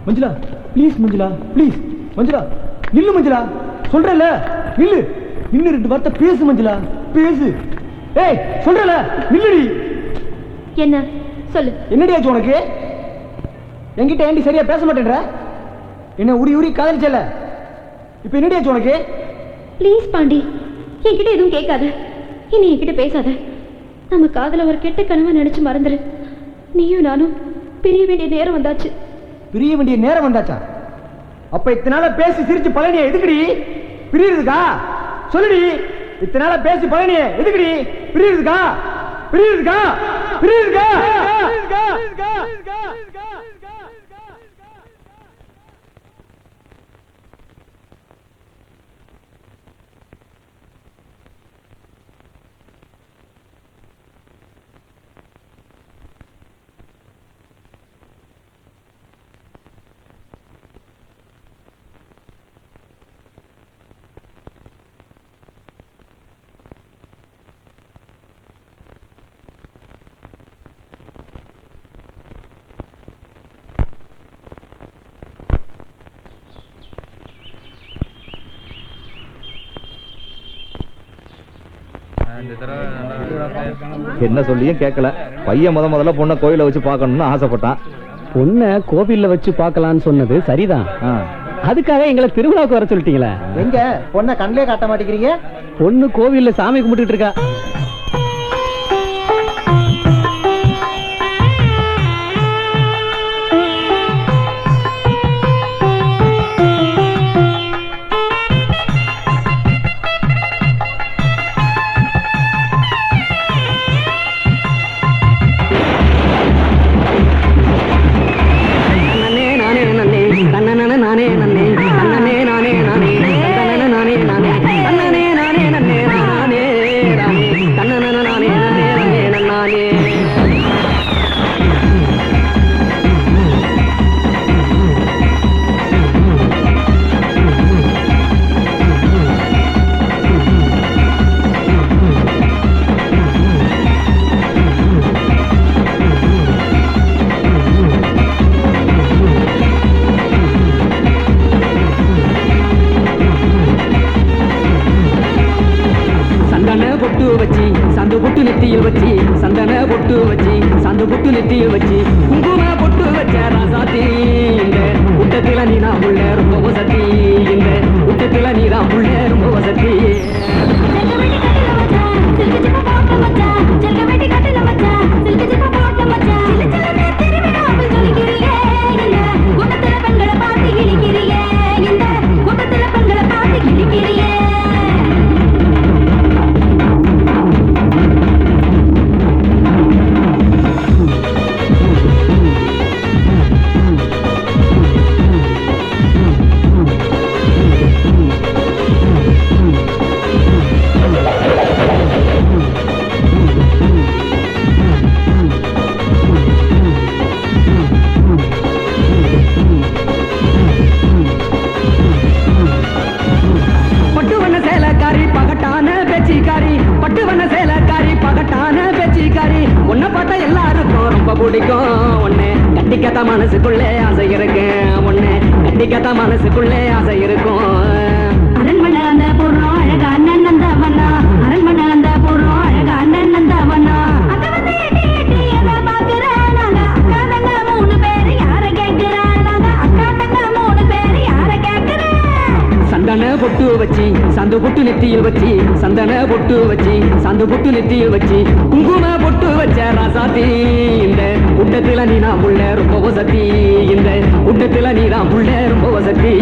Manjula please Manjula please Manjula நில்லு மஞ்சுளா சொல்றல நில்லு நின்னு 2 வார்த்தை பேசு மஞ்சுளா பேசு. ஏய் சொல்றல நில்லுடி. என்ன சொல்லு. என்னடி ஆச்சு உனக்கு? என்கிட்ட ஏண்டி சரியா பேச மாட்டேன்ற? என்ன உரி உரி காதலிச்சல, இப்ப என்னடி ஆச்சு உனக்கு? ப்ளீஸ் பாண்டி, என்கிட்ட எதுவும் கேட்காத. இனி என்கிட்ட பேசாத. நம்ம காதல ஒரு கெட்ட கனவா நினைச்சு மறந்துரு. நீயும் நானும் பிரிய வேண்டிய நேரம் வந்தாச்சு. பிரிய வேண்டிய நேரம் வந்தாச்சா? அப்ப இத்தனை நாள பேசி சிரிச்சு பழனிய எதுக்குடி பிரியறதுக்கா? சொல்லுடி. இத்தனை நாள பேசி பழனிய எதுக்குடி பிரியறதுக்கா? பிரியறதுக்கா? பிரியறதுக்கா? என்ன சொல்லியும் கேட்கல. பையன் முதல்ல பொண்ணை கோயில வச்சு பார்க்கணும்னு ஆசைப்பட்டான். பொண்ணை கோவில்ல வச்சு பார்க்கலான்னு சொன்னது சரிதான். அதுக்காக எங்களை திருவிழாவுக்கு வர சொல்லிட்டீங்களா? எங்க பொண்ணை கண்ணிலே காட்ட மாட்டேங்கிறீங்க? பொண்ணு கோவில்ல சாமி கும்பிட்டு இருக்கா. மனசுக்குள்ளே ஆசை இருக்கு. ஒண்ணு கட்டிக்கத்த மனசுக்குள்ளே ஆசை இருக்கும். அரண்மனை அந்த பூர்ணம் அழகா அண்ணன் அந்த வண்ணா. அரண்மனை அந்த பூர்ணம் அழகா அண்ணன் அந்த வண்ணா. அத வந்து எட்டி எட்டி எதை பாக்குறேன் நாங்க. அக்கா தங்க 3 பேரு யார கேட்கிறேன் நாங்க. அக்கா தங்க 3 பேரு யார கேட்கிறேன். சந்தன பொட்டு வச்சு சந்து பொட்டு நெத்தியில் வச்சு சந்தன பொட்டு வச்சு சந்து பொட்டு நெத்தியில் வச்சு குங்கும பொட்டு வச்ச ராசாத்தி. இந்த கூட்டத்துல நீ நான் புள்ள ரொம்ப வசதி. இந்த கூட்டத்துல நீ நான் புள்ள ரொம்ப வசதி.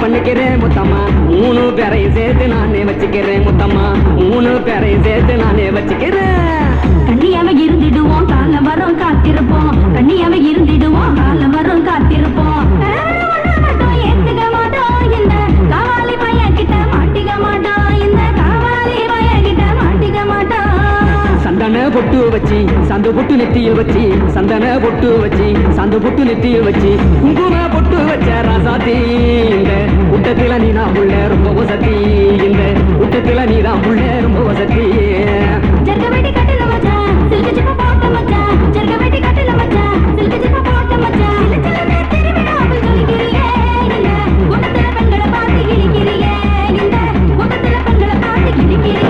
பண்ணிக்கிறேன் முத்தம்மா மூணு பேரையும் சேர்த்து நானே வச்சுக்கிறேன் முத்தம்மா, மூணு பேரையும் சேர்த்து நானே வச்சுக்கிறேன். கண்ணியாம இருந்திடுவோம் காலம் வரும் காத்திருப்போம், கண்ணியாம இருந்திடுவோம் காலம் வரும் காத்திருப்போம். மட்டும் ஏத்துக்க மாட்டோம் இந்த காவாலி பையன் கிட்ட மாட்டிக்க மாட்டோம், இந்த காவாலி பையன் கிட்ட மாட்டிக்க மாட்டோம். சந்தன பொட்டு வச்சு சந்து பொட்டு நெத்தியில் வச்சு, சந்தன பொட்டு வச்சு சந்து பொட்டு நெத்தியில் வச்சு, குங்கும பொட்டு வச்ச ராசாத்தி, இந்த கூட்டத்துல நீ நான் உள்ள ரொம்ப வசதி, இந்த கூட்டத்துல நீ தான் உள்ள ரொம்ப வசதி. ஜர்க வெட்டி கட்டில மச்சான் சில்க ஜிப்ப போட்ட மச்சான், ஜர்க வெட்டி கட்டில மச்சான் சில்க ஜிப்ப போட்ட மச்சான். சில்ல திருவிழாவில் சொல்லிக்கிறியே இந்த கூட்டத்துல பெண்களை பார்த்து கிழிக்கிறியே, இந்த கூட்டத்துல பெண்களை பார்த்து கிழிக்கிறியே.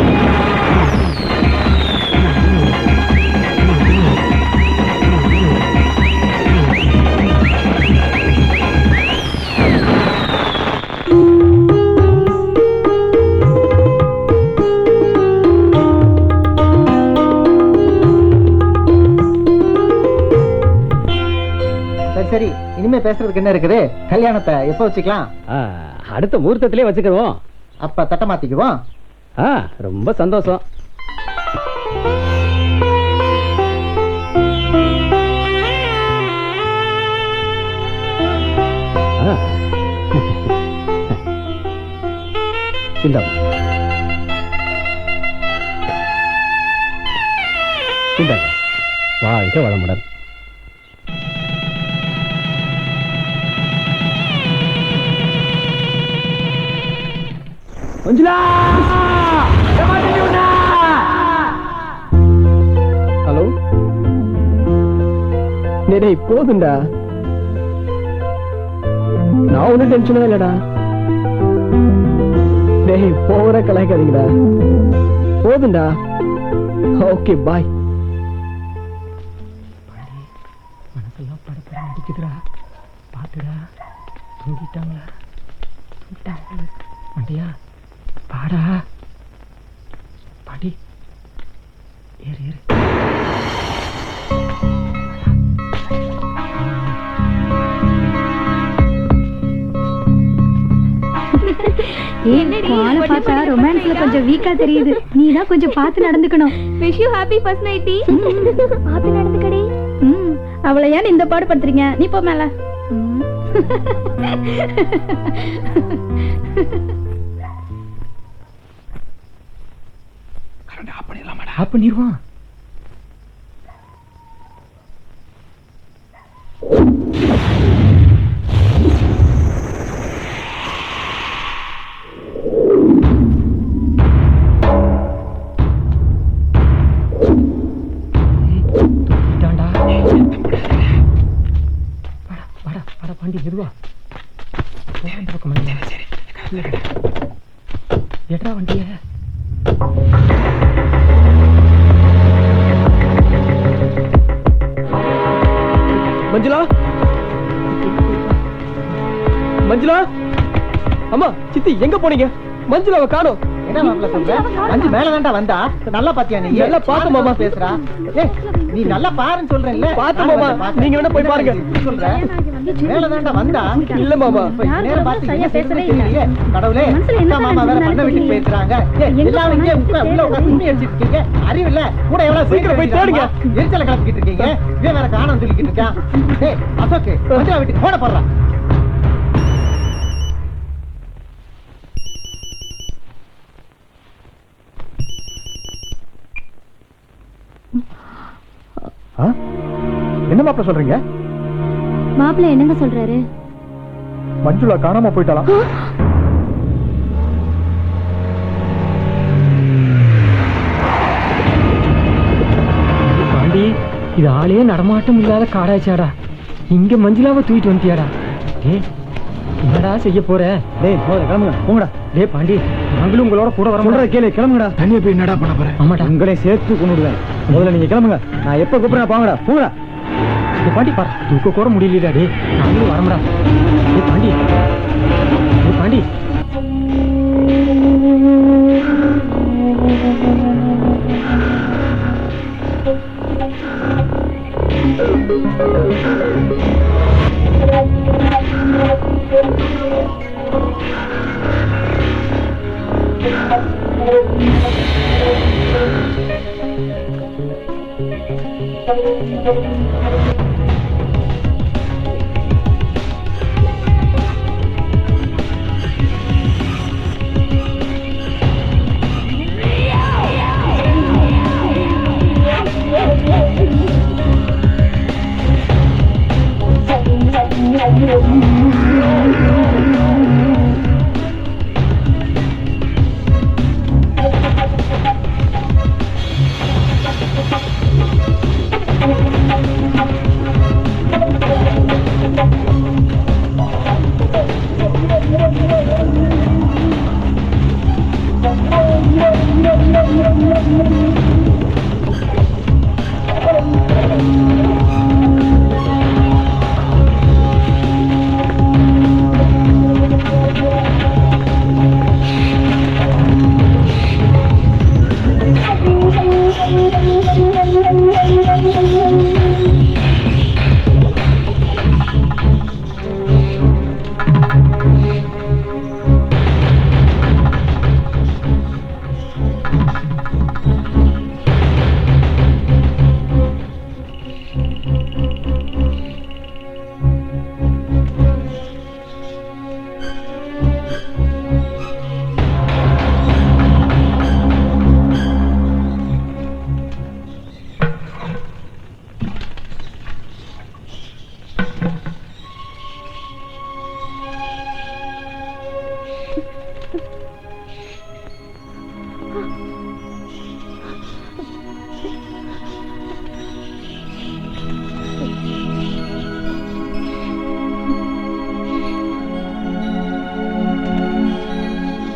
சரி இனிமே பேசுறதுக்கு என்ன இருக்குது? கல்யாணத்தை எப்ப வச்சுக்கலாம்? அடுத்த முகூர்த்தத்திலே வச்சுக்கிறோம். அப்ப தட்ட மாத்திக்குவோம். ரொம்ப சந்தோஷம். வாழ்க வளமுடன். மஞ்சுளா ஹலோ, டேய் போதுண்டா, நான் ஒன்றும் டென்ஷனா இல்லடா. டேய் போற கலாய்க்காதீங்கடா, போதுண்டா. Okay bye. மனசெல்லாம் படப்பட அடிக்குதுடா, பாத்துடா. தூங்கிட்டாங்களா? மண்டியா பாடா பாடி ஏறு ஏறு. பார்த்தா ரொமான்ஸ்ல கொஞ்சம் வீக்கா தெரியுது, நீ தான் கொஞ்சம் பார்த்து நடந்துக்கணும். Wish you happy first night. பார்த்து நடந்துக்கடி. அவளை ஏன் இந்த பாடு படுத்துறீங்க? நீ போ மேல. ஆப் பண்ணிடுவான். பாண்டி மெதுவா போகிற பக்கம் எட்ரா வண்டிய. மஞ்சுளா, மஞ்சுளா, அம்மா சித்தி எங்க போனீங்க? மஞ்சுளாவை காணோம். என்ன மாப்பிள்ள சொல்ற? மஞ்சு மேல தான்டா வந்தா. நல்லா பாத்தியா? நீ நல்லா பாத்து மாமா பேசுறா. ஏய் நீ நல்லா பாருன்னு சொல்றேன்ல. பாத்து மாமா, நீங்க வேணா போய் பாருங்க. சொல்ற மேல தான்டா வந்தா. இல்ல மாமா, நேரா பாத்து என்ன பேசுறீங்க? கடவுளே, அக்கா மாமா வேற பண்ண வீட்டுக்கு போயிடுறாங்க. எல்லாரும் இங்கே உள்ள உட்கார்ந்து துணி அடிச்சிட்டு இருக்கீங்க. அறிவு இல்ல கூட எவ்வளவு சீக்கிரம் போய் தேடுங்க. எரிச்சல கிளப்பிக்கிட்டு இருக்கீங்க. இவன் வேற காணோம்னு சொல்லிக்கிட்டு இருக்கான். ஏய் அசோக், மஞ்சளா வீட்டுக்கு போட போடுறா. என்ன மாப்பிள்ள சொல்றீங்க? மாப்பிள்ள என்னங்க சொல்றாரு? மஞ்சுளா காணாம போயிட்டாலாம். பாண்டி, இது ஆளே நடமாட்டம் இல்லாத காடாச்சாடா. இங்க மஞ்சுளாவை தூக்கிட்டு வந்துட்டியாடா. டேய் என்னடா செய்ய போற? டேய் கிளம்புங்க போங்கடா. டேய் பாண்டி, நாங்களும் உங்களோட கூட வர சொல்ற கேளு. கிளம்புங்கடா. தனியா போய் என்னடா பண்ண போற? ஆமாடா, உங்களே சேர்த்து கொண்டுடுவேன். முதல்ல நீங்க கிளம்புங்க. நான் எப்ப கூப்பிடுறேன் போங்கடா. போங்கடா. பாண்டி பாரு, தூக்க கூட முடியலடா. டே நாங்களும் வரமுடா. டே பாண்டி, டே பாண்டி.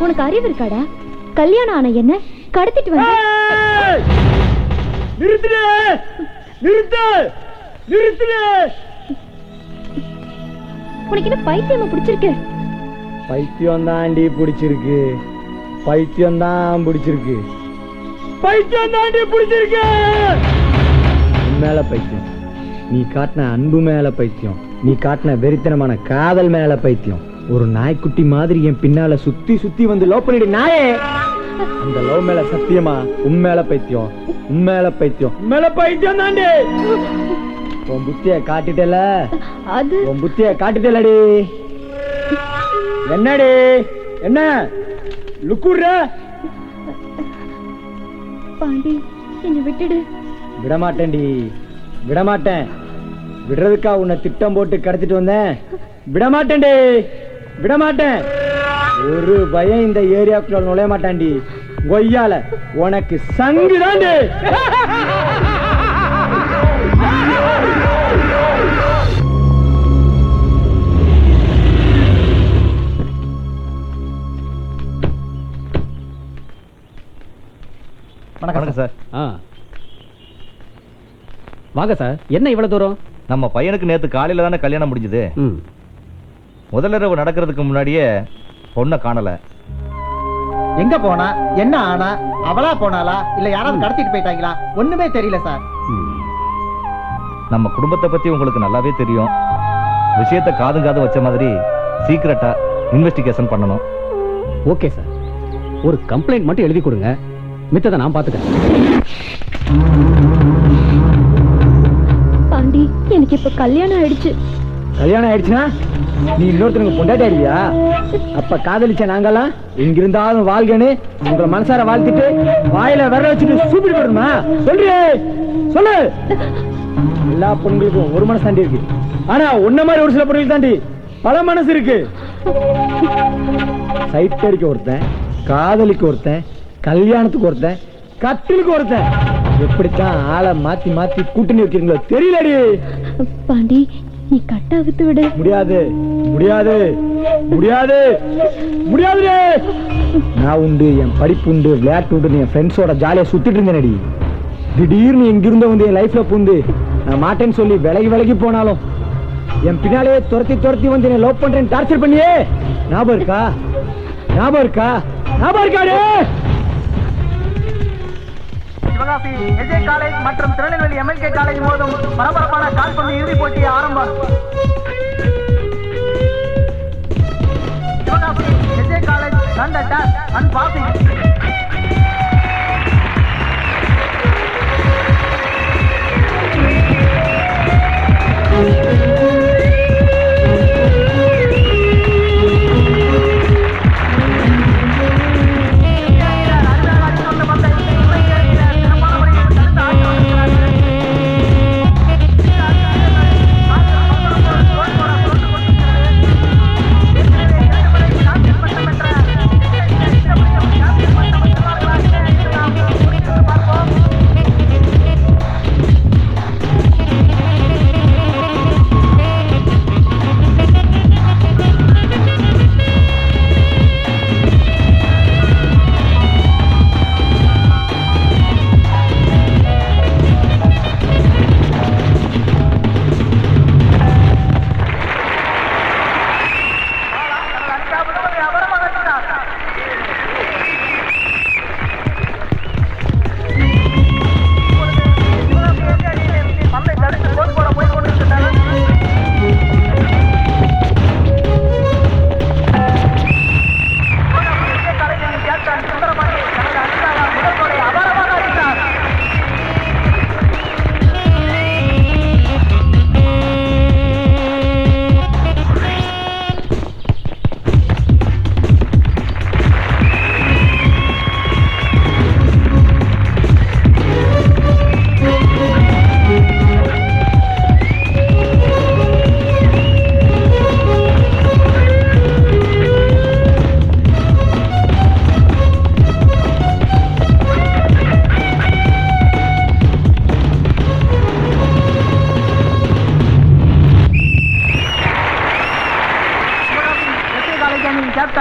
உனக்கு அறிவு இருக்காடா? கல்யாணம் ஆன என்ன கடத்திட்டு வந்து நிறுத்து நிறுத்து நிறுத்து. உனக்கு என்ன பைத்தியமா பிடிச்சிருக்கு? பைத்தியம் தாண்டி பிடிச்சிருக்கு, பைத்தியம் தான் பிடிச்சிருக்கு, பைத்தியம் தாண்டி பிடிச்சிருக்கு. மேல பைத்தியம், நீ காட்டின அன்பு மேல பைத்தியம், நீ காட்டின வெறித்தனமான காதல் மேல பைத்தியம். ஒரு நாய்க்குட்டி மாதிரி என் பின்னால சுத்தி சுத்தி வந்து லவ் பண்ணிடு நாயே. அந்த லவ் மேல சத்தியமா உண்மையில பைத்தியம், உண்மையில பைத்தியம், மேல பைத்தியம் தாண்டி. உன் புத்திய காட்டிட்டல, அது உன் புத்திய காட்டிட்டலடி. என்னடி என்ன லுக்குற? பாண்டி என்ன விட்டுடு. விடமாட்டேன்டி, விடமாட்டேன். விடுறதுக்கா உன்னை திட்டம் போட்டு கடத்திட்டு வந்தேன். விடமாட்டேன்டி, விடமாட்டேன். ஒரு பயம் இந்த ஏரியாக்குள்ள நுழைய மாட்டான்டி. கொய்யால உனக்கு சங்குதாண்டி. வணக்கம் சார். வாங்க சார். என்ன இவ்வளவு தூரம்? நம்ம பையனுக்கு நேத்து காலையில தானே கல்யாணம் முடிஞ்சது. முதல் இரவு நடக்கிறதுக்கு முன்னாடியே பொண்ணை காணல. எங்க போனா, என்ன ஆனா, அவளா போனாலா இல்ல யாராவது கடத்திட்டு போயிட்டாங்களா, ஒண்ணுமே தெரியல சார். நம்ம குடும்பத்தை பத்தி உங்களுக்கு நல்லாவே தெரியும். விஷயத்தை காது காது வச்ச மாதிரி சீக்கிரட்டா இன்வெஸ்டிகேஷன் பண்ணணும். ஓகே சார், ஒரு கம்ப்ளைண்ட் மட்டும் எழுதி கொடுங்க, மித்ததை நான் பாத்துக்கிறேன். பாண்டி எனக்கு இப்ப கல்யாணம் ஆயிடுச்சு. கல்யாணம் ஆயிடுச்சுன்னா நீ இன்னொருத்தனுக்கு பொண்டாட்டி ஆயிடுவியா? அப்ப காதலிச்ச நாங்கெல்லாம் எங்கிருந்தாலும் வாழ்கன்னு உங்களை மனசார வாழ்த்திட்டு வாயில விரல வச்சுட்டு சூப்பிட்டு போடணுமா? சொல்றியே சொல்லு. எல்லா பொண்களுக்கும் ஒரு மனசு தாண்டி இருக்கு. ஆனா உன்ன மாதிரி ஒரு சில பொண்ணுகள் தாண்டி பல மனசு இருக்கு. சைட் அடிக்க ஒருத்தன், காதலிக்கு ஒருத்தன், கல்யாணத்துக்கு ஒருத்தன், கட்டிலுக்கு ஒருத்தன். எப்படித்தான் ஆளை மாத்தி மாத்தி கூட்டணி வைக்கிறீங்களோ தெரியலடி. பாண்டி நீ கட்டா வித்து விடு. முடியாது, முடியாது, முடியாது, முடியாது. நான் உண்டு, என் படிப்பு உண்டு, விளையாட்டு உண்டு, என் ஃப்ரெண்ட்ஸோட ஜாலியா சுத்திட்டு இருந்தேனடி. திடீர்னு எங்கிருந்த வந்து என் லைஃப்ல புந்து நான் மாட்டேன்னு சொல்லி விலகி விலகி போனாலும் என் பின்னாலே துரத்தி துரத்தி வந்து என்ன லவ் பண்றேன்னு டார்ச்சர் பண்ணியே. ஞாபகம் இருக்கா? ஞாபகம் இருக்கா? ஞாபகம் இருக்காடு? சிவகாசி எஸ்ஏ காலேஜ் மற்றும் திருநெல்வேலி எம்எல்கே காலேஜ் மோதும் பரபரப்பான கால்பந்து இறுதிப் போட்டி ஆரம்பம். Sivakasi SA college run the toss and passing.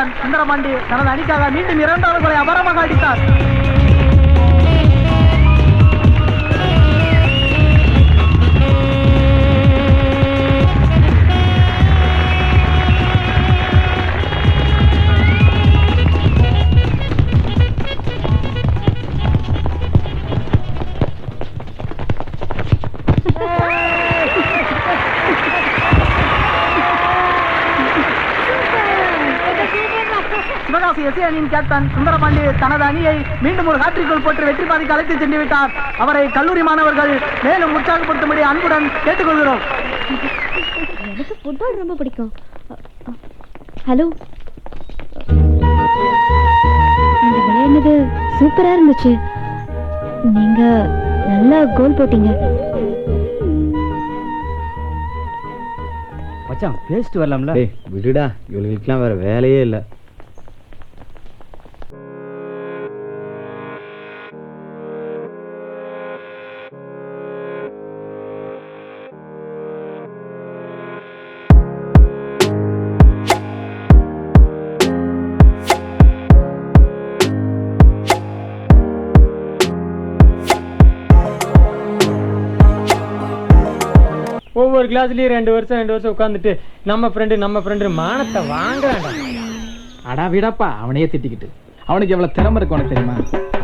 Captain Sundarapandi தனது அணிக்காக மீண்டும் 2வது கோலை அபாரமாக அடித்தார். சிவகாசி எஸ்ஏ அணியின் கேப்டன் சுந்தரபாண்டி தனது அணியை மீண்டும் ஒரு ஹாட்ரிக்குள் போட்டு வெற்றி பாதைக்கு அழைத்து சென்று விட்டார். அவரை கல்லூரி மாணவர்கள் மேலும் உற்சாகப்படுத்தும்படி அன்புடன் கேட்டுக்கொள்கிறோம். எனக்கு ஃபுட்பால் ரொம்ப பிடிக்கும். ஹலோ, நீங்க விளையாடுனது சூப்பரா இருந்துச்சு. நீங்க நல்லா கோல் போட்டீங்க. மச்சான் பேசிட்டு வரலாம்ல? விடுடா, இவங்களுக்குலாம் வேற வேலையே இல்லை. ஒவ்வொரு கிளாஸ்லயும் 2 வருஷம் உட்காந்துட்டு நம்ம ஃப்ரெண்டு மானத்தை வாங்க வேண்டாம். அடா விடப்பா, அவனையே திட்டிக்கிட்டு. அவனுக்கு எவ்வளவு திறமை இருக்கு உனக்கு தெரியுமா?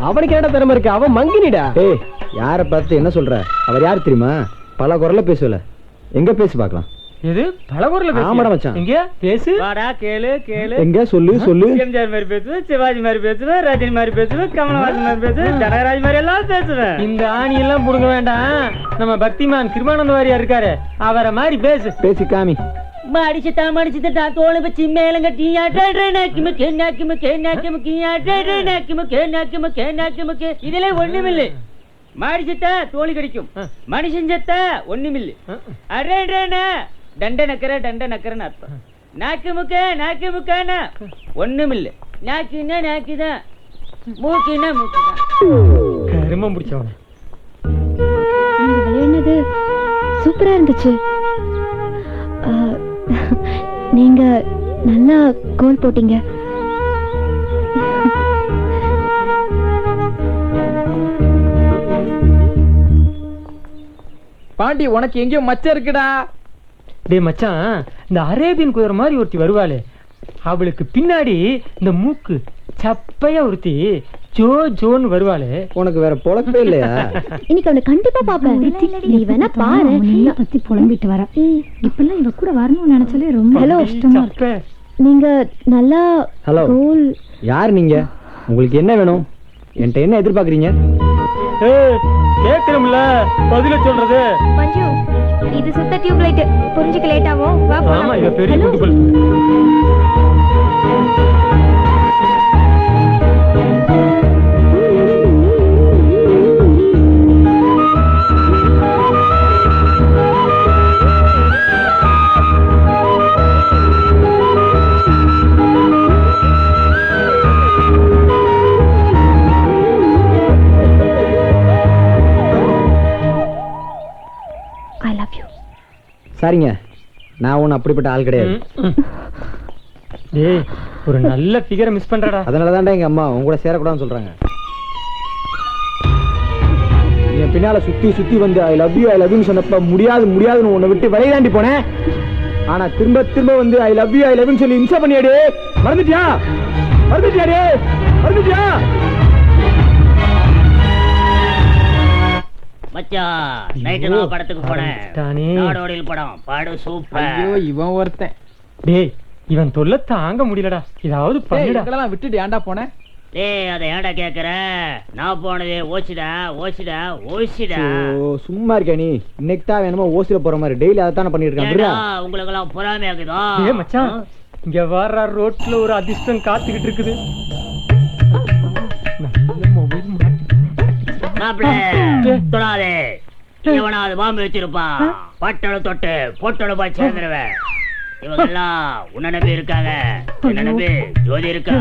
அவனுக்கு என்ன திறமை இருக்கு? அவன் மங்கினிடா. ஏய், யாரை பார்த்து என்ன சொல்ற? அவர் யார் தெரியுமா? பல குரல்ல பேசுவல. எங்க பேசி பார்க்கலாம். எது பலகுரல பேசு? ஆமாடா மச்சான். எங்க பேசு? வாடா கேளு. எங்க சொல்லு. எம்ஜிஆர் மாதிரி பேசுவேன், சிவாஜி மாதிரி பேசுவேன், ரஜினி மாதிரி பேசுவேன், கமலஹாசன் மாதிரி பேசுவேன், ஜனகராஜ் மாதிரி எல்லாம் பேசுவேன். இந்த ஆணி எல்லாம் புடுங்க வேண்டாம். நம்ம பக்திமான் கிருமானந்த வாரியார் இருக்காரு, அவரை மாதிரி பேசி காமி. மடிச்சுட்டா தோலை வச்சு மேலங்கட்டி இதுல ஒண்ணுமில்லை. மாடிச்சத்தா தோழி கிடைக்கும், மனுஷன் சத்தா ஒண்ணுமில்லை. அரேடா டண்ட நக்கரன்னு அர்த்தம். நாக்கு முக்கானா ஒண்ணுமில்லை. நாக்குன்னா நாக்குதான், மூக்குன்னா மூக்குதான். கருமம் பிடிச்சவன. நீங்க விளையாடுனது சூப்பரா இருந்துச்சு. நீங்க நல்லா கோல் போட்டீங்க. பாண்டி, உனக்கு எங்கேயோ மச்சம் இருக்குடா. டேய் மச்சான், இந்த அரேபியன் குதிரை மாதிரி ஒருத்தி வருவாளே, அவளுக்கு பின்னாடி இந்த மூக்கு சப்பையா ஒருத்தி ஜோன்னு வருவாளே. உனக்கு வேற பொழப்பே இல்லையா? இன்னைக்கு அவனை கண்டிப்பா பாப்பேன். நீ வேணா பாரு. பத்தி புலம்பிட்டு வர. இப்பெல்லாம் இவ கூட வரணும்னு நினைச்சாலே ரொம்ப கஷ்டமா இருக்கு. நீங்க நல்லா ஹலோ, யார் நீங்க? உங்களுக்கு என்ன வேணும்? என்கிட்ட என்ன எதிர்பார்க்கறீங்க? கேட்கணும்ல, பதில சொல்றது. மஞ்சு, இது சுத்த டியூப் லைட். புரிஞ்சுக்க லேட் ஆகும். வா போலாம். ஆமா, இவ பெரிய குட்டுபல். சரிங்க, நான் ஒன்னும் அப்படிப்பட்ட ஆள் கிடையாது. டேய், ஒரு நல்ல ஃபிகரை மிஸ் பண்றடா. அதனாலதான்டா எங்க அம்மா உங்க கூட சேரக்கூடாதுன்னு சொல்றாங்க. என் பின்னால சுத்தி வந்து ஐ லவ் யூ சொன்னப்ப முடியாதுன்னு உன்னை விட்டு விளையாண்டி போனேன். ஆனா திரும்ப வந்து ஐ லவ் யூ சொல்லி இன்சா பண்ணியாடி. மறந்துட்டியா? மச்சான், நைட்டு நான் படத்துக்கு போனேன். நாடோடியில் படம் பாடு சூப்பர். ஐயோ, இவன் ஒருத்தன். டேய், இவன் தொல்லை தாங்க முடியலடா. ஏதாவது பண்ணுடா. இதெல்லாம் விட்டுட்டு ஏன்டா போனேன்? டேய், அதை ஏன்டா கேக்குற? நான் போனது ஓசிடா. சும்மா இருக்க நீ. இன்னைக்கு தான் வேணுமோ ஓசில போற மாதிரி டெய்லி அதை தானே பண்ணிட்டு இருக்கான். உங்களுக்கு எல்லாம் பொறாமையா இருக்குதா? ஏய் மச்சான், இங்க வர ரோட்ல ஒரு அதிர்ஷ்டம் காத்துக்கிட்டு இருக்குது. நல்ல மொபைல் தொடாதே. எவனாவது பாம்பு வச்சிருப்பான். பட்டணம் தொட்டு பொட்டணு போய் சேர்ந்துருவேன். இவங்க எல்லாம் உன்ன நம்பி இருக்காங்க. என்ன நம்பி ஜோதி இருக்கா?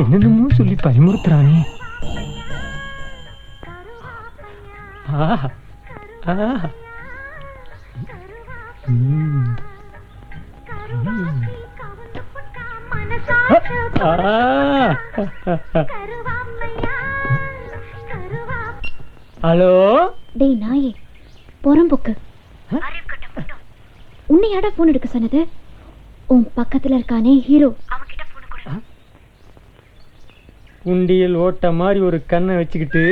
என்னென்னமோ சொல்லி பயமுறுத்துறானே. மனசா ஹலோ டேய் நாயே பொறம்போக்கு உன்னை யாடா போன் எடுக்க சொன்னது? உன் பக்கத்துல இருக்கானே ஹீரோ, அவன்கிட்ட போன் கொடு. உண்டியல் ஓட்ட மாதிரி ஒரு கண்ணை வச்சுக்கிட்டு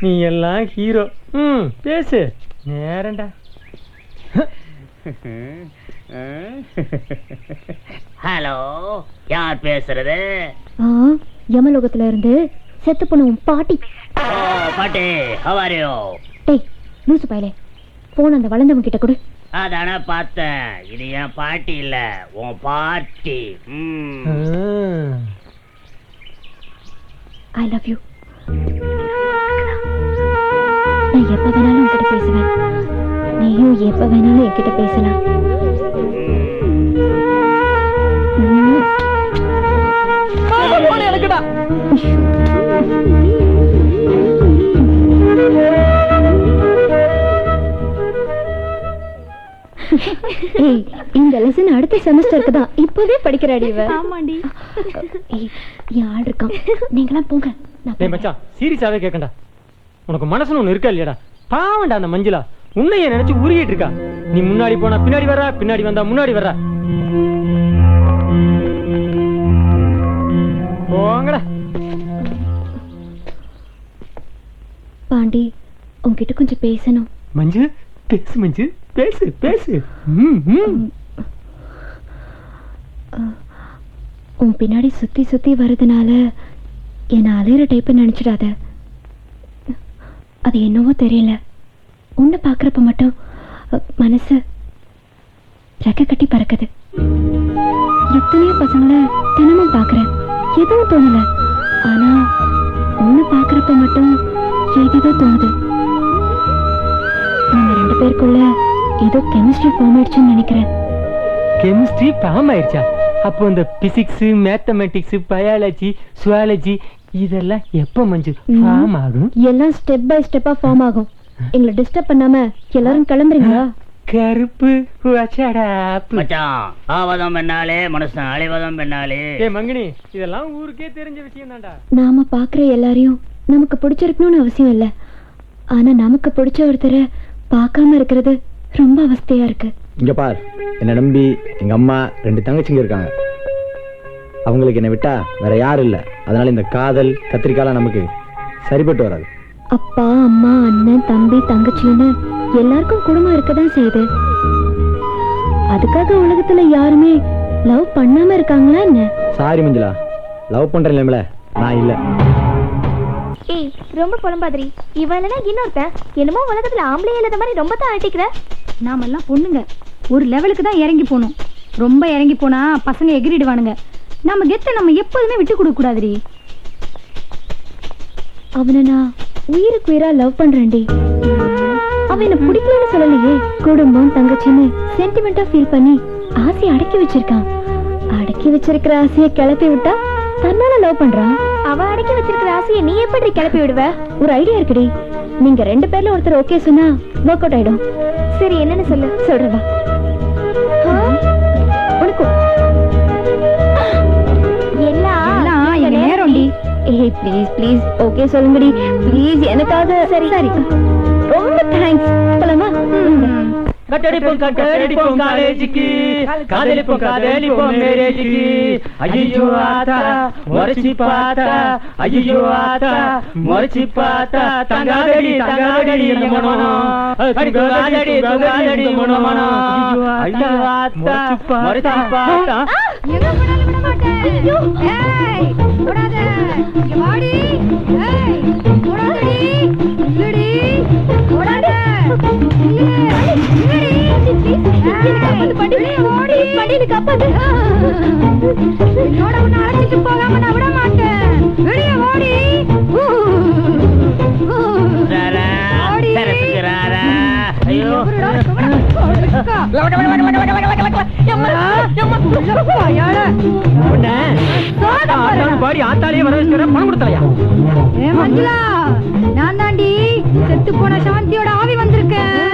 நீ எல்லாம் ஹீரோ. பேசு நேரண்டா. ஹலோ, யார் பேசுறது? யமலோகத்துல இருந்து செத்து போன உன் பாட்டி. பாட்டி, how are you? டேய் லூசு பயலே, போன் அந்த வளர்ந்தவன் கிட்ட கொடு. அதான பார்த்தேன், இது என் பாட்டி இல்ல உன் பாட்டி. I love you. நான் எப்ப வேணாலும் உன்கிட்ட பேசுவேன், நீயும் எப்ப வேணாலும் என்கிட்ட பேசலாம். எனக்குடா ஏய், இந்த லெசன் அடுத்த செமஸ்டருக்கு தான், இப்பவே படிக்கிறாடி இவ. ஆமாண்டி. ஏய், என் ஆள் இருக்கான், நீங்களாம் போங்க. டேய் மச்சான், சீரியஸாவே கேக்கண்டா. உனக்கு மனசுல ஒண்ணு இருக்கா இல்லையாடா? பாவண்டா அந்த மஞ்சுளா உன்னைய நினைச்சு உருகிட்டு இருக்கா. நீ முன்னாடி போனா பின்னாடி வர்றா, பின்னாடி வந்தா முன்னாடி வர்றா. போங்கடா. பாண்டி, உன்கிட்ட கொஞ்சம் பேசணும். மஞ்சு, பேசு மஞ்சு, பேசு பேசு. உன் பின்னாடி சுத்தி சுத்தி வர்றதுனால என்ன அலையிற டைப் நினைச்சிடாத. அது என்னவோ தெரியல, உன்னை பாக்குறப்ப மட்டும் மனசு ரெக்க கட்டி பறக்குது. எத்தனையோ பசங்களை தினமும் பாக்குறேன், எதுவும் தோணல. ஆனா உன்னை பாக்குறப்ப மட்டும் ஏதேதோ தோணுது. நம்ம 2 பேருக்குள்ள ஏதோ கெமிஸ்ட்ரி ஃபார்ம் ஆயிடுச்சுன்னு நினைக்கிறேன். கெமிஸ்ட்ரி ஃபார்ம் ஆயிடுச்சா? அப்போ இந்த பிசிக்ஸ், மேத்தமெட்டிக்ஸ், பயாலஜி, சுவாலஜி இதெல்லாம் எப்ப மஞ்சு ஃபார்ம் ஆகும்? எல்லாம் ஸ்டெப் பை ஸ்டெப்பா ஃபார்ம் ஆகும். எங்களை டிஸ்டர்ப் பண்ணாம எல்லாரும் கிளம்புறீங்களா? கருப்பு வச்சடாப்பு. மச்சான், ஆவதம் பெண்ணாலே மனுஷன் அழிவதம் பெண்ணாலே. ஏய் மங்கினி, இதெல்லாம் ஊருக்கே தெரிஞ்ச விஷயம் தான்டா. நாம பாக்குற எல்லாரையும் நமக்கு பிடிச்சிருக்கணும்னு அவசியம் இல்ல. ஆனா நமக்கு பிடிச்ச ஒருத்தரை பார்க்காம இருக்கிறது ரொம்ப அவஸ்தையா இருக்கு. இங்க பார், என்னை நம்பி எங்க அம்மா 2 தங்கச்சிங்க இருக்காங்க. அவங்களுக்கு என்னை விட்டா வேற யாரும் இல்ல. அதனால இந்த காதல் கத்திரிக்காலாம் நமக்கு சரிபட்டு வராது. அப்பா, அம்மா, அண்ணன், தம்பி, தங்கச்சின்னு எல்லாருக்கும் குடும்பம் இருக்கதான் செய்யுது. அதுக்காக உலகத்துல யாருமே லவ் பண்ணாம இருக்காங்களா என்ன? சாரி மஞ்சுளா, லவ் பண்ற நிலைமையில நான் இல்ல. ஏய், ரொம்ப புலம்பாதிரி. இவனா இன்னொருத்தன் என்னமோ உலகத்துல ஆம்பளை இல்லாத மாதிரி ரொம்ப தான் ஆட்டிக்கிற. நாமெல்லாம் பொண்ணுங்க, ஒரு லெவலுக்கு தான் இறங்கி போகணும். ரொம்ப இறங்கி போனா பசங்க எகிரிடுவானுங்க. நம்ம கெத்த நம்ம எப்போதுமே விட்டு கொடுக்க கூடாதுரி. அவனை நான் உயிருக்கு உயிரா லவ் பண்றேன்டி. அவன் என்ன பிடிக்கலன்னு சொல்லலையே. குடும்பம், தங்கச்சின்னு சென்டிமெண்டா ஃபீல் பண்ணி ஆசையை அடக்கி வச்சிருக்கான். அடக்கி வச்சிருக்கிற ஆசையை கிளப்பி விட்டா தன்னால லவ் பண்றான். அவ அடக்கி வச்சிருக்கிற ஆசையை நீ எப்படி கிளப்பி விடுவ? ஒரு ஐடியா இருக்குடி. நீங்க 2 பேர்ல ஒருத்தர் ஓகே சொன்னா ஒர்க் அவுட் ஆயிடும். சரி, என்னன்னு சொல்லு. சொல்றவா உனக்கும் எல்லாம் எங்க நேரம்டி. ஏய் ப்ளீஸ் ப்ளீஸ் ஓகே சொல்லுங்கடி ப்ளீஸ், எனக்காக. சரி சரி, ரொம்ப தேங்க்ஸ். போலாமா? கட்டடிப்போம் கட்டடிப்போம் காலேஜுக்கு, காதலிப்போம் காதலிப்போம் மேரேஜுக்கு. ஐயோ ஆத்தா முறைச்சி பார்த்தா, ஐயோ ஆத்தா முறைச்சி பார்த்தா, தங்காதடி தங்காதடி மனம், தங்காதடி தங்காதடி மனம். ஐயோ ஆத்தா முறைச்சி பார்த்தா. எங்க போனாலும் விட மாட்டேன். ஏய், ஓடாத. இங்க வாடி. ஏய், ஓடாதடி. இல்லடி. ஓடாத. என்னோட உன்னை அழைச்சிட்டு போகாம நான் விட மாட்டேன். வெளியே ஓடி. ஐயோ, பாடி ஆத்தாலே வர வச்சுக்கிற பணம் கொடுத்தலையா? ஏ மஞ்சுளா, நான் தாண்டி செத்து போன சாந்தியோட ஆவி வந்திருக்கேன்.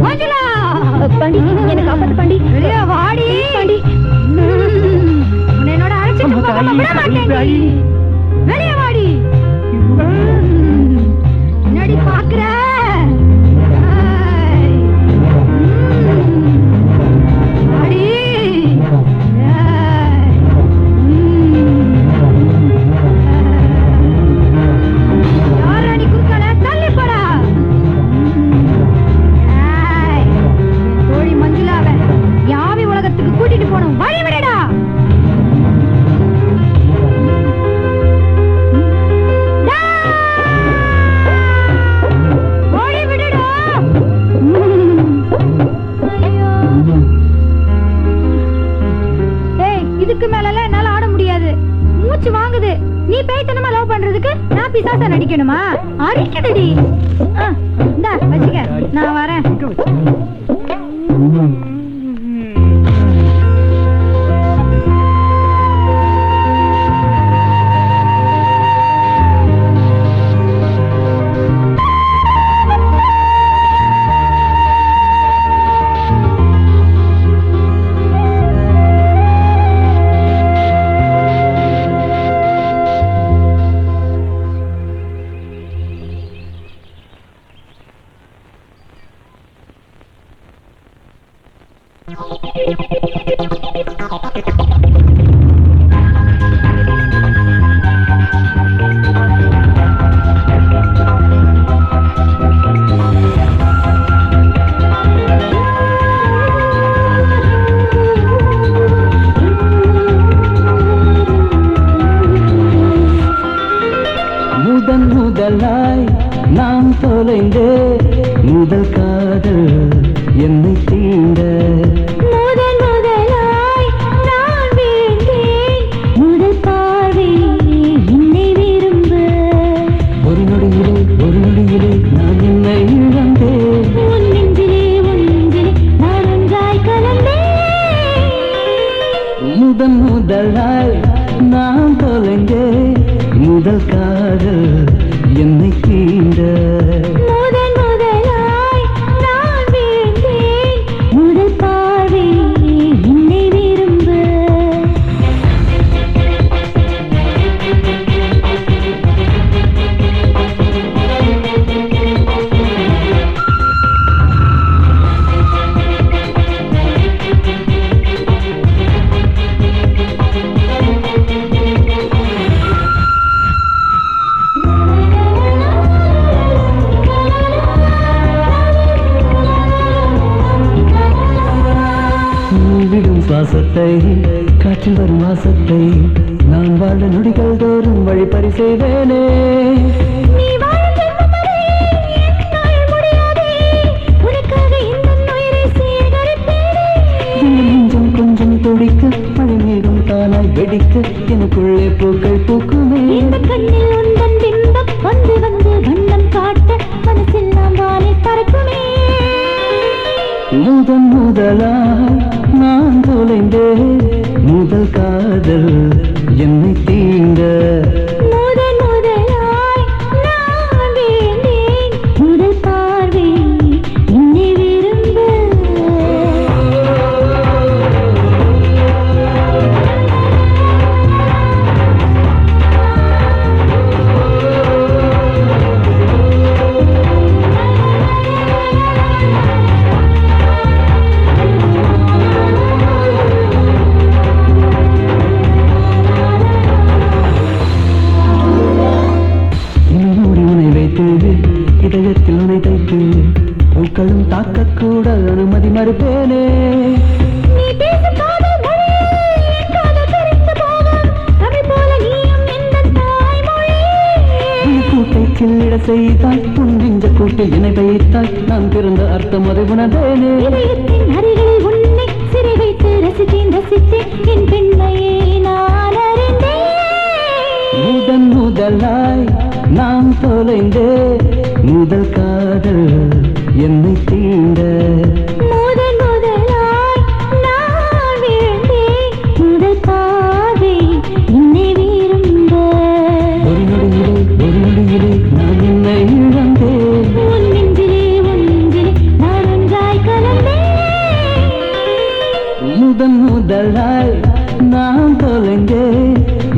மஞ்சுளா பாண்டி, எனக்கு ஆபத்து பாண்டி. வெளியே வாடி. பாண்டி, உன்னை என்னோட அழைச்சிட்டு போ. போகாம விட மாட்டேன். வெளியே வாடி. என்னடி பாக்குற? வாடி. யாரடி குறுக்கால? தள்ளி போடா. தோழி மஞ்சுளாவ யாவி உலகத்துக்கு கூட்டிட்டு போனோம். வழி விடடா. வழி விடடா. ஏய், இதுக்கு மேல என்னால ஆட முடியாது. மூச்சு வாங்குது. நீ பேய்த்தனமா லவ் பண்றதுக்கு நான் பிசாசா நடிக்கணுமா? அடிக்கடி. இந்தா வச்சுக்க, நான் வரேன். முதலாய் நாம் தொலைந்தே முதல் காதல் என்னை தீண்ட முதல் முதலாய் நான் வீழ்ந்தேன் முதல் பார்வை என்னை விரும்ப ஒரு நொடியிலே நான் என்னை இழந்தேன் உன் நெஞ்சிலே நான் ஒன்றாய் கலந்தேன் முதலாய் நாம் தொலைந்தே முதல் காதல் என்னை தீண்ட முதல் முதலாய் நான் வீழ்ந்தேன் முதல் பார்வை என்னை விரும்ப சுவாசத்தை காற்றில் வரும் வாசத்தை நான் வாழ நொடிகள் தோறும் வழிபறி செய்வேனே நீ வாழும் ஜென்மம் வரை என்னால் முடியாதே உனக்காக இந்த உயிரை சேகரிப்பேனே நெஞ்சம் கொஞ்சம் துடிக்க மழை மேகம் தானாய் வெடிக்க எனக்குள்ளே பூக்கள் பூக்குமே இந்த கண்ணில் உந்தன் பிம்பம் வந்து வந்து வண்ணம் காட்ட மனசெல்லாம் வானில் பறக்குமே முதலாய் நான் தொலைந்தே முதல் காதல் என்னை தீண்ட முதல் முதலாய் நான் வீழ்ந்தேன் முதல் பார்வை என்னை விரும்ப இதயத்தில் உனை தைத்து பூக்களும் தாக்கக்கூட அனுமதி மறுப்பேனே நீ பேசும் காதல் மொழியே என் காதல் கரைந்து போகும் தமிழ் போல நீயும் எந்த தாய்மொழி கூட்டை கிள்ளிட செய்தாய் உன் நெஞ்ச கூட்டில் என்னை வைத்தாய் நான் பிறந்த அர்த்தம் அதை உணர்ந்தேனே இதயத்தின் அருகில் உன்னை சிறை வைத்து ரசித்தேன் என் பெண்மையை நான் அறிந்தேன் முதலாய் நாம் தொலைந்தே முதல் காதல் என்னை தீண்ட முதல் முதலாய் நான் வீழ்ந்தேன் முதல் பார்வை என்னை விரும்ப ஒரு நொடியிலே நான் என்னை இழந்தேன் உன் நெஞ்சிலே நான் ஒன்றாய் கலந்தேன் முதலாய் நான் தொலைந்தே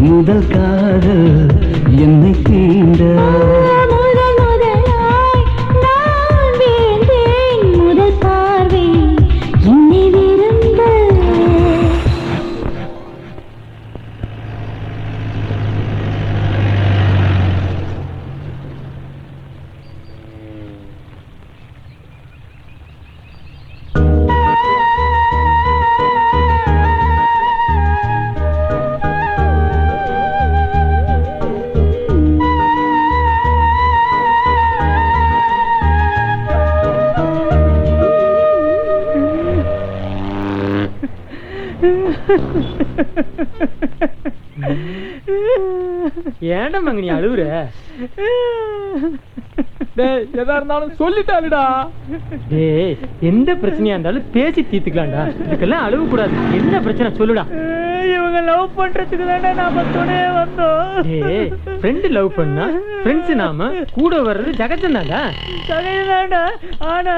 முதல் காதல் என்னை தீண்ட முதல் முதலாய் நான் வீழ்ந்தேன் முதல் பார்வை என்னை விரும்ப ஏன்டா மங்கனி அழுவுற? எதா இருந்தாலும் சொல்லிட்டாலுடா. டேய் எந்த பிரச்சனையா இருந்தாலும் பேசி தீர்த்துக்கலாம்டா. இதுக்கெல்லாம் அழுவ கூடாது. என்ன பிரச்சனை சொல்லுடா. இவங்க லவ் பண்றதுக்கு தானே நாம துணையே வந்தோம். டேய் ஃப்ரெண்ட் லவ் பண்ணா ஃப்ரெண்ட்ஸ் நாம கூட வர்றது ஜகஜந்தாடா. சகைதாண்டா. ஆனா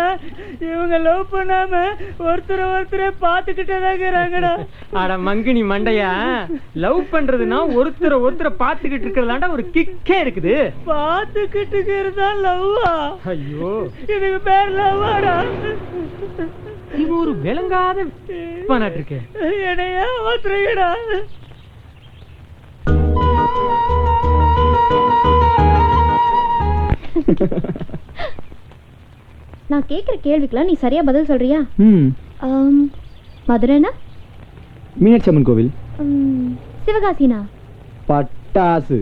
இவங்க லவ் பண்ணாம ஒருத்தரை பாத்துக்கிட்டே தான் இருக்கிறாங்கடா. அட மங்கினி மண்டையா, லவ் பண்றதுன்னா ஒருத்தரை பாத்துக்கிட்டு இருக்கிறதாண்டா ஒரு கிக்கே இருக்குது. பாத்துக்கிட்டு இருக்கிறதா லவ்வா? ஐயோ இதுக்கு பேர் லவ்வாடா? இது ஒரு விளங்காத பானாட்டு இருக்கு. என்னையா ஒருத்தரையடா. நான் கேட்குற கேள்விக்கெல்லாம் நீ சரியா பதில் சொல்றியா? மதுரைனா? மீனாட்சி அம்மன் கோவில். சிவகாசினா? பட்டாசு.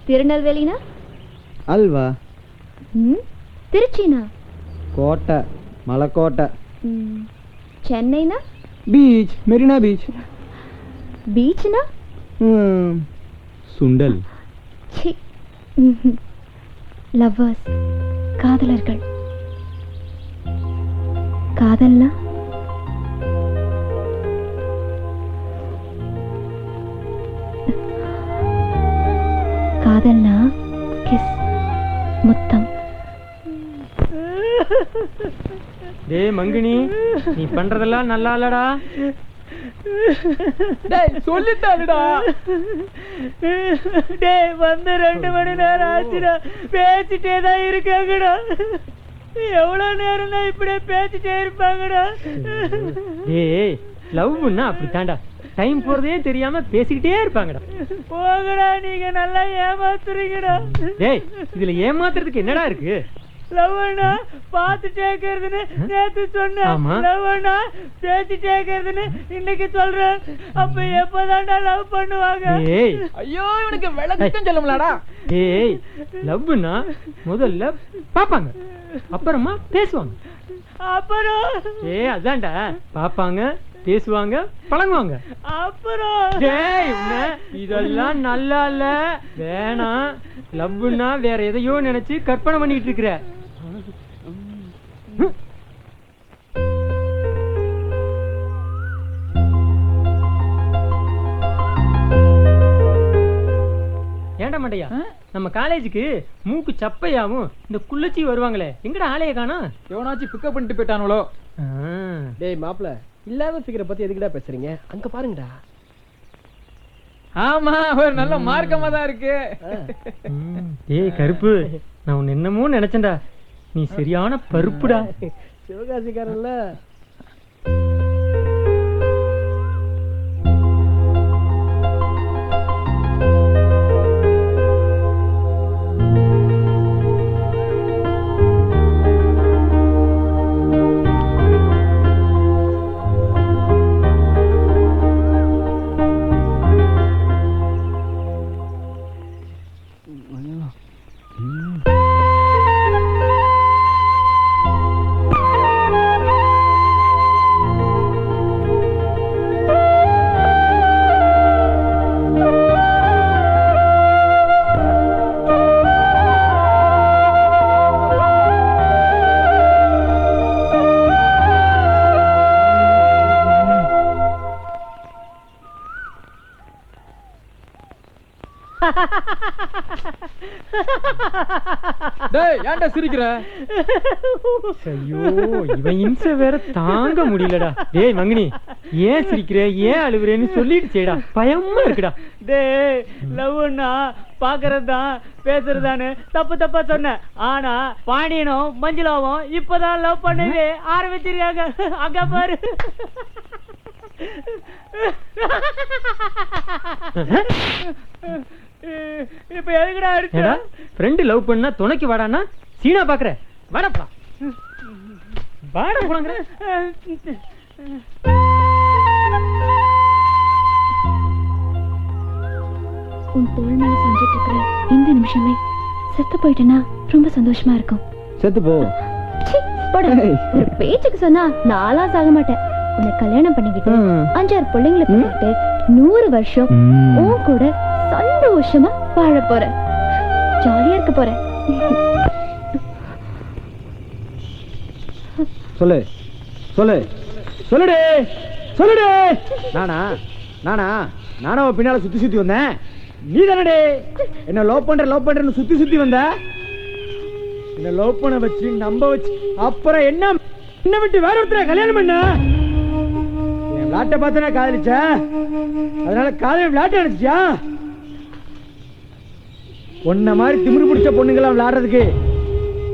திருநெல்வேலினா? அல்வா. திருச்சினா? கோட்டை, மலைக்கோட்டை. சென்னைனா? Beach, Marina beach. பீச்னா? சுண்டல். லவ்வர்ஸ், காதலர்கள். காதல்னா காதல்னா கிஸ், முத்தம். டேய் மங்கினி, நீ பண்றதெல்லாம் நல்லா இல்லடா. சொல்லிட்டாலுடா. டேய் வந்து 2 மணி நேரம் ஆச்சுடா. பேசிட்டே தான் இருக்காங்கடா. எவ்வளவு நேரம் தான் இப்படியே பேசிட்டே இருப்பாங்கடா. டேய் லவ்னா அப்படித்தாண்டா, டைம் போறதே தெரியாம பேசிக்கிட்டே இருப்பாங்கடா. போங்கடா, நீங்க நல்லா ஏமாத்துறீங்கடா. டேய் இதுல ஏமாத்துறதுக்கு என்னடா இருக்கு? லவ்வனா பாத்துட்டே இருக்கிறதுன்னு நேத்து சொன்னேன். லவ்வனா பேசிட்டே இருக்கிறதுன்னு இன்னைக்கு சொல்றேன். அப்ப எப்பதான்டா லவ் பண்ணுவாங்க? ஐயோ இவனுக்கு விளக்கம் சொல்லும்லடா. டேய் லவ்னா முதல்ல பாப்பாங்க, அப்புறமா பேசுவாங்க. அப்புறம் அதான்டா, பாப்பாங்க, பேசுவாங்க, பழங்குவாங்க. அப்புறம் டேய் இதெல்லாம் நல்லா இல்ல, வேணாம். லவ்னா வேற எதையோ நினைச்சு கற்பனை பண்ணிட்டு இருக்கிற. ஏண்டா மண்டையா, நம்ம காலேஜுக்கு மூக்கு சப்பையாவும் இந்த குள்ளச்சி வருவாங்களே, எங்கடா ஆளைய காணோம்? எவனாச்சும் பிக்கப் பண்ணிட்டு போயிட்டானுங்களோ. டேய் மாப்ள, இல்லாத ஃபிகரை பத்தி எதுக்குடா பேசுறீங்க? அங்க பாருங்கடா. ஆமா, ஒரு நல்ல மார்க்கமா தான் இருக்கு. ஏய் கருப்பு, நான் உன்னை என்னமோ நினைச்சேன்டா. நீ சரியான பருப்புடா. சிவகாசிக்காரன்ல. டேய் ஏன்டா சிரிக்கிற? ஐயோ இவன் இம்சை வேற தாங்க முடியலடா. டேய் மங்கனி ஏன் சிரிக்கிற ஏன் அழுவுறேன்னு சொல்லிட்டு செய்டா, பயமா இருக்குடா. டேய் லவ்னா பாக்குறதுதான் பேசுறதான்னு தப்பு தப்பா சொன்னேன். ஆனா பாண்டியனும் மஞ்சுளாவும் இப்பதான் லவ் பண்ணவே ஆரம்பிச்சிருக்காங்க. அங்க பாரு. இப்ப எதுக்குடா அடிச்சா? ஃப்ரெண்ட் லவ் பண்ணா துணைக்கு வாடானா சீனா பாக்குற. வாடா வாடா போலாங்கற. உன் தோள் மேல சாஞ்சிட்டு இருக்கிற இந்த நிமிஷமே செத்து போயிட்டேன்னா ரொம்ப சந்தோஷமா இருக்கும். செத்து போ. போடா. ஒரு பேச்சுக்கு சொன்னா நாளா சாக மாட்டேன். உன்னை கல்யாணம் பண்ணிக்கிட்டு 5-6 பிள்ளைங்களை பண்ணிக்கிட்டு 100 வருஷம் உன் கூட சந்தோஷமா வாழ போறேன். ஜாலியா இருக்க போறேன். சொல்லு சொல்லு சொல்லுடே சொல்லுடே. நானா பின்னால சுத்தி வந்தேன். நீ தானடே என்ன லவ் பண்றேன்னு சுத்தி வந்த. என்ன லவ் பண்ண வச்சு நம்ப வச்சு அப்புறம் என்ன விட்டு வேற ஒருத்தர கல்யாணம் பண்ண. என் விளையாட்டை பார்த்தா காதலிச்ச, அதனால காதல் விளையாட்டு அடிச்சியா? பொண்ண மாதிரி திமிரு பிடிச்ச பொண்ணுங்களாம் விளையாடுறதுக்கு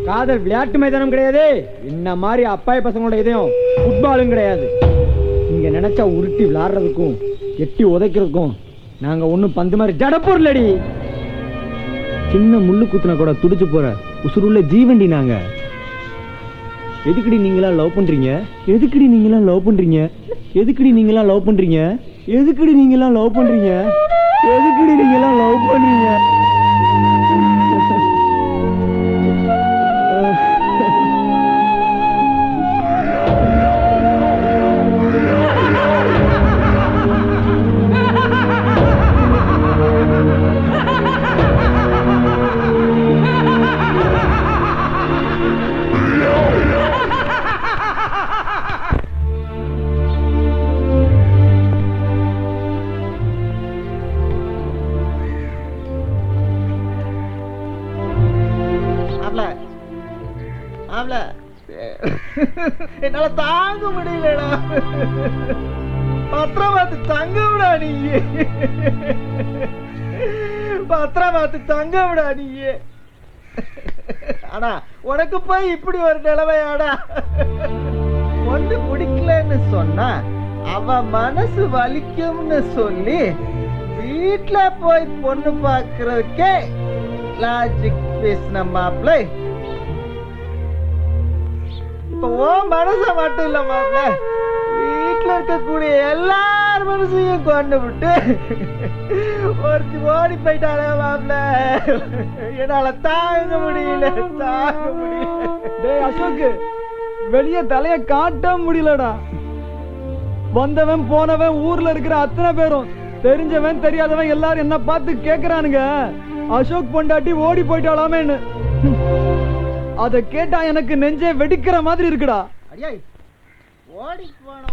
காதல் விளையாட்டு மைதானம் கிடையாது. என்ன மாதிரி அப்பாய் பசங்களோட இதயம் ஃபுட்பாலும் கிடையாது. இங்க நினைச்சா உருட்டி விளையாடுறதுக்கும் எட்டி உதைக்கிறதுக்கும் நாங்க ஒண்ணும் பந்து மாதிரி ஜடப்பொருளடி. சின்ன முள்ளு குத்துனா கூட துடிச்சு போற உசுருள்ள ஜீவண்டி நாங்க. எதுக்குடி நீங்களா லவ் பண்றீங்க? எதுக்குடி நீங்களா லவ் பண்றீங்க? எதுக்குடி நீங்களா லவ் பண்றீங்க? எதுக்குடி நீங்களா லவ் பண்றீங்க? எதுக்குடி நீங்களா லவ் பண்றீங்க? என்னால தாங்க முடியலடா. பத்திரமாத்து தங்க விடா நீ. பத்திரமாத்து தங்க விடா நீ. ஆனா உனக்கு போய் இப்படி ஒரு நிலைமையாடா. ஒண்ணு பிடிக்கலன்னு சொன்னா அவ மனசு வலிக்கும்னு சொல்லி வீட்டுல போய் பொண்ணு பாக்குறதுக்கே லாஜிக் பேசின மாப்பிள்ளை. இப்ப உன் மனச மட்டும் இல்ல மாப்பிள்ள, வீட்டுல இருக்கக்கூடிய எல்லார் மனசையும் கொண்டு விட்டு ஒருத்தி ஓடி போயிட்டாளே மாப்பிள்ள. என்னால தாங்க முடியல. டேய் அசோக்கு, வெளிய தலைய காட்ட முடியலடா. வந்தவன் போனவன் ஊர்ல இருக்கிற அத்தனை பேரும் தெரிஞ்சவன் தெரியாதவன் எல்லாரும் என்ன பார்த்து கேக்குறானுங்க, அசோக் பொண்டாட்டி ஓடி போயிட்டாலாமேன்னு. அத கேட்டா எனக்கு நெஞ்சே வெடிக்கிற மாதிரி இருக்குடா.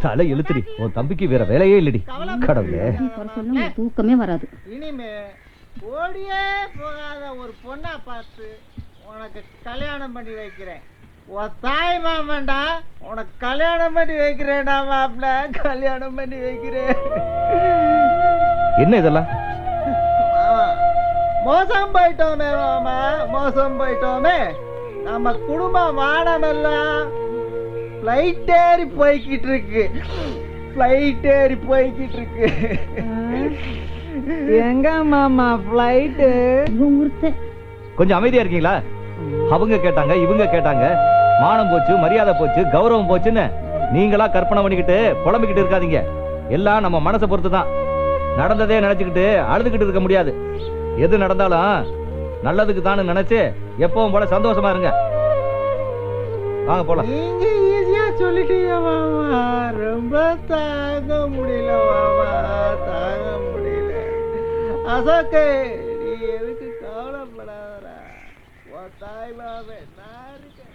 தலை இழுத்துடி. உன் தம்பிக்கு வேற வேலையே இல்லடி. கடவுளே, தூக்கமே வராது. இனிமே ஓடியே போகாத ஒரு பொண்ணா பார்த்து உனக்கு கல்யாணம் பண்ணி வைக்கிறேன். உன் தாய் மாமன்டா, உனக்கு கல்யாணம் பண்ணி வைக்கிறேன்டா மாப்பிள்ள. கல்யாணம் பண்ணி வைக்கிறேன். என்ன இதெல்லாம்? மோசம் போயிட்டோமே மாமா, மோசம் போயிட்டோமே. நம்ம குடும்ப மானமெல்லாம் ஃப்ளைட் ஏறி போய்கிட்டு இருக்கு. ஃப்ளைட் ஏறி போய்கிட்டு இருக்கு. எங்க மாமா ஃப்ளைட்டு? கொஞ்சம் அமைதியா இருக்கீங்களா? அவங்க கேட்டாங்க, இவங்க கேட்டாங்க. மானம் போச்சு, மரியாதை போச்சு, கௌரவம் போச்சுன்னு நீங்களா கற்பனை பண்ணிக்கிட்டு புலம்பிக்கிட்டு இருக்காதீங்க. எல்லாம் நம்ம மனசை பொறுத்து தான். நடந்ததே நினைச்சுக்கிட்டு அழுதுகிட்டு இருக்க முடியாது. எது நடந்தாலும் நல்லதுக்கு தான் நினைச்சு எப்பவும் போல சந்தோஷமா இருங்க. வாங்க போலாம். நீங்க ஈஸியா சொல்லிட்டீங்க மாமா. ரொம்ப தாங்க முடியல மாமா, தாங்க முடியல. அசோக்கு, நீ எதுக்கு கவலைப்படாதடா. உன் தாய் மாமே நான் இருக்கேன்.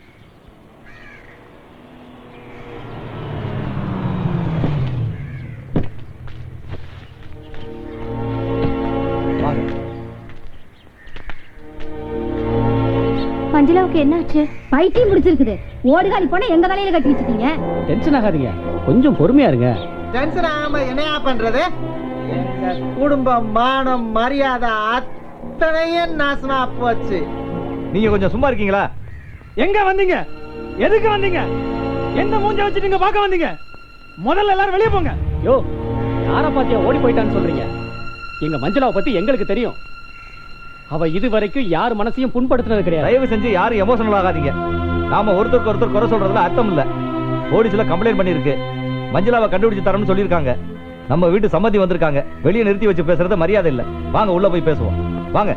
வாங்க. மஞ்சளாவுக்கு என்னாச்சு? பைத்தியம் முடிச்சிருக்குது. ஓடுகாலி போனா எங்க தலையில கட்டி வச்சிட்டீங்க. டென்ஷன் ஆகாதீங்க, கொஞ்சம் பொறுமையா இருங்க. டென்ஷன் ஆகாம என்னையா பண்றது? எங்க குடும்பம், மானம், மரியாதை அத்தனையும் நாசமா போச்சு. நீங்க கொஞ்சம் சும்மா இருக்கீங்களா? எங்க வந்தீங்க? எதுக்கு வந்தீங்க? எந்த மூஞ்ச வச்சு நீங்க பார்க்க வந்தீங்க? முதல்ல எல்லாரும் வெளியே போங்க. யோ, யாரை பாத்தியா ஓடி போயிட்டான்னு சொல்றீங்க? எங்க மஞ்சளாவை பத்தி எங்களுக்கு தெரியும். அவ இது வரைக்கும் யார் மனசையும் புண்படுத்தினது கிடையாது. தயவு செஞ்சு யாரும் எமோஷனல் ஆகாதீங்க. நாம ஒருத்தருக்கு ஒருத்தர் குறை சொல்றதுல அர்த்தம் இல்ல. போலீஸ்ல கம்ப்ளைண்ட் பண்ணிருக்கு. மஞ்சளாவை கண்டுபிடிச்சு தரணும்னு சொல்லியிருக்காங்க. நம்ம வீட்டு சம்மதி வந்திருக்காங்க. வெளியே நிறுத்தி வச்சு பேசுறது மரியாதை இல்ல. வாங்க உள்ள போய் பேசுவோம். வாங்க.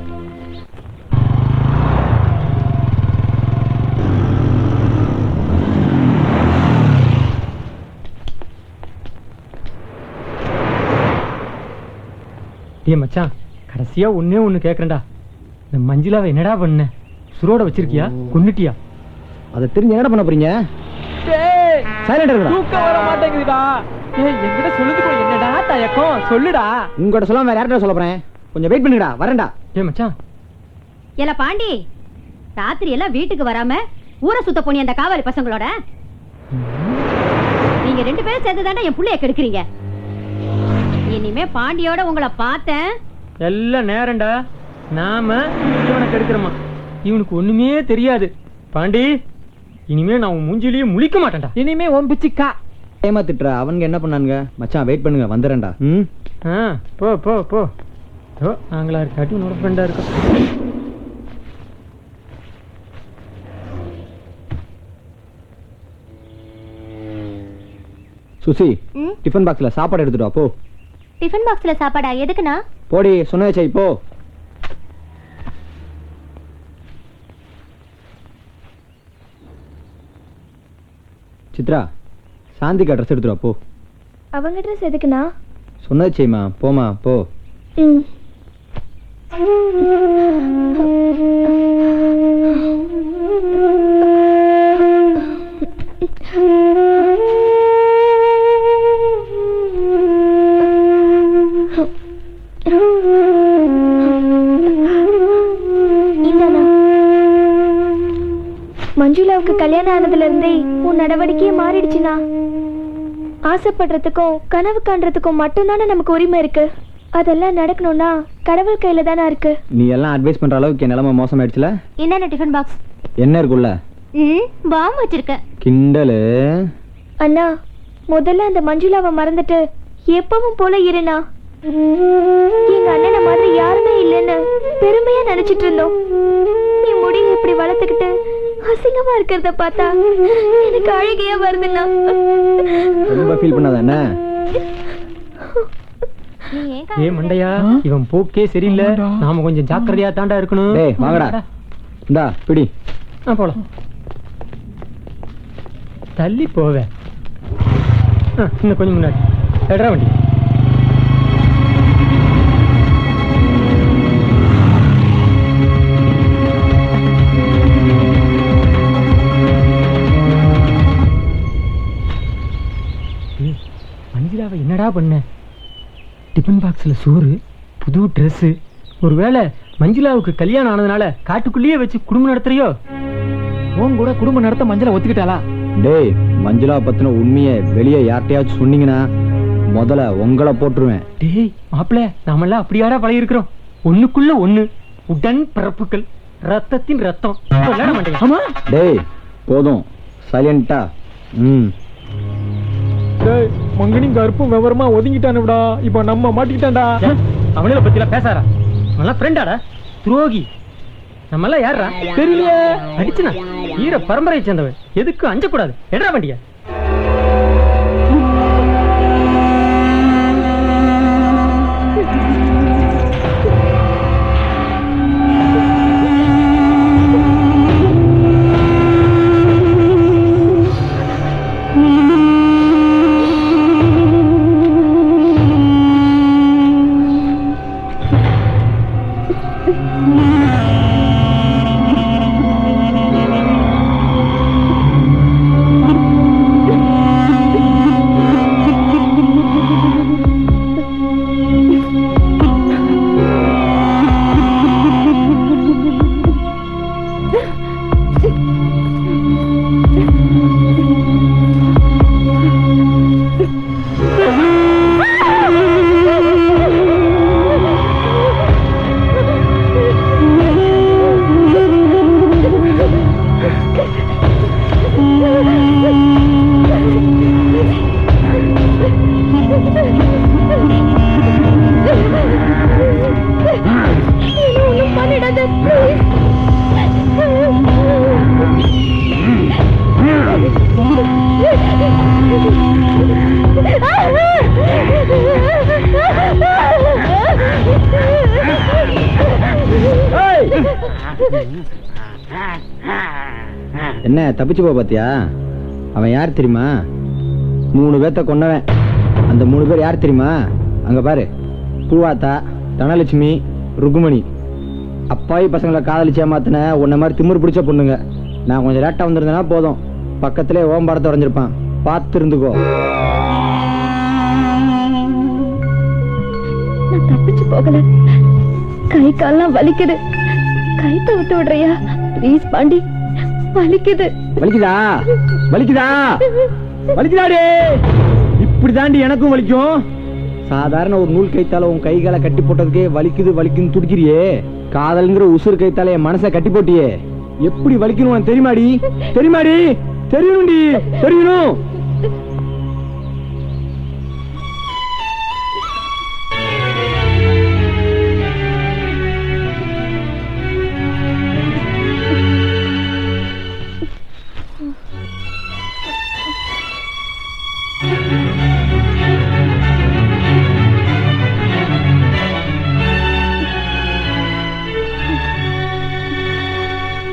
மச்சான், கடைசியா ஒண்ணு கேக்குறேன்டா. இந்த மஞ்சுளாவை என்னடா பண்ண? சுரோட வச்சிருக்கியா? கொன்னுட்டியா? அதை தெரிஞ்சு என்ன பண்ண போறீங்க? தூக்கம் வர மாட்டேங்குதுடா. என்கிட்ட சொல்லுதுக்கோ, என்னடா தயக்கம்? சொல்லுடா. உங்ககிட்ட சொல்லாம வேற யார்கிட்ட சொல்ல போறேன்? கொஞ்சம் வெயிட் பண்ணுங்கடா, வரேன்டா. மச்சான், ஏல பாண்டி, ராத்திரி எல்லாம் வீட்டுக்கு வராம ஊரை சுத்த போனி அந்த காவலி பசங்களோட. நீங்க 2 பேரும் சேர்ந்துதாண்டா என் புள்ளைய கெடுக்கிறீங்க. இனிமே பாண்டியோட உங்களை பார்த்தேன். எல்லாம் நேரண்டா. நாம இவனை கெடுக்கிறோமா? இவனுக்கு ஒண்ணுமே தெரியாது. பாண்டி, இனிமே நான் உன் மூஞ்சிலேயே முழிக்க மாட்டேன்டா. இனிமே உன் பிச்சிக்கா ஏமாத்திட்டுறா. அவனுங்க என்ன பண்ணானுங்க? மச்சான் வெயிட் பண்ணுங்க, வந்துடுறேன்டா. போ போ போ. நாங்களா இருக்காட்டி உன்னோட ஃப்ரெண்டா இருக்கோம். சுசி, டிஃபன் பாக்ஸ்ல சாப்பாடு எடுத்துட்டு வா போ. டிஃபன் பாக்ஸ்ல சாப்பாடா? எதுக்குண்ணா? போடி, சொன்னதை போ. சித்ரா, சாந்திக்கு ட்ரெஸ் எடுத்துட்டு வா போ. அவங்க ட்ரெஸ் எதுக்குண்ணா? சொன்னதை செய்யுமா, போமா போ. மஞ்சுளாவுக்கு கல்யாணம் ஆனதுல இருந்தே உன் நடவடிக்கையே மாறிடுச்சுனா. ஆசைப்படுறதுக்கும் கனவு காண்றதுக்கும் மட்டும்தானே நமக்கு உரிமை இருக்கு. அதெல்லாம் நடக்கணும்னா கடவுள் கையில தானே இருக்கு. நீ எல்லாம் அட்வைஸ் பண்ற அளவுக்கு என் நிலைமை மோசமாயிடுச்சுல. என்னென்ன டிஃபன் பாக்ஸ்? என்ன இருக்குள்ள? பாம் வச்சிருக்க. கிண்டலு. அண்ணா, முதல்ல அந்த மஞ்சுளாவை மறந்துட்டு எப்பவும் போல இருனா. எங்க அண்ணனை மாதிரி யாருமே இல்லைன்னு பெருமையா நினைச்சிட்டு இருந்தோம். நீ முடிய இப்படி வளர்த்துக்கிட்டு அசிங்கமா இருக்கிறத பார்த்தா எனக்கு அழுகையா வருதுண்ணா. ரொம்ப ஃபீல் பண்ணாத என்ன? மண்டையா, இவன் போக்கே சரியில்லை. நாம கொஞ்சம் ஜாக்கிரதையா தாண்டா இருக்கணும். டேய் வாங்கடா. இந்தா பிடி. போலாம். தள்ளி போவேன். இன்னும் கொஞ்சம் முன்னாடி எடுறா வண்டி. மஞ்சுளாவை என்னடா பண்ண? டிஃபன் பாக்ஸ்ல சோறு, புது ட்ரெஸ். ஒருவேளை மஞ்சுளாவுக்கு கல்யாணம் ஆனதுனால காட்டுக்குள்ளேயே வச்சு குடும்பம் நடத்துறியோ? உன் கூட குடும்பம் நடத்த மஞ்சளா ஒத்துக்கிட்டாளா? டேய், மஞ்சுளா பத்தின உண்மையை வெளியே யார்கிட்டயாச்சும் சொன்னீங்கன்னா முதல்ல உங்களை போட்டுருவேன். டேய் மாப்பிள்ள, நாமெல்லாம் அப்படியாடா பழகி இருக்கிறோம். ஒண்ணுக்குள்ள ஒண்ணு, உடன் பிறப்புகள், ரத்தத்தின் ரத்தம். டேய் போதும், சைலண்டா. மங்கனி கருப்பும் விவரமா ஒதுங்கிட்டானுடா. இப்ப நம்ம மாட்டிக்கிட்டான்டா. அவனையில பத்தில பேசாரா? நல்லா ஃப்ரெண்டாடா. துரோகி. நம்ம எல்லாம் யாரா தெரியலையே. அடிச்சுனா வீர பரம்பரையை சேர்ந்தவன். எதுக்கு அஞ்சக்கூடாது. எடா வண்டிய. என்ன தப்பிச்சு போ பாத்தியா? அவன் யார் தெரியுமா? 3 பேர்த்த கொன்னவன். அந்த 3 பேர் யார் தெரியுமா? அங்க பாரு, பூவாத்தா, தனலட்சுமி, ருக்குமணி. அப்பாவி பசங்களை காதலிச்சு ஏமாத்தின உன்ன மாதிரி திமிரு பிடிச்ச பொண்ணுங்க. நான் கொஞ்சம் லேட்டா வந்திருந்தேன்னா போதும், பக்கத்திலே ஓம்பாடத்தை உடஞ்சிருப்பான். பார்த்து இருந்துக்கோ. நான் தப்பிச்சு போகல, கை கால்லாம் வலிக்குது. கைத்த விட்டு விடுறியா ப்ளீஸ் பாண்டி, வலிக்குது. வலிக்குதா? வலிக்குதா? வலிக்குதாடே? இப்படி தாண்டி எனக்கும் வலிக்கும். சாதாரண ஒரு நூல் கைத்தால உன் கைகளை கட்டி போட்டதுக்கே வலிக்குது வலிக்குன்னு துடிக்கிறியே. காதல்ங்கிற உசுறு கைத்தால என் மனசை கட்டி போட்டியே. எப்படி வலிக்கணும் தெரியுமாடி? தெரியுமாடி? தெரியணும்டி, தெரியணும்.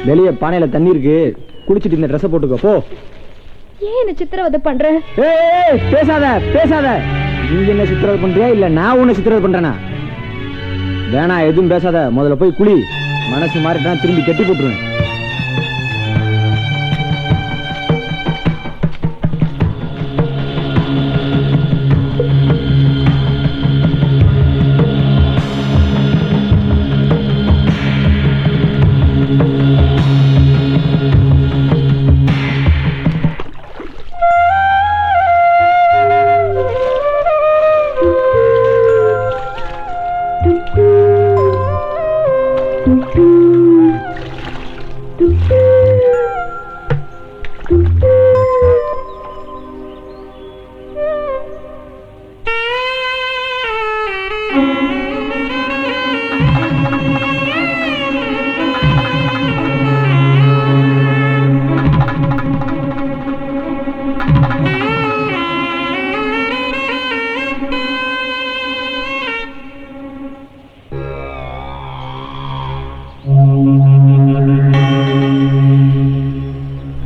வெளியே பானையில தண்ணி இருக்கு, குடிச்சிட்டு இந்த ட்ரெஸ் போட்டுக்கோ போ. ஏன் என்ன சித்திரவதை பண்ற? ஏய் பேசாத பேசாத. நீ என்ன சித்திரவதை பண்றியா இல்ல நான் உன்னை சித்திரவதை பண்றேனா? வேணா எதுவும் பேசாத, முதல்ல போய் குளி. மனசு மாறிட்டா திரும்பி கட்டி போட்டுருவேன்.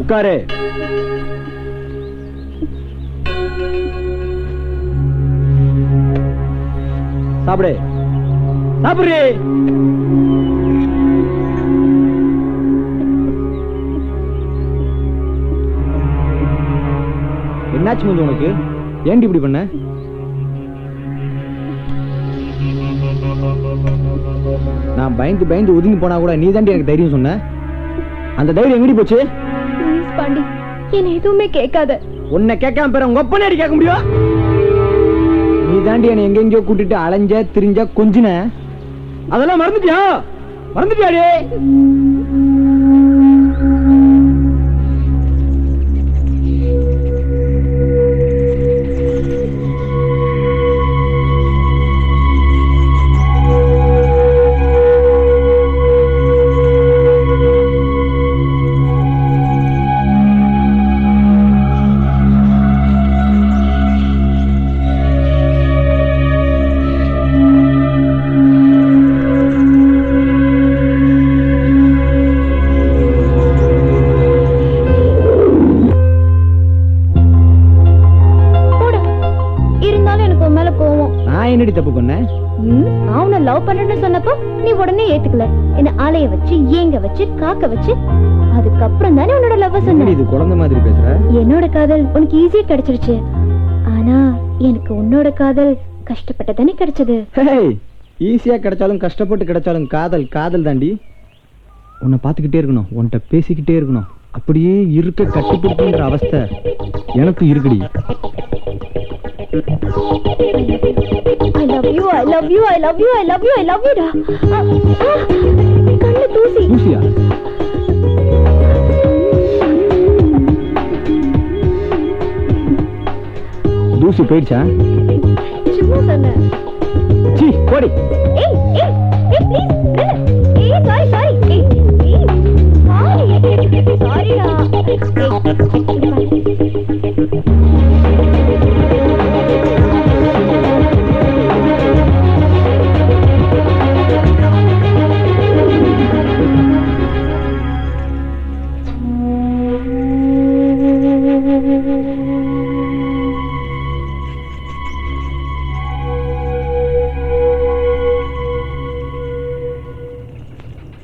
உட்காரு. சாப்பிடு சாப்பிடு. என்னாச்சு முந்து உனக்கு? ஏன்டி இப்படி பண்ண? நான் பயந்து பயந்து ஒதுங்கி போனா கூட நீ தாண்டி எனக்கு தைரியம் சொன்ன. அந்த தைரியம் எங்கடி போச்சு? ப்ளீஸ் பாண்டி, என்ன எதுவுமே கேட்காத. உன்னை கேட்காம பேர உங்க அப்பனே கேட்க முடியும்? நீ தாண்டி என்னை எங்கெங்கயோ கூட்டிட்டு அலைஞ்ச திரிஞ்ச கொஞ்சின. அதெல்லாம் மறந்துட்டியா? மறந்துட்டியாடே? என்னடி தப்பு பண்ண? அவனை லவ் பண்ணணும்னு சொன்னப்போ நீ உடனே ஏத்துக்கல. என்ன ஆளைய வச்சு ஏங்க வச்சு காக்க வச்சு அதுக்கப்புறம் தானே உன்னோட லவ் சொன்ன. இது குழந்தை மாதிரி பேசுற. என்னோட காதல் உனக்கு ஈஸியா கிடைச்சிருச்சு. ஆனா எனக்கு உன்னோட காதல் கஷ்டப்பட்டு தானே கிடைச்சது. ஈஸியா கிடைச்சாலும் கஷ்டப்பட்டு கிடைச்சாலும் காதல் காதல் தாண்டி. உன்னை பார்த்துக்கிட்டே இருக்கணும், உன்கிட்ட பேசிக்கிட்டே இருக்கணும். அப்படியே இருக்க கட்டிப்பிடிக்கின்ற அவஸ்தை எனக்கு இருக்குடி. I love you, I love you, I love you, I love you, I love you. கண்ணு தூசி. தூசியா? தூசி போயிடுச்சா? சும்மா சொன்னேன். சீ போடி. ஏய் ஏய் ஏய் ப்ளீஸ் ஏய் சாரி சாரி ஏய் சாரி சாரிடா.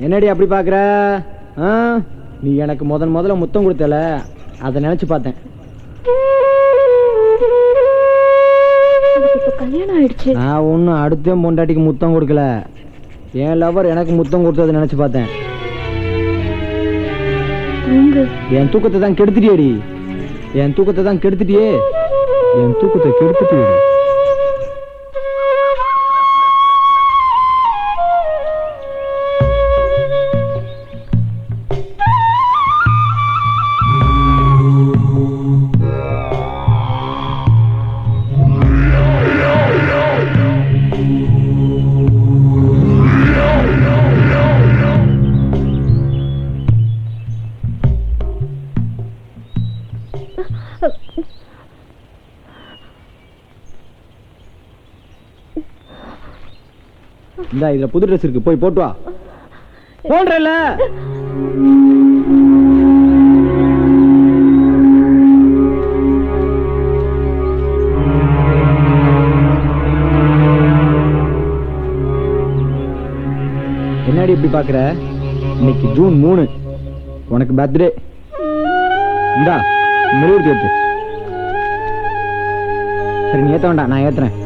என்னடி அப்படி பார்க்குற? ஆ, நீ எனக்கு முதல்ல முத்தம் கொடுத்தல, அதை நினச்சி பார்த்தேன். இப்போ கல்யாணம் ஆயிடுச்சு. நான் ஒன்றும் அடுத்த பொண்டாட்டிக்கு முத்தம் கொடுக்கல, என் லவர் எனக்கு முத்தம் கொடுத்ததை நினச்சி பார்த்தேன். என் தூக்கத்தை தான் கெடுத்துட்டியேடி, என் தூக்கத்தை தான் கெடுத்துட்டியே, என் தூக்கத்தை கெடுத்துட்டியே. இந்த இதுல புது ட்ரெஸ் இருக்கு, போய் போட்டு வா. போன்றல என்னடி இப்படி பாக்குற? இன்னைக்கு ஜூன் 3, உனக்கு பர்த்டே. இந்தா மெழுகுவர்த்தி ஏத்து. சரி நீ ஏத்த வேண்டாம், நான் ஏத்துறேன்.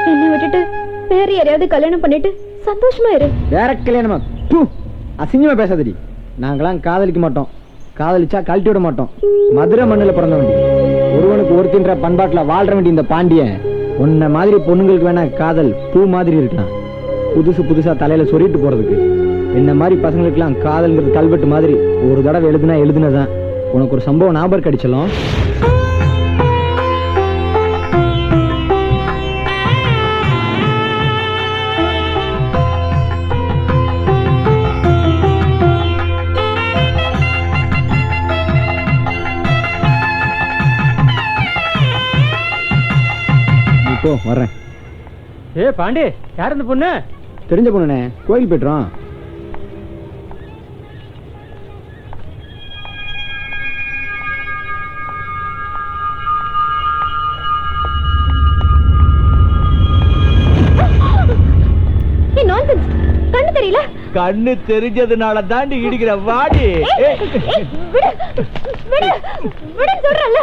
என்னை விட்டுட்டு வேற யாரையாவது கல்யாணம் பண்ணிட்டு சந்தோஷமா இரு. வேற கல்யாணமா? அசிங்கமா பேசாதடி. நாங்களாம் காதலிக்க மாட்டோம், காதலிச்சா கழட்டி விட மாட்டோம். மதுரை மண்ணில் பிறந்த வேண்டி, ஒருவனுக்கு ஒருத்தின்ற பண்பாட்டுல வாழ்ற வேண்டிய இந்த பாண்டியன் உன்ன மாதிரி பொண்ணுங்களுக்கு வேணா காதல் பூ மாதிரி இருக்கலாம், புதுசா தலையில சொறிட்டு போறதுக்கு. என்ன மாதிரி பசங்களுக்குலாம் காதல்ங்கிறது கல்வெட்டு மாதிரி, ஒரு தடவை எழுதுனதான். உனக்கு ஒரு சம்பவம் ஞாபகம் கிடைச்சலும். இப்போ வர்றேன். ஏ பாண்டி, யார் இந்த பொண்ணு? தெரிஞ்ச பொண்ணுனே, கோயில் போய்ட்டுறோம். கண்ணு தெரியல. கண்ணு தெரிஞ்சதுனால தாண்டி இடிக்கிற வாடி. சொல்றல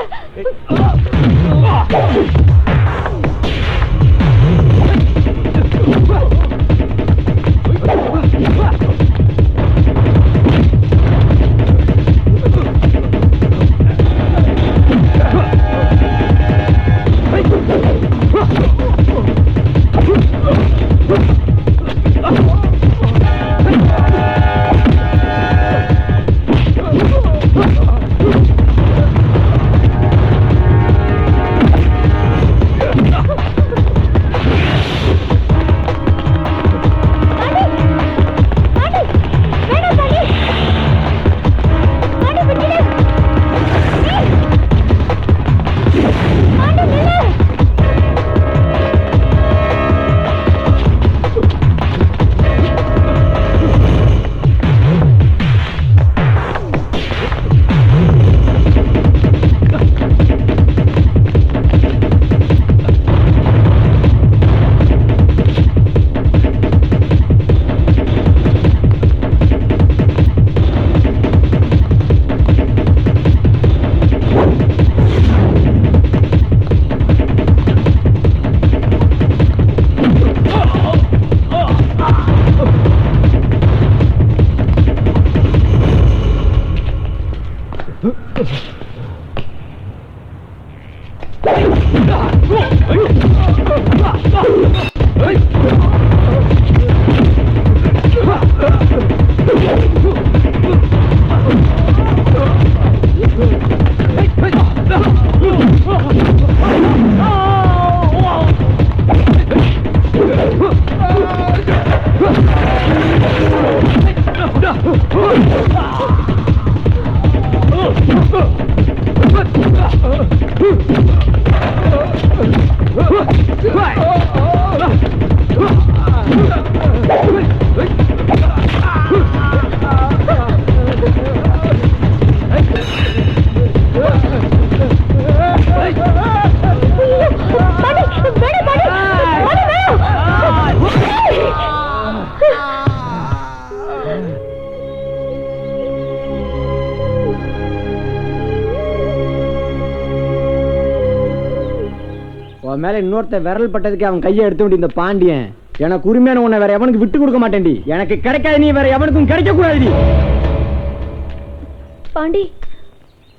மேல இன்னொருத்த விரல் பட்டதுக்கு அவன் கையை எடுத்து வேண்டி இந்த பாண்டியன் எனக்கு உரிமையான உன்னை வேற எவனுக்கு விட்டு கொடுக்க மாட்டேன்டி. எனக்கு கிடைக்காது நீ வேற எவனுக்கும் கிடைக்க கூடாது. பாண்டி,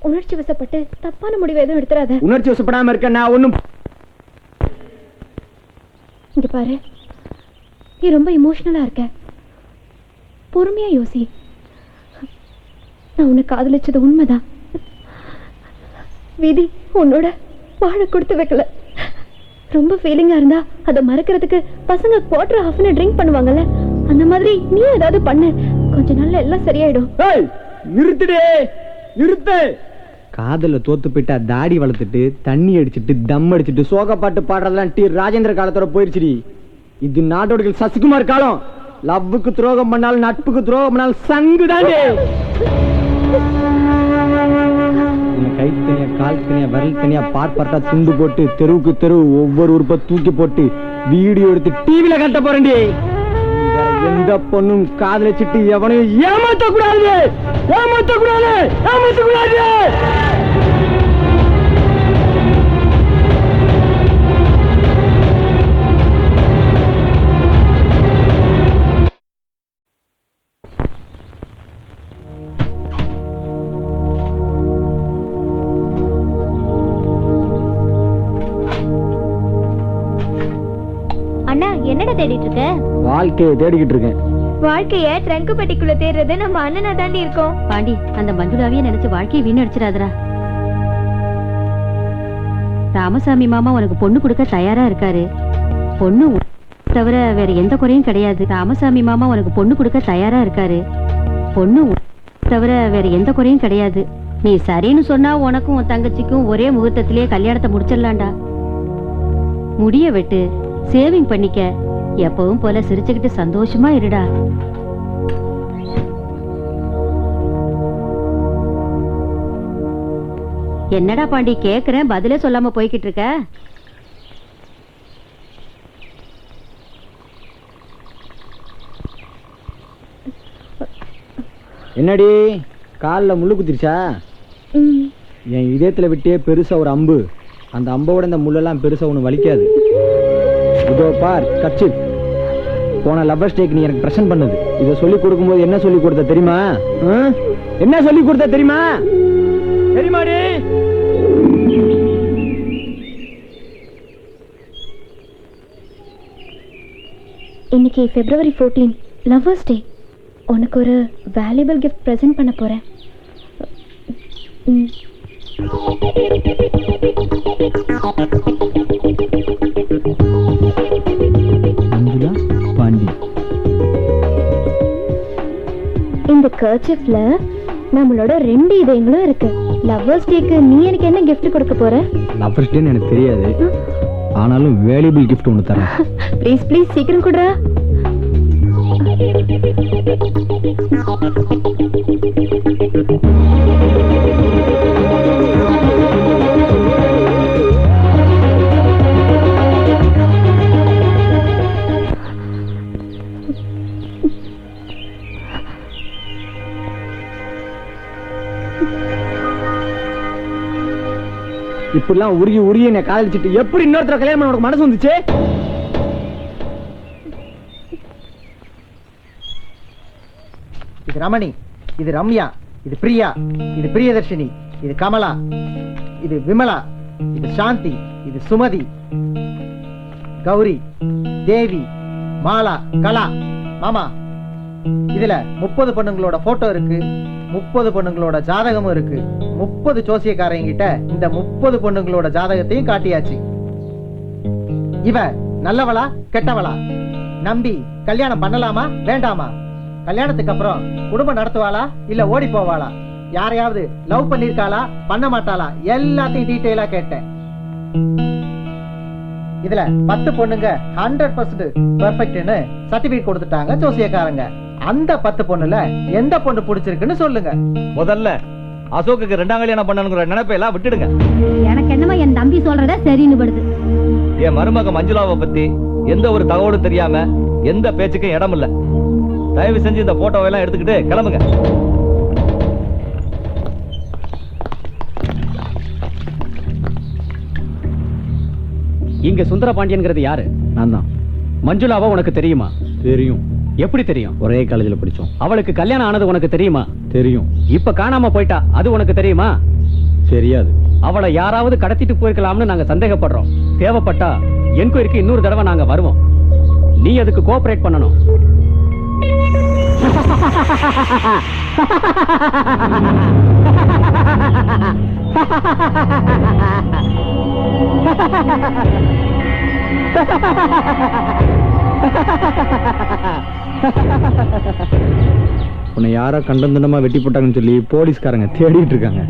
உணர்ச்சி வசப்பட்டு தப்பான முடிவு எதுவும் எடுத்துறாத. உணர்ச்சி வசப்படாம இருக்க நான் ஒண்ணும். இங்க பாரு, நீ ரொம்ப இமோஷனலா இருக்க. பொறுமையா யோசி. நான் உன்னை காதலிச்சது உண்மைதான். விதி உன்னோட வாழ கொடுத்து வைக்கல. ரொம்ப ஃபீலிங்கா இருந்தா அதை மறக்கிறதுக்கு பசங்க குவார்டர் ஹாஃப்னு ட்ரிங்க் பண்ணுவாங்கல்ல, அந்த மாதிரி நீ ஏதாவது பண்ணு. கொஞ்ச நாள்ல எல்லாம் சரியாயிடும். நிறுத்துடே, நிறுத்து. காதல தோத்து போயிட்டா தாடி வளர்த்துட்டு தண்ணி அடிச்சுட்டு தம் அடிச்சுட்டு சோக பாட்டு பாடுறதெல்லாம் டி ராஜேந்திர காலத்தோட போயிடுச்சுடி. இது நாடோடிகள் சசிகுமார் காலம். லவ்வுக்கு துரோகம் பண்ணாலும் நட்புக்கு துரோகம் பண்ணாலும் சங்கு தாண்டே. கை தனியா கால் தனியா விரல் தனியா பார்ப்பட்டா துண்டு போட்டு தெருவுக்கு தெருவு ஒவ்வொரு உறுப்பை தூக்கி போட்டு வீடியோ எடுத்து டிவில கட்ட போறேன்டி. எந்த பொண்ணும் காதலிச்சிட்டு எவனையும் ஏமாத்தக்கூடாது, ஏமாத்தக்கூடாது, ஏமாத்தக்கூடாது. அண்ணா, என்னடா தேடிட்டு இருக்க? வாழ்க்கையை தேடிக்கிட்டு இருக்கேன். வாழ்க்கைய ட்ரங்க் பெட்டிக்குள்ள தேடுறது நம்ம அண்ணனா தாண்டி இருக்கோம். பாண்டி, அந்த மஞ்சுளாவையே நினைச்சு வாழ்க்கையை வீணடிச்சிடாதடா. ராமசாமி மாமா உனக்கு பொண்ணு கொடுக்க தயாரா இருக்காரு. பொண்ணு தவிர வேற எந்த குறையும் கிடையாது. ராமசாமி மாமா உனக்கு பொண்ணு கொடுக்க தயாரா இருக்காரு. பொண்ணு தவிர வேற எந்த குறையும் கிடையாது. நீ சரின்னு சொன்னா உனக்கும் உன் தங்கச்சிக்கும் ஒரே முகூர்த்தத்திலேயே கல்யாணத்தை முடிச்சிடலாம்டா. முடிய வெட்டு, சேவிங் பண்ணிக்க. எப்பவும் போல சிரிச்சுக்கிட்டு சந்தோஷமா இருடா. என்னடா பாண்டி கேக்குறேன், பதிலே சொல்லாம போய்கிட்டு இருக்க? என்னடி காலில் முள்ளு குத்திருச்சா? என் இதயத்துல விட்டே பெருசா ஒரு அம்பு. அந்த அம்போட இந்த முள்ளெல்லாம் பெருசா ஒண்ணு வலிக்காது. இதோ பார் கட்சி. போன லவ்வர் ஸ்டேக் நீ எனக்கு பிரசன்ட் பண்ணது. இதை சொல்லி கொடுக்கும்போது என்ன சொல்லி கொடுத்த தெரியுமா? என்ன சொல்லி கொடுத்த தெரியுமா? தெரியுமாடி? இன்னைக்கு February 14 லவ்வர்ஸ் டே. உனக்கு ஒரு வேல்யூபிள் கிஃப்ட் பிரசன்ட் பண்ண போறேன். மஞ்சுளா பாண்டி. இந்த கர்ச்சிஃப்ல நம்மளோட 2 இதயங்களும் இருக்கு. லவ்வர்ஸ் டேக்கு நீ எனக்கு என்ன கிஃப்ட் கொடுக்க போற? லவ்வர்ஸ் டேன்னு எனக்கு தெரியாது, ஆனாலும் வேல்யூபிள் கிஃப்ட் ஒன்று தரேன். ப்ளீஸ் ப்ளீஸ் சீக்கிரம் கொடுறா. இப்படிலாம் உருகி உருகி என்னை காதலிச்சுட்டு எப்படி இன்னொருத்தர கல்யாணம் பண்ண உனக்கு மனசு வந்துச்சு? இது ரமணி, இது ரம்யா, இது பிரியா, இது பிரியதர்ஷினி, இது கமலா, இது விமலா, இது சாந்தி, இது சுமதி, கௌரி, தேவி, மாலா, கலா. மாமா, இதுல 30 பொண்ணுங்களோட போட்டோ இருக்கு, 30 பொண்ணுங்களோட ஜாதகமும் இருக்கு. 30 ஜோசியக்காரங்க கிட்ட இந்த 30 பொண்ணுங்களோட ஜாதகத்தையும் காட்டியாச்சு. இவ நல்லவளா கெட்டவளா, நம்பி கல்யாணம் பண்ணலாமா வேண்டாமா, கல்யாணத்துக்கு அப்புறம் குடும்பம் நடத்துவாளா இல்ல ஓடி போவாளா, யாரையாவது லவ் பண்ணிருக்காளா பண்ண மாட்டாளா, எல்லாத்தையும் டீடைலா கேட்டேன். இதுல 10 பொண்ணுங்க 100% பெர்ஃபெக்ட்னு சர்டிபிகேட் கொடுத்துட்டாங்க ஜோசியக்காரங்க. அந்த 10 பொண்ணுல எந்த பொண்ணு பிடிச்சிருக்குன்னு சொல்லுங்க. முதல்ல அசோக்குக்கு 2ஆம் கல்யாணம் பண்ணணுங்கிற நினைப்பெல்லாம் விட்டுடுங்க. எனக்கு என்னமா என் தம்பி சொல்றத சரின்னு படுது. என் மருமக மஞ்சுளாவை பத்தி எந்த ஒரு தகவலும் தெரியாம எந்த பேச்சுக்கும் இடம் இல்ல. தயவு செஞ்சு இந்த போட்டோவை எல்லாம் எடுத்துக்கிட்டு கிளம்புங்க. இங்க சுந்தர பாண்டியன்கிறது யாரு? நான் தான். மஞ்சுளாவா உனக்கு தெரியுமா? தெரியும். எப்படி தெரியும்? ஒரே காலேஜில் படித்தோம். அவளுக்கு கல்யாணம் ஆனது உனக்கு தெரியுமா? தெரியும். இப்ப காணாம போயிட்டா, அது உனக்கு தெரியுமா? தெரியாது. அவளை யாராவது கடத்திட்டு போயிருக்கலாம்னு நாங்க சந்தேகப்படுறோம். தேவைப்பட்டா என்கொயரிக்கு இன்னொரு தடவை நாங்க வருவோம். நீ அதுக்கு கோஆபரேட் பண்ணணும். உன்னை யாரா கண்டந்தனமா வெட்டி போட்டாங்கன்னு சொல்லி போலீஸ்காரங்க தேடிட்டு இருக்காங்க.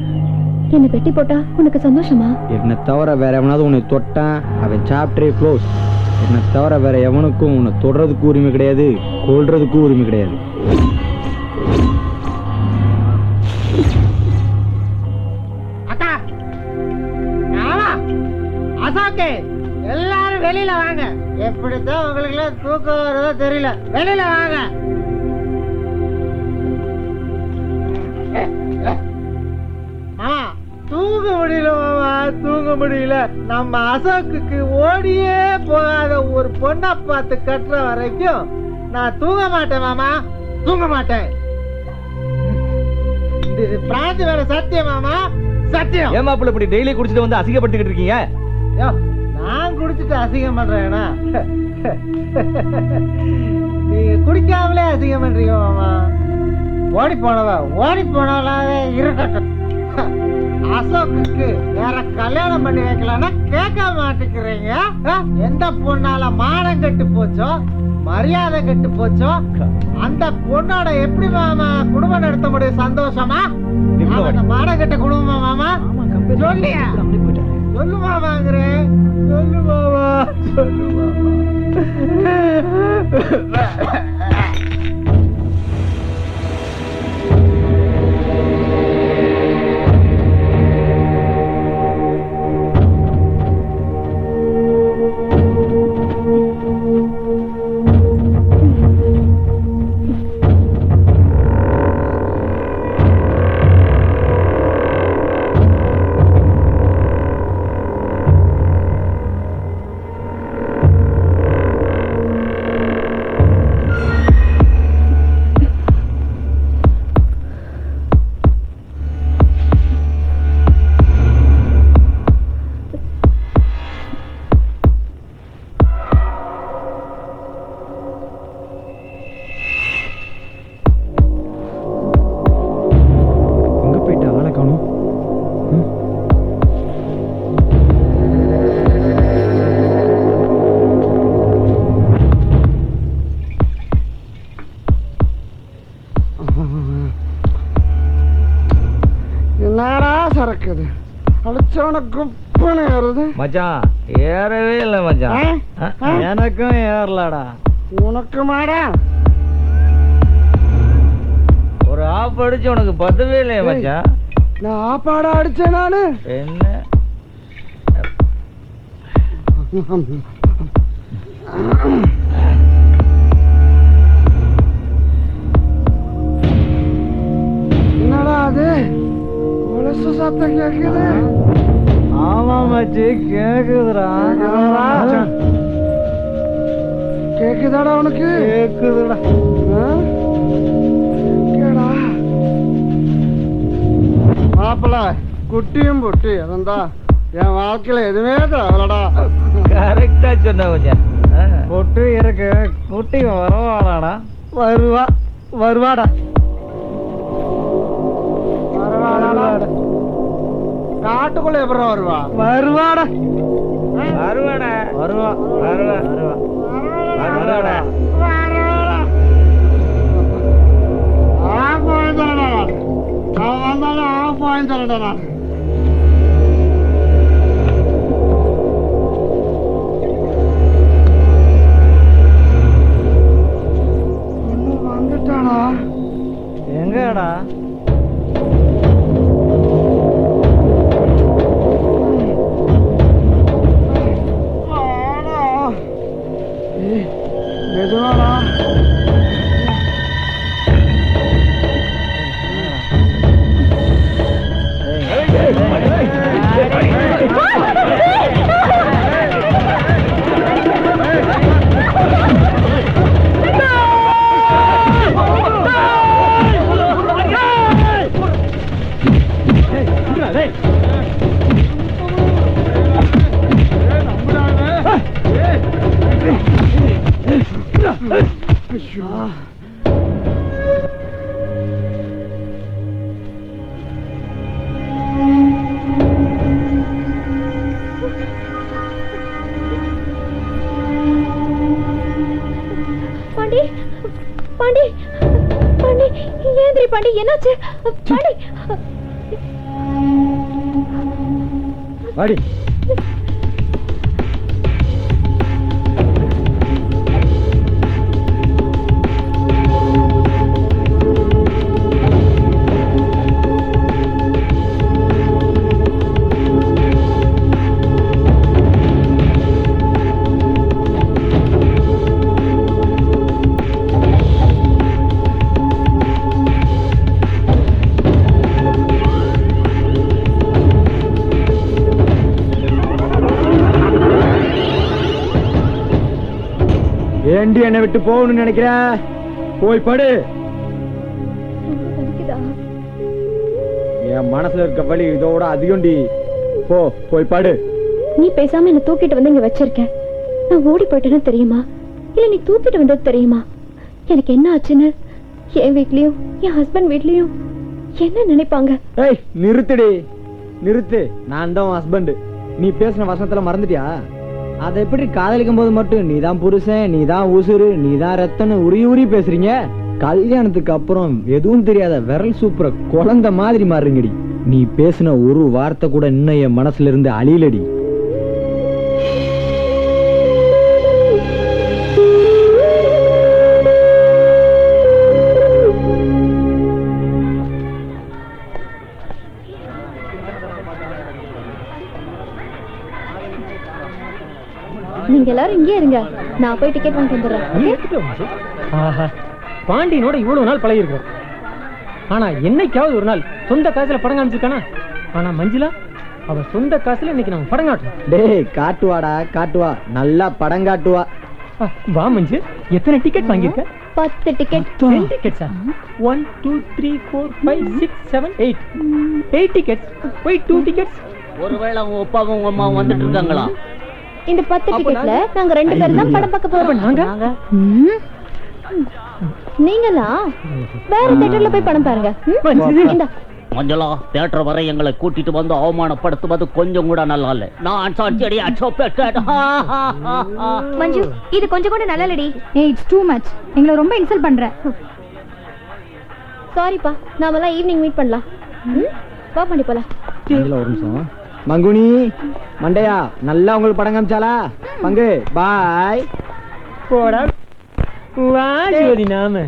என்ன வெட்டி போட்டா உனக்கு சந்தோஷமா? என்னை தவிர வேற எவனாவது உன்னை தொட்டான், அவன் சாப்டரே க்ளோஸ். என்னை தவிர வேற எவனுக்கும் உன்னை தொடுறதுக்கு உரிமை கிடையாது, கொல்றதுக்கும் உரிமை கிடையாது. அக்கா, ஆமா, அசோக்கு, எல்லாரும் வெளியில வாங்க. எப்படித்தான் உங்களுக்கு எல்லாம் தூக்கம் வருதோ தெரியல. வெளியில வாங்க. மாமா தூங்க முடியல, மாமா தூங்க முடியல. நம்ம அசோக்குக்கு ஓடியே போகாத ஒரு பொண்ணை பார்த்து கட்டுற வரைக்கும் நான் தூங்க மாட்டேன் மாமா, தூங்க மாட்டேன். இது பிராந்தி வேற சத்தியம் மாமா, சத்தியம். ஏன் மாப்பிள்ள இப்படி டெய்லி குடிச்சிட்டு வந்து அசிங்கப்பட்டுக்கிட்டு இருக்கீங்க? யோ, நான் குடிச்சிட்டு அசிங்கம் பண்றேன்னா நீங்க குடிக்காமலே அசிங்கம் பண்றீங்க மாமா. ஓடி போனவளாவே இருக்கட்டும். அசோக்குக்கு வேற கல்யாணம் பண்ணி வைக்கலாம்னா கேட்க மாட்டேங்கிறீங்க. எந்த பொண்ணால மானம் கெட்டு போச்சோ, மரியாதை கெட்டு போச்சோ, அந்த பொண்ணோட எப்படி மாமா குடும்பம் நடத்த முடியும் சந்தோஷமா? மானம் கெட்ட குடும்பமா மாமா? சொல்லியா சொல்லு மாமாங்கிறேன். சொல்லு மாமா, சொல்லு மாமா. சரக்குது அடிச்சவன குப்பன ஏறுது மச்சான். ஏறவே இல்லை மச்சான். எனக்கும் ஏறலடா. உனக்கு மாடா ஒரு ஆப் அடிச்சு உனக்கு பத்தவே இல்லையே மச்சான். நான் ஆப்பாடா அடிச்சேன் நானு. என்ன என்னடா அது கொலசு சத்தம் கேக்குது? ஆமா மச்சி கேக்குதுடா. கேக்குதாடா உனக்கு? கேக்குதுடா. கேடா மாப்பிள்ள குட்டியும் புட்டி இருந்தா என் வாழ்க்கையில எதுவுமே தேவலடா. கரெக்டா சொன்ன மச்சான். பொட்டு இருக்கு, குட்டி வருவாடாடா. வருவாடா. காட்டுக்குள்ள எப்படி வருவா? வருவாடா. வருவாடா. வருவா. வருவாடா. வந்துட்டானா? எங்கடா? எதுவாடா? பாண்டி பாண்டி பாண்டி ஏந்திரி பாண்டி, என்னாச்சு பாண்டி? வாடி. ஏண்டி என்னை விட்டு போகணும்னு நினைக்கிற? போய் படு. என் மனசுல இருக்க வலி இதோட அதிகம்டி. போய் படு. நீ பேசாம என்ன தூக்கிட்டு வந்து இங்க வச்சிருக்க. நான் ஓடி போயிட்டேன்னு தெரியுமா, இல்ல நீ தூக்கிட்டு வந்தது தெரியுமா? எனக்கு என்ன ஆச்சுன்னு என் வீட்லயும் என் ஹஸ்பண்ட் வீட்லயும் என்ன நினைப்பாங்க? ஏய் நிறுத்துடி, நிறுத்து. நான் தான் ஹஸ்பண்ட். நீ பேசின வசனத்துல மறந்துட்டியா? அதை எப்படி காதலிக்கும் போது மட்டும் நீதான் புருஷன், நீதான் உசுறு, நீதான் ரத்தன்னு உரி உரி பேசுறீங்க? கல்யாணத்துக்கு அப்புறம் எதுவும் தெரியாத விரல் சூப்பர குழந்தை மாதிரி மாறுங்கடி. நீ பேசின ஒரு வார்த்தை கூட இன்னும் என் மனசுல இருந்து அழியலடி. நீங்க எல்லாரும் இங்கே இருங்க, நான் போய் டிக்கெட் வாங்கிட்டு வந்துடுறேன். பாண்டியனோட இவ்வளவு நாள் பழகி இருக்கிறோம். ஆனா என்னைக்காவது ஒரு நாள் சொந்த காசுல படம் காமிச்சிருக்கானா? ஆனா மஞ்சுளா அவ சொந்த காசுல இன்னைக்கு நம்ம படம் காட்டுறோம். டேய் காட்டுவாடா, காட்டுவா, நல்லா படம் காட்டுவா. வா மஞ்சு, எத்தனை டிக்கெட் வாங்கியிருக்க? 10 டிக்கெட். 10 டிக்கெட்ஸா? 1 2 3 4 5 6 7 8 8 டிக்கெட்ஸ். போய் 2 டிக்கெட்ஸ். ஒருவேளை உங்க அப்பாவும் உங்க அம்மாவும் வந்துட்டு இருக்காங்களா? இந்த 10 டிக்கெட்ல நாங்க 2 பேரும் தான் படம் பார்க்க போறோம். நாங்க நீங்களா வேற தியேட்டர்ல போய் படம் பாருங்க. இந்த மஞ்சளா, தியேட்டர் வரை எங்களை கூட்டிட்டு வந்து அவமானப்படுத்துவது கொஞ்சம் கூட நல்லா இல்ல. நான் மஞ்சு, இது கொஞ்சம் கூட நல்லா இல்லடி. ஏய், இட்ஸ் டூ மச். எங்களை ரொம்ப இன்சல்ட் பண்ற. சாரிப்பா, நாமெல்லாம் ஈவினிங் மீட் பண்ணலாம். வா பண்ணி போலாம். ஒரு நிமிஷம். மங்குனி மண்டையா, நல்லா உங்களுக்கு படம் காமிச்சாலா? பங்கு பாய். போடா வா ஜோதி நாம.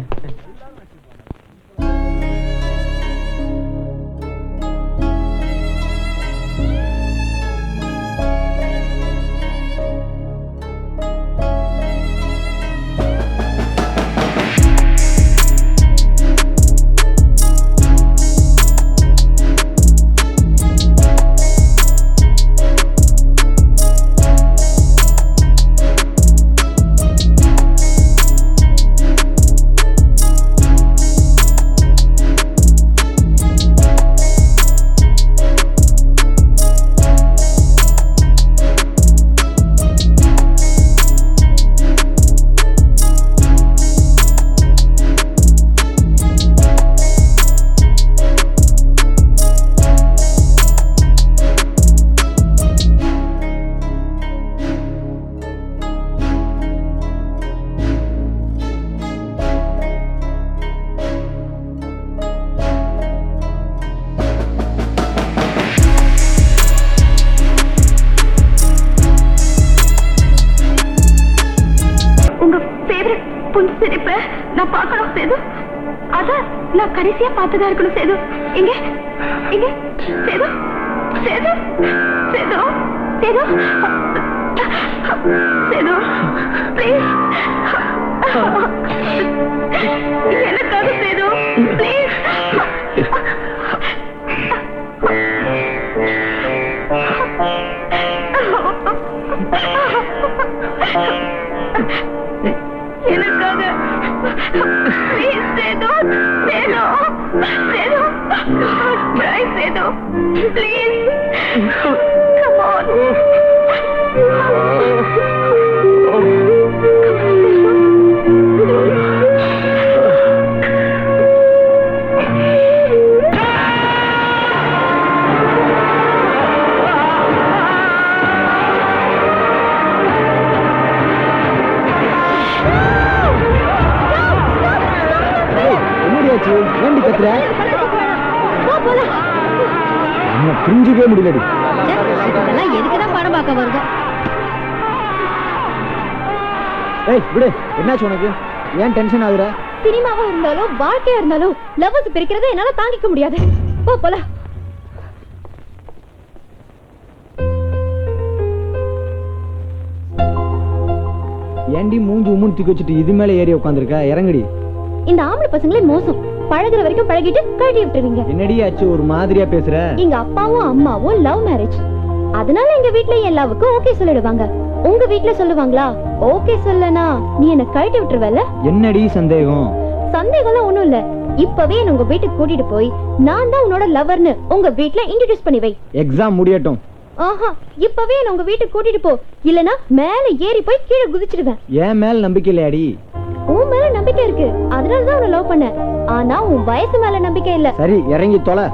நான் பார்க்கணும் சேது. அத நான் கடைசியா பார்த்ததா இருக்கணும் சேது. எங்க எங்க சேது சேது சேது சேது சேது ப்ளீஸ் எனக்காக சேது ப்ளீஸ். எனக்காக please Sethu Sethu Sethu try Sethu please come on. ஆச்சு ஏண்டி கத்துற போ போலாம் நம்ம புரிஞ்சுக்கவே முடியலடி இதெல்லாம் எதுக்குதான் படம் பார்க்க வருது ஏய் விடு என்னாச்சு உனக்கு ஏன் டென்ஷன் ஆகுற சினிமாவா இருந்தாலும் வாழ்க்கையா இருந்தாலும் லவ்வர்ஸ் பிரிக்கிறத என்னால தாங்கிக்க முடியாது போ போலாம் ஏண்டி மூஞ்சி உம்முன்னு தூக்கி வச்சுட்டு இது மேல ஏறி உட்காந்துருக்க இறங்குடி இந்த ஆம்பளை பசங்களே மோசம் பழகுற வரைக்கும் பழகிட்டு கழட்டி விட்டுருவீங்க என்னடி ஆச்சு ஒரு மாதிரியா பேசுற எங்க அப்பாவும் அம்மாவும் லவ் மேரேஜ் அதனால எங்க வீட்ல எல்லாவுக்கும் ஓகே சொல்லிடுவாங்க உங்க வீட்ல சொல்லுவாங்களா ஓகே சொல்லனா நீ என்ன கழட்டி விட்டுருவல என்னடி சந்தேகம் சந்தேகம்லாம் ஒண்ணும் இல்ல இப்பவே என்ன உங்க வீட்டுக்கு கூட்டிட்டு போய் நான் தான் உன்னோட லவர்னு உங்க வீட்ல இன்ட்ரோடியூஸ் பண்ணி வை எக்ஸாம் முடியட்டும் ஆஹா இப்பவே என்ன உங்க வீட்டுக்கு கூட்டிட்டு போ இல்லனா மேல ஏறி போய் கீழே குதிச்சிடுவேன் ஏன் மேல நம்பிக்கை இல்லையாடி உன் மேல நம்பிக்கை இருக்கு அதனால தான் உன்னை லவ் பண்ணேன் ஆனா உன் வயசு மேல நம்பிக்கை இல்ல சரி இறங்கி தொலை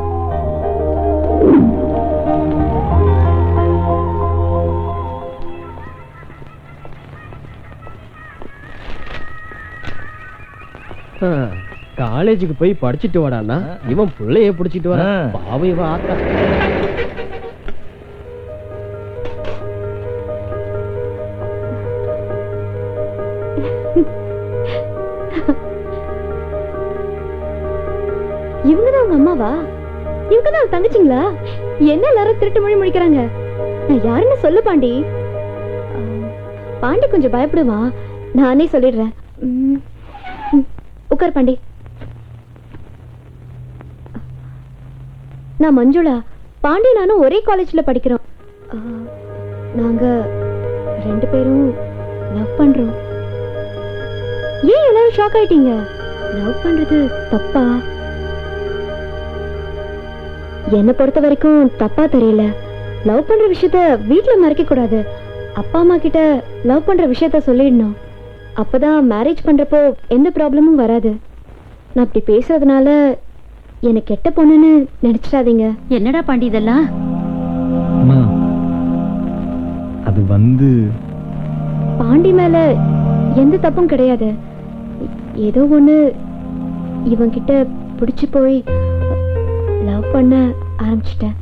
காலேஜுக்கு போய் படிச்சிட்டு வாடான்னா இவன் பிள்ளைய பிடிச்சிட்டு வர பாவம் இவன் ஆத்தா இவங்கதான் உங்க அம்மாவா இவங்கதான் தங்கச்சிங்களா என்ன எல்லாரும் திருட்டு மொழி முடிக்கிறாங்க நான் யாருன்னு சொல்லு பாண்டி பாண்டி கொஞ்சம் பயப்படுவான் நானே சொல்லிடுறேன் உட்கார் பாண்டி நான் மஞ்சுளா பாண்டி நானும் ஒரே காலேஜ்ல படிக்கிறோம் நாங்க 2 பேரும் லவ் பண்றோம் ஏன் எல்லாரும் ஷாக் ஆயிட்டீங்க லவ் பண்றது தப்பா என்ன பொறுத்த வரைக்கும் தப்பா தெரியல லவ் பண்ற விஷயத்த வீட்ல மறைக்க கூடாது அப்பா அம்மா கிட்ட லவ் பண்ற விஷயத்த சொல்லிடணும் அப்பதான் மேரேஜ் பண்றப்போ எந்த ப்ராப்ளமும் வராது நான் அப்படி பேசுறதுனால எனக்கு கெட்ட பொண்ணுன்னு நினைச்சிடாதீங்க என்னடா பாண்டி இதெல்லாம் அது வந்து பாண்டி மேல எந்த தப்பும் கிடையாது ஏதோ ஒண்ணு இவன்கிட்ட பிடிச்சு போய் லவ் பண்ண ஆரம்பிச்சிட்டேன்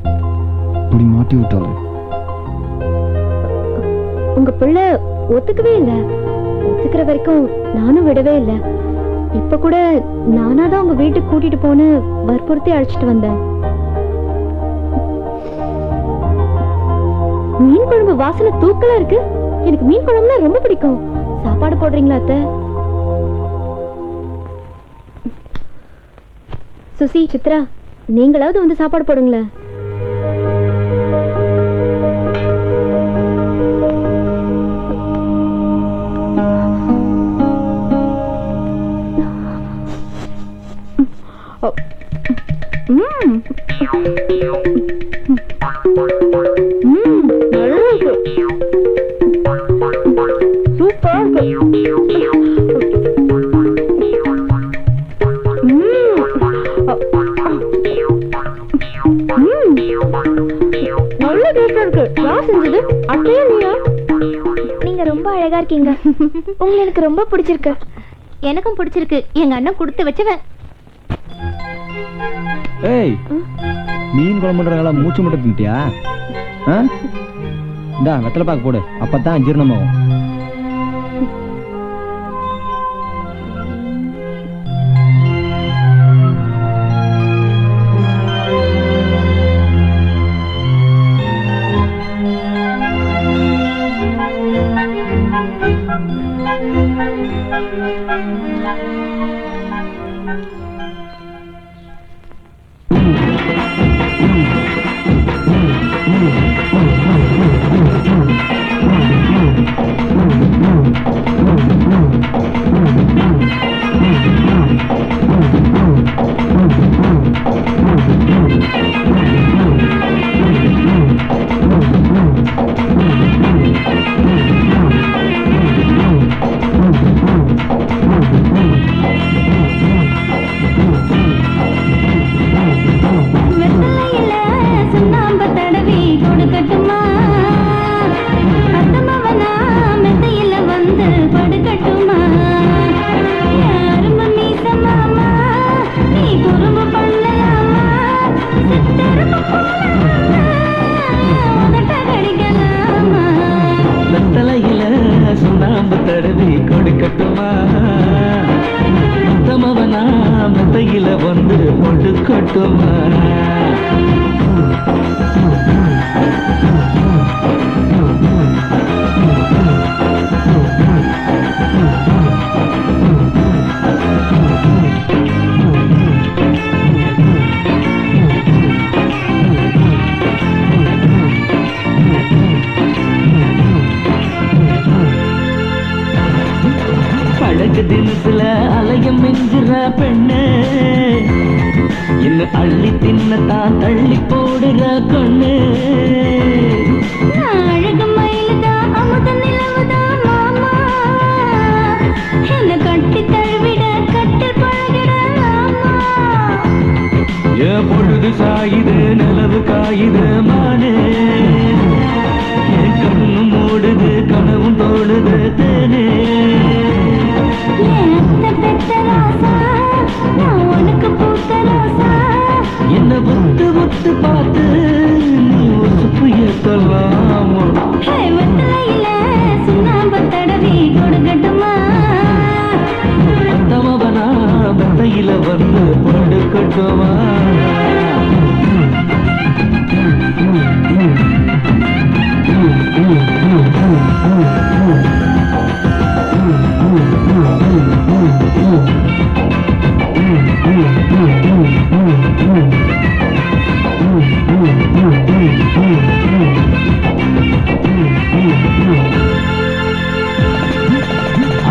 இப்படி மாட்டி விட்டாலே உங்க பிள்ளை ஒத்துக்கவே இல்லை ஒத்துக்கிற வரைக்கும் நானும் விடவே இல்லை இப்ப கூட நானா தான் உங்க வீட்டுக்கு கூட்டிட்டு போன வற்புறுத்தி அழைச்சிட்டு வந்தேன் மீன் குழம்பு வாசனை தூக்கலா இருக்கு எனக்கு மீன் குழம்புனா ரொம்ப பிடிக்கும் சாப்பாடு போடுறீங்களா அத்தை சுசி சித்ரா நீங்களாவது வந்து சாப்பாடு போடுங்களேன் நீங்க ரொம்ப அழகா இருக்கீங்க உங்களை எனக்கு ரொம்ப பிடிச்சிருக்கு எனக்கும் பிடிச்சிருக்கு எங்க அண்ணன் கொடுத்து வச்சவன் ஏய் மீன் குழம்புன்றனால மூச்சு மட்டும் தின்ட்டியா இந்தா வெத்தலை பாக்கு போடு அப்பதான் ஜீரணமாகும் பொழுதையில வந்து படுக்கட்டுமா பழகு தினசுல அலையம் என்கிற பெண்ணு என்ன அள்ளி தின்னத்தான் தள்ளி போடுற கண்ணு அழகு மயிலுதான் அமுத நிலவுதான் மாமா என்ன கட்டி தழுவிட கட்டு பழகிடலாமா என் பொழுது சாயுது நிலவு காயுது மானே என் கண்ணும் மூடுது கனவும் தோடுது தேனே என்ன ஒத்து ஒத்து பார்த்து நீ ஒசுப்பு ஏத்தலாமா தடவி கொடுக்கட்டுமா அந்தமவனா மெத்தையில வந்து படுக்கட்டுமா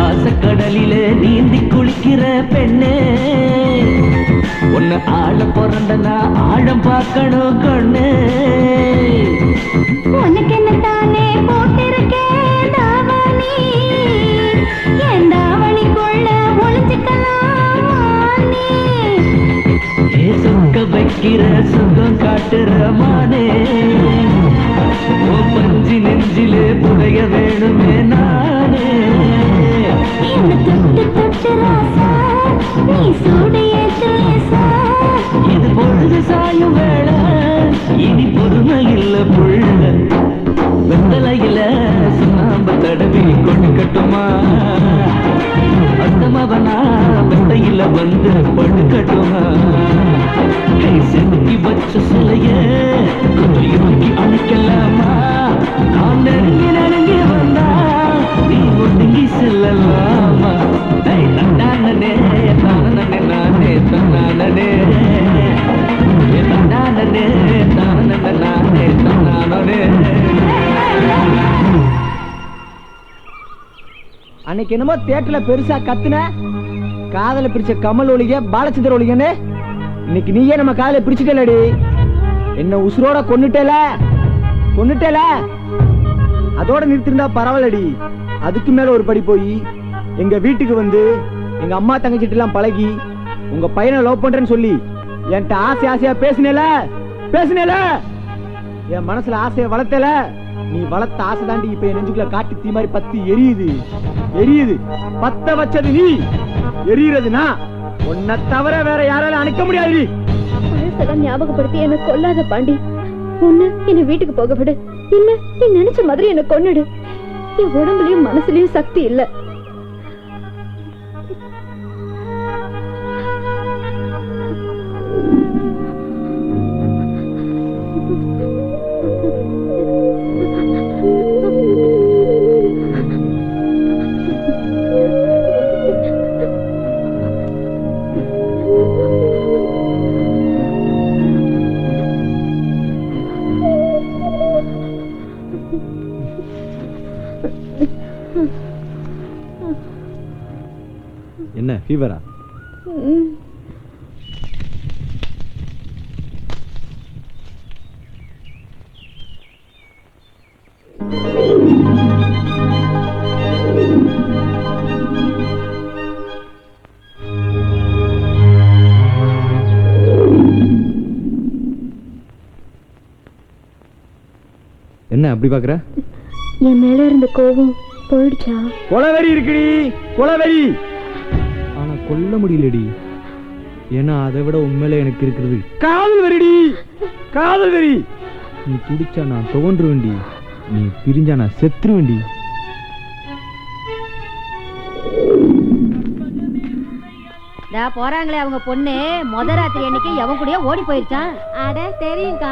ஆசக்கடலிலே நீந்தி குளிக்கிற பெண்ணே உன்னை ஆழ பிறந்தனா ஆழம் பார்க்கணும் கண்ணே உனக்கு என்ன தானே போட்டிருக்கேன் தாவணி என் தாவணிக்குள்ள ஒளிஞ்சுக்கலாமா நீ சொக்க வைக்கிற சுகம் காட்டுற மானே ஓ பஞ்சி நெஞ்சிலே புடைய வேணுமே நானே என்ன தொட்டு தொட்டு ராசா நீ சூடு ஏத்து லேசா இது பொழுது சாயும் வேளை இனி பொறுமை இல்ல புள்ள வெத்தலையில சுண்ணாம்பு தடவி கொடுக்கட்டுமா அந்தமவனா வெத்தையில வந்து படுக்கட்டுமா செதுக்கி வச்ச சிலைய கொஞ்சம் இறங்கி அணைக்கலாமா நான் நெருங்கி நெருங்கி வந்தா நீ ஒதுங்கி செல்லலாமா தன்னானே தானே நானே தன்னானே தன்னானே தானே நானே தன்னானே அன்னைக்கு என்னமோ தியேட்டர்ல பெருசா கத்துன காதல பிரிச்ச கமல் ஒளிக பாலச்சந்திர ஒளிகன்னு இன்னைக்கு நீயே நம்ம காதல பிரிச்சுட்டேலடி என்ன உசுரோட கொன்னுட்டேல அதோட நிறுத்திருந்தா பரவாயில்லடி அதுக்கு மேல ஒரு படி போய் எங்க வீட்டுக்கு வந்து எங்க அம்மா தங்கச்சிட்டு எல்லாம் பழகி உங்க பையனை லவ் பண்றேன்னு சொல்லி என்கிட்ட ஆசையா பேசினேல என் மனசுல ஆசையை வளர்த்தல நீ வளர்த்த ஆசை தாண்டி இப்ப என் நெஞ்சுக்குள்ள காட்டு தீ மாதிரி பத்தி எரியுது பத்த வச்சது நீ எரியுறதுனா உன்னை தவிர வேற யாராலும் அணைக்க முடியாது பழசெல்லாம் ஞாபகப்படுத்தி என்ன கொல்லாத பாண்டி. ஒண்ணு என்ன வீட்டுக்கு போக விடு, இல்ல நீ நினைச்ச மாதிரி என்ன கொன்னுடு. என் உடம்புலயும் மனசுலயும் சக்தி இல்ல. என்ன ஃபீவரா? என்ன அப்படி பாக்குற? என் மேல இருந்த கோபம் போயிடுச்சா? கொலவெறி இருக்குடி, கொலவெறி. ஆனா கொல்ல முடியலடி. ஏன்னா அதை விட உண்மையில எனக்கு இருக்கிறது காதல் வெறிடி, காதல் வெறி. நீ துடிச்சா நான் துவண்டுருவேண்டி, நீ பிரிஞ்சா நான் செத்துருவேண்டி. நான் போறாங்களே அவங்க பொண்ணு முத ராத்திரி அன்னைக்கு எவன் கூடயே ஓடி போயிருச்சான். அட தெரியும்க்கா,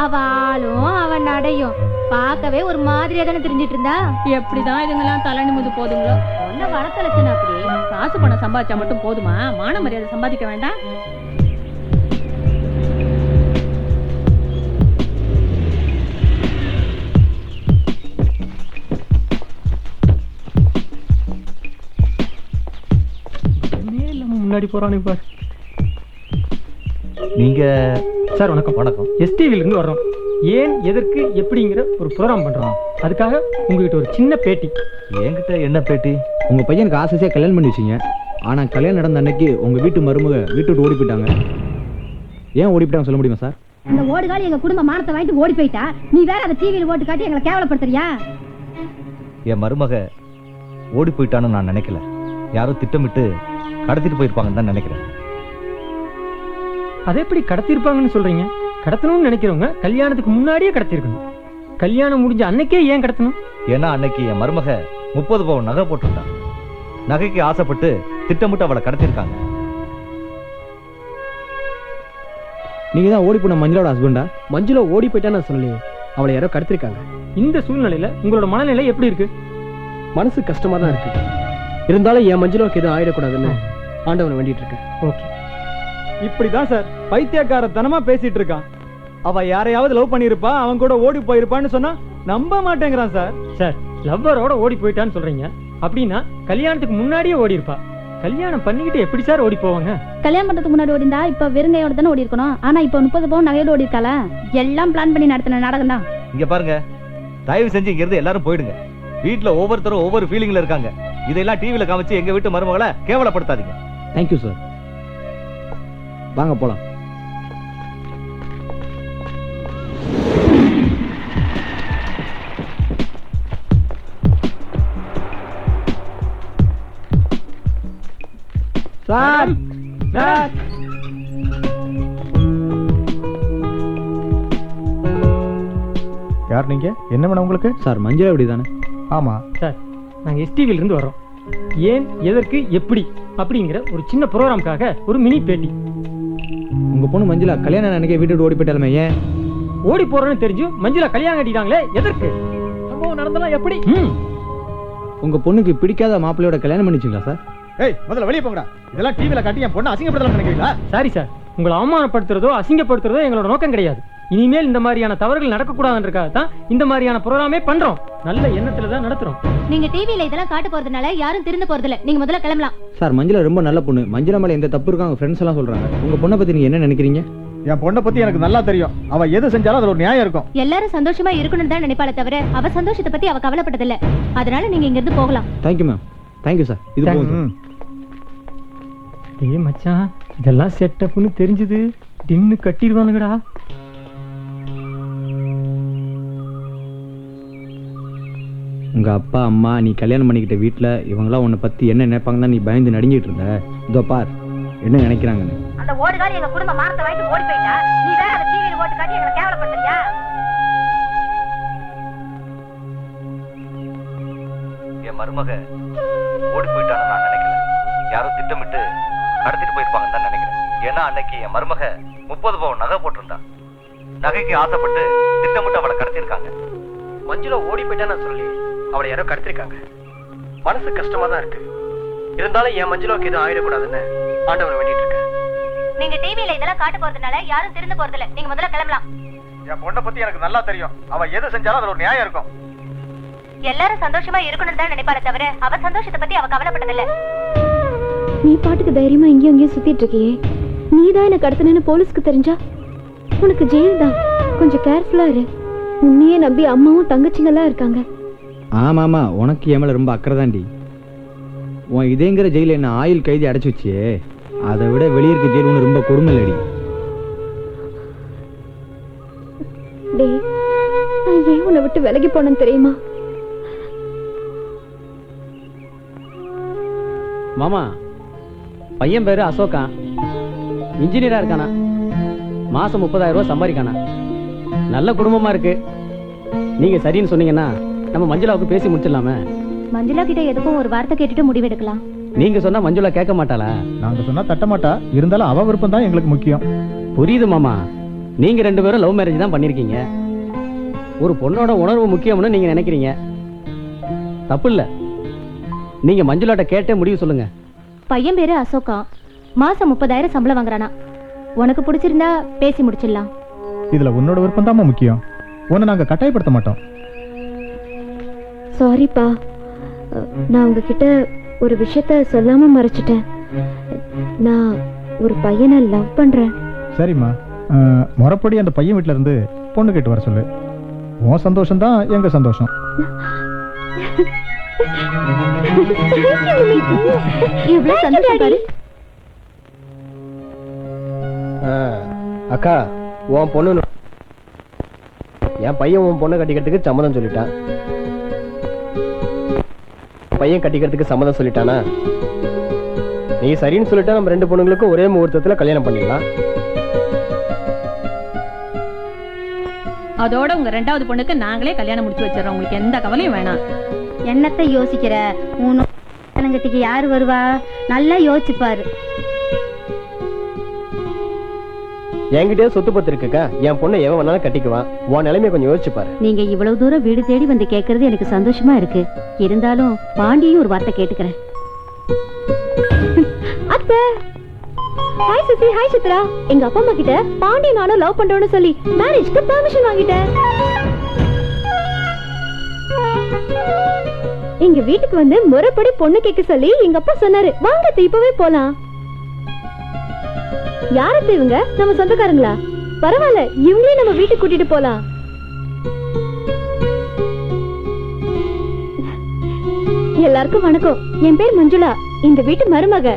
அவ ஆளும் அவன் நடையும் பார்க்கவே ஒரு மாதிரியா தானே தெரிஞ்சிட்டு இருந்தா. எப்படிதான் இதுங்கெல்லாம் தலை நிமிந்து போதுங்களோ. ஒன்ன வளர்த்தலச்சுனா அப்படி காசு பணம் சம்பாதிச்சா மட்டும் போதுமா? மான மரியாதை சம்பாதிக்க வேண்டாம்? முன்னாடி போறானே பார். நீங்க சார் வணக்கம். வணக்கம். எஸ்டிவில இருந்து வர்றோம். ஏன் எதற்கு எப்படிங்கிற ஒரு ப்ரோக்ராம் பண்றோம். அதுக்காக உங்ககிட்ட ஒரு சின்ன பேட்டி. என்கிட்ட என்ன பேட்டி? உங்க பையனுக்கு ஆசையா கல்யாணம் பண்ணி வச்சீங்க. ஆனா கல்யாணம் நடந்த அன்னைக்கு உங்க வீட்டு மருமக வீட்டு விட்டு ஓடி போயிட்டாங்க. ஏன் ஓடி போயிட்டாங்க சொல்ல முடியுமா சார்? அந்த ஓடுகாலி எங்க குடும்ப மானத்தை வாங்கிட்டு ஓடி போயிட்டா. நீ வேற அந்த டிவியில ஓட்டு காட்டி எங்களை கேவலப்படுத்துறியா? என் மருமக ஓடி போயிட்டான்னு நான் நினைக்கல. யாரோ திட்டமிட்டு கடத்திட்டு போயிருப்பாங்கன்னு தான் நினைக்கிறேன். அதை எப்படி கடத்திருப்பாங்கன்னு சொல்றீங்க? கடத்தணும்னு நினைக்கிறவங்க கல்யாணத்துக்கு முன்னாடியே கடத்திருக்கணும். கல்யாணம் முடிஞ்ச அன்னைக்கே ஏன் கடத்தணும்? ஏன்னா அன்னைக்கு என் மருமக 30 பவுன் நகை போட்டுட்டான். நகைக்கு ஆசைப்பட்டு திட்டமிட்டு அவளை கடத்திருக்காங்க. நீங்க தான் ஓடி போன மஞ்சுளோட ஹஸ்பண்டா? மஞ்சுளா ஓடி போயிட்டான்னு சொல்லி அவளை யாரோ கடத்திருக்காங்க. இந்த சூழ்நிலையில உங்களோட மனநிலை எப்படி இருக்கு? மனசு கஷ்டமா தான் இருக்கு. இருந்தாலும் என் மஞ்சுளாவுக்கு எதுவும் ஆயிடக்கூடாதுன்னு ஆண்டவனை வேண்டிட்டு இருக்கேன். ஓகே. இப்படிதான் சார் பைத்தியக்காரத்தனமா பேசிட்டு இருக்கான். அவ யாரையாவது லவ் பண்ணிருப்பா, அவன் கூட ஓடி போயிருப்பான்னு சொன்னா நம்ப மாட்டேங்கிறான் சார். சார் லவ்வரோட ஓடி போயிட்டான்னு சொல்றீங்க. அப்படின்னா கல்யாணத்துக்கு முன்னாடியே ஓடி இருப்பா. கல்யாணம் பண்ணிக்கிட்டு எப்படி சார் ஓடி போவாங்க? கல்யாணம் பண்றதுக்கு முன்னாடி ஓடிந்தா இப்ப வெறுங்கையோட தானே ஓடி இருக்கணும். ஆனா இப்ப 30 பவுன் நகையோட ஓடி இருக்காளா? எல்லாம் பிளான் பண்ணி நடத்தின நாடகம் தான். இங்க பாருங்க, தயவு செஞ்சு இங்க இருந்து எல்லாரும் போயிடுங்க. வீட்டுல ஒவ்வொருத்தரும் ஒவ்வொரு ஃபீலிங்ல இருக்காங்க. இதெல்லாம் டிவில காமிச்சு எங்க வீட்டு மருமகளை கேவலப்படுத்தாதீங்க. Thank you sir. வாங்க போலாம். சார் சார் யார் நீங்க? என்ன வேணும் உங்களுக்கு? சார் மஞ்சள் எப்படி தானே? ஆமா சார், நாங்க எஸ்டிவில இருந்து வர்றோம். ஏன் எதற்கு எப்படி அப்படிங்கிற ஒரு சின்ன ப்ரோக்ராம்காக ஒரு மினி பேட்டி. உங்க பொண்ணு மஞ்சுளா கல்யாணம் அன்னைக்கு வீட்டு விட்டு ஓடி போயிட்டாலுமே ஏன்? ஓடி போறோன்னு தெரிஞ்சு மஞ்சுளா கல்யாணம் கட்டிட்டாங்களே, எதற்கு? சம்பவம் நடந்தலாம் எப்படி? உங்க பொண்ணுக்கு பிடிக்காத மாப்பிள்ளையோட கல்யாணம் பண்ணிச்சிங்களா சார்? ஏய், முதல்ல வெளியே போங்கடா. இதெல்லாம் டிவில காட்டி என் பொண்ணு அசிங்கப்படுத்தலாம் நினைக்கிறீங்களா? சாரி சார், உங்களை அவமானப்படுத்துறதோ அசிங்கப்படுத்துறதோ எங்களோட நோக்கம் கிடையாது. இனிமேல் இந்த மாதிரியான தவறுகள் நடக்கக்கூடாதுன்றதுக்காக தான் இந்த மாதிரியான ப்ரோக்ராமே பண்றோம். நல்ல எண்ணத்துல தான் நடத்துறோம். நீங்க டிவியில இதெல்லாம் காட்ட போறதுனால யாரும் திருந்த போறது இல்ல. நீங்க முதல்ல கிளம்பலாம். சார் மஞ்சுளா ரொம்ப நல்ல பொண்ணு. மஞ்சுளா மேல எந்த தப்பு இருக்காங்க ஃப்ரெண்ட்ஸ் எல்லாம் சொல்றாங்க. உங்க பொண்ணை பத்தி நீங்க என்ன நினைக்கிறீங்க? என் பொண்ணை பத்தி எனக்கு நல்லா தெரியும். அவ எது செஞ்சாலும் அதுல ஒரு நியாயம் இருக்கும். எல்லாரும் சந்தோஷமா இருக்கணும்னு தான் நினைப்பாளே தவிர அவ சந்தோஷத்தை பத்தி அவ கவலைப்பட்டது இல்ல. அதனால நீங்க இங்க இருந்து போகலாம். Thank you ma'am. Thank you sir. இது போதும். ஏய் மச்சான், இதெல்லாம் செட்டப்னு தெரிஞ்சது டின்னு கட்டிடுவானுங்கடா. உங்க அப்பா அம்மா நீ கல்யாணம் பண்ணிக்கிட்ட வீட்டுல இவங்கெல்லாம் உன்னை பத்தி என்ன நினைப்பாங்க தான் நீ பயந்து நடுங்கிட்டு இருந்த. இதோ பார் என்ன நினைக்கிறாங்கன்னு. அந்த ஓடுகாலி எங்க குடும்ப மானத்தை வாங்கிட்டு ஓடி போயிட்டா. நீ வேற அந்த டிவியில ஓட்டு காட்டி எங்களை கேவலப்படுத்துறியா? என் மருமக ஓடி போயிட்டான்னு நான் நினைக்கல. யாரோ திட்டமிட்டு கடத்திட்டு போயிருப்பாங்கன்னு தான் நினைக்கிறேன். ஏன்னா அன்னைக்கு என் மருமக 30 பவுன் நகை போட்டிருந்தான். நகைக்கு ஆசைப்பட்டு திட்டமிட்டு அவளை கடத்திருக்காங்க. மஞ்சுளா ஓடி போயிட்டான்னு சொல்லி அவளை யாரோ கடத்திருக்காங்க. மனசு கஷ்டமா தான் இருக்கு. இருந்தாலும் என் மஞ்சுளாவுக்கு எதுவும் ஆயிடக்கூடாதுன்னு ஆண்டவனை வேண்டிட்டு இருக்கேன். நீங்க டிவியில இதெல்லாம் காட்ட போறதுனால யாரும் திருந்த போறது இல்ல. நீங்க முதல்ல கிளம்பலாம். என் பொண்ணை பத்தி எனக்கு நல்லா தெரியும். அவ எது செஞ்சாலும் அதுல ஒரு நியாயம் இருக்கும். எல்லாரும் சந்தோஷமா இருக்கணும்னு தான் நினைப்பாளே தவிர அவ சந்தோஷத்தை பத்தி அவ கவலைப்பட்டது இல்ல. நீ பாட்டுக்கு தைரியமா இங்கேயும் அங்கேயும் சுத்திட்டு இருக்கியே. நீ தான் எனக்கு கடத்தினு போலீஸ்க்கு தெரிஞ்சா உனக்கு ஜெயில் தான். கொஞ்சம் கேர்ஃபுல்லா இரு. உன்னையே நம்பி அம்மாவும் தங்கச்சிங்கெல்லாம் இருக்காங்க. ஆமாமா, உனக்கு என் மேல ரொம்ப அக்கறை தாண்டி. உன் இதேங்கிற ஜெயில என்ன ஆயுள் கைதி அடைச்சு வச்சியே, அதை விட வெளியிருக்க ஜெயில் ஒன்று ரொம்ப கொடுமை இல்லடி. டேய், நான் ஏன் உன்னை விட்டு விலகி போனேன்னு தெரியுமா? மாமா, பையன் பேரு அசோகா, இன்ஜினியரா இருக்கானா. மாசம் 30,000 ரூபாய் சம்பாதிக்கானா. நல்ல குடும்பமா இருக்கு. நீங்க சரின்னு சொன்னீங்கன்னா நம்ம மஞ்சுளாவுக்கு பேசி முடிச்சிடலாமே. மஞ்சுளா கிட்ட எதுக்கும் ஒரு வார்த்தை கேட்டுட்டு முடிவெடுக்கலாம். நீங்க சொன்னா மஞ்சுளா கேட்க மாட்டாளா? நாங்க சொன்னா தட்ட மாட்டா, இருந்தாலும் அவ விருப்பம் தான் எங்களுக்கு முக்கியம். புரியுது மாமா, நீங்க 2 பேரும் லவ் மேரேஜ் தான் பண்ணிருக்கீங்க. ஒரு பொண்ணோட உணர்வு முக்கியம்னு நீங்க நினைக்கிறீங்க. தப்பு இல்ல. நீங்க மஞ்சுளாட்ட கேட்டே முடிவு சொல்லுங்க. பையன் பேரு அசோகா, மாசம் 30,000 சம்பளம் வாங்குறானா. உனக்கு பிடிச்சிருந்தா பேசி முடிச்சிடலாம். இதுல உன்னோட விருப்பம் தான் முக்கியம். உன்னை நாங்க கட்டாயப்படுத்த மாட்டோம். சாரிப்பா, நான் உங்ககிட்ட ஒரு விஷயத்த சொல்லாம மறைச்சிட்டேன். நான் ஒரு பையனை லவ் பண்றேன். சரிம்மா, முறைப்படி அந்த பையன் வீட்டுல இருந்து பொண்ணு கேட்டு வர சொல்லு. உன் சந்தோஷம் தான் எங்க சந்தோஷம். இவ்வளவு சந்தோஷம் பாரு. அக்கா, உன் பொண்ணு என் பையன் உன் பொண்ணை கட்டிக்கிறதுக்கு சம்மதம் சொல்லிட்டான். பையன் கட்டிக்கிறதுக்கு சம்மதம் சொல்லிட்டானா? நீ சரின்னு சொல்லிட்டா நம்ம 2 பொண்ணுங்களுக்கும் ஒரே முகூர்த்தத்துல கல்யாணம் பண்ணிடலாம். அதோட உங்க 2வது பொண்ணுக்கு நாங்களே கல்யாணம் முடிச்சு வச்சிடறோம். உங்களுக்கு எந்த கவலையும் வேணாம். என்னத்தை யோசிக்கிற? உனக்கு யாரு வருவா? நல்லா யோசிச்சு பாரு. என்கிட்டயே சொத்து பத்து இருக்குக்கா. என் பொண்ணை எவன் வேணாலும் கட்டிக்குவான். உன் நிலைமையை கொஞ்சம் யோசிச்சு பாரு. நீங்க இவ்வளவு தூரம் வீடு தேடி வந்து கேட்கறது எனக்கு சந்தோஷமா இருக்கு. இருந்தாலும் பாண்டியும் ஒரு வார்த்தை கேட்டுக்கிறேன். அத்தை, ஹாய் சுசி, ஹாய் சித்ரா. எங்க அப்பா அம்மா கிட்ட பாண்டி நானும் லவ் பண்றோம்னு சொல்லி மேரேஜ்க்கு பெர்மிஷன் வாங்கிட்டேன். எங்க வீட்டுக்கு வந்து முறைப்படி பொண்ணு கேட்க சொல்லி எங்க அப்பா சொன்னாரு. வாங்க இப்பவே போலாம். யாரத்தை இவங்க? நம்ம சொந்தக்காரங்களா? பரவாயில்ல, இவங்களே நம்ம வீட்டுக்கு கூட்டிட்டு போலாம். எல்லாருக்கும் வணக்கம். என் பேர் மஞ்சுளா, இந்த வீட்டு மருமக.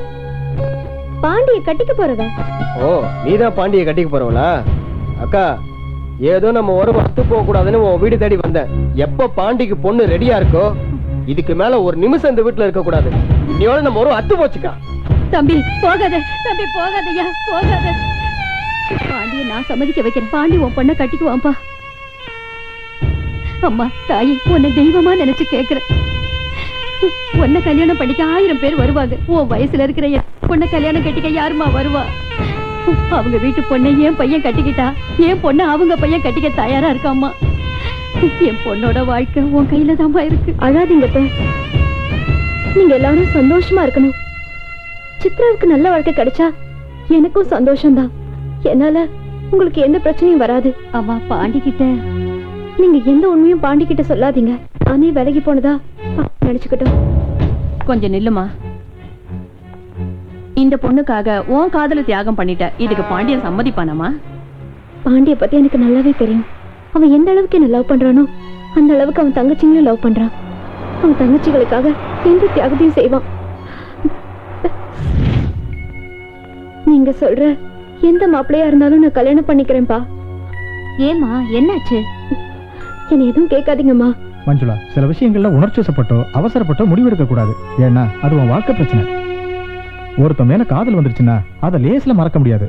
பாண்டிய கட்டிக்க போறவ. ஓ, நீதான் பாண்டிய கட்டிக்க போறவளா? அக்கா, ஏதோ நம்ம ஒரு வஸ்து போக கூடாதுன்னு உன் வீடு தேடி வந்தேன். எப்ப பாண்டிக்கு பொண்ணு ரெடியா இருக்கோ, இதுக்கு மேல ஒரு நிமிஷம் இந்த வீட்டுல இருக்க கூடாது. இன்னையோட நம்ம ஒரு அத்து போச்சுக்கா. தம்பி போகாத, தம்பி போகாதயா, போகாத. பாண்டிய நான் சம்மதிக்க வைக்கிறேன். பாண்டி உன் பொண்ணை கட்டிக்குவான்பா. அம்மா தாயே, உன்னை தெய்வமா நினைச்சு கேக்குறேன். உன்னை கல்யாணம் பண்ணிக்க 1000 பேர் வருவாங்க. உன் வயசுல இருக்கிற என் பொண்ணை கல்யாணம் கட்டிக்க யாருமா வருவா? அவங்க வீட்டு பொண்ணை என் பையன் கட்டிக்கிட்டா, என் பொண்ணை அவங்க பையன் கட்டிக்க தயாரா இருக்காம்மா. என் பொண்ணோட வாழ்க்கை உன் கையில தான்ப்பா இருக்கு. அழாதீங்க, நீங்க எல்லாரும் சந்தோஷமா இருக்கணும். சித்ராவுக்கு நல்ல வாழ்க்கை கிடைச்சா எனக்கும் சந்தோஷம்தான். என்னால உங்களுக்கு எந்த பிரச்சனையும் வராது. அம்மா, பாண்டிக்கிட்ட நீங்க எந்த உண்மையும் பாண்டிக்கிட்ட சொல்லாதீங்க. அனே விலகி போனதா நினைச்சுக்கிட்டோம். கொஞ்சம் நில்லுமா. இந்த பொண்ணுக்காக உன் காதல தியாகம் பண்ணிட்ட. இதுக்கு பாண்டியன் சம்மதிப்பானமா? பாண்டிய பத்தி எனக்கு நல்லாவே தெரியும். அவன் எந்த அளவுக்கு என்ன லவ் பண்றானோ அந்த அளவுக்கு அவன் தங்கச்சிங்களும் லவ் பண்றான். அவன் தங்கச்சிகளுக்காக எந்த தியாகத்தையும் செய்வான். நீங்க சொல்ற எந்த மாப்பிள்ளையா இருந்தாலும் நான் கல்யாணம் பண்ணிக்கிறேன்பா. ஏமா, என்னாச்சு? என்ன எதுவும் கேட்காதீங்கம்மா. மஞ்சுளா, சில விஷயங்கள்ல உணர்ச்சிவசப்பட்டோ அவசரப்பட்டோ முடிவெடுக்க கூடாது. ஏன்னா அது உன் வாழ்க்கை பிரச்சனை. ஒருத்த மேல காதல் வந்துருச்சுன்னா அதை லேஸ்ல மறக்க முடியாது.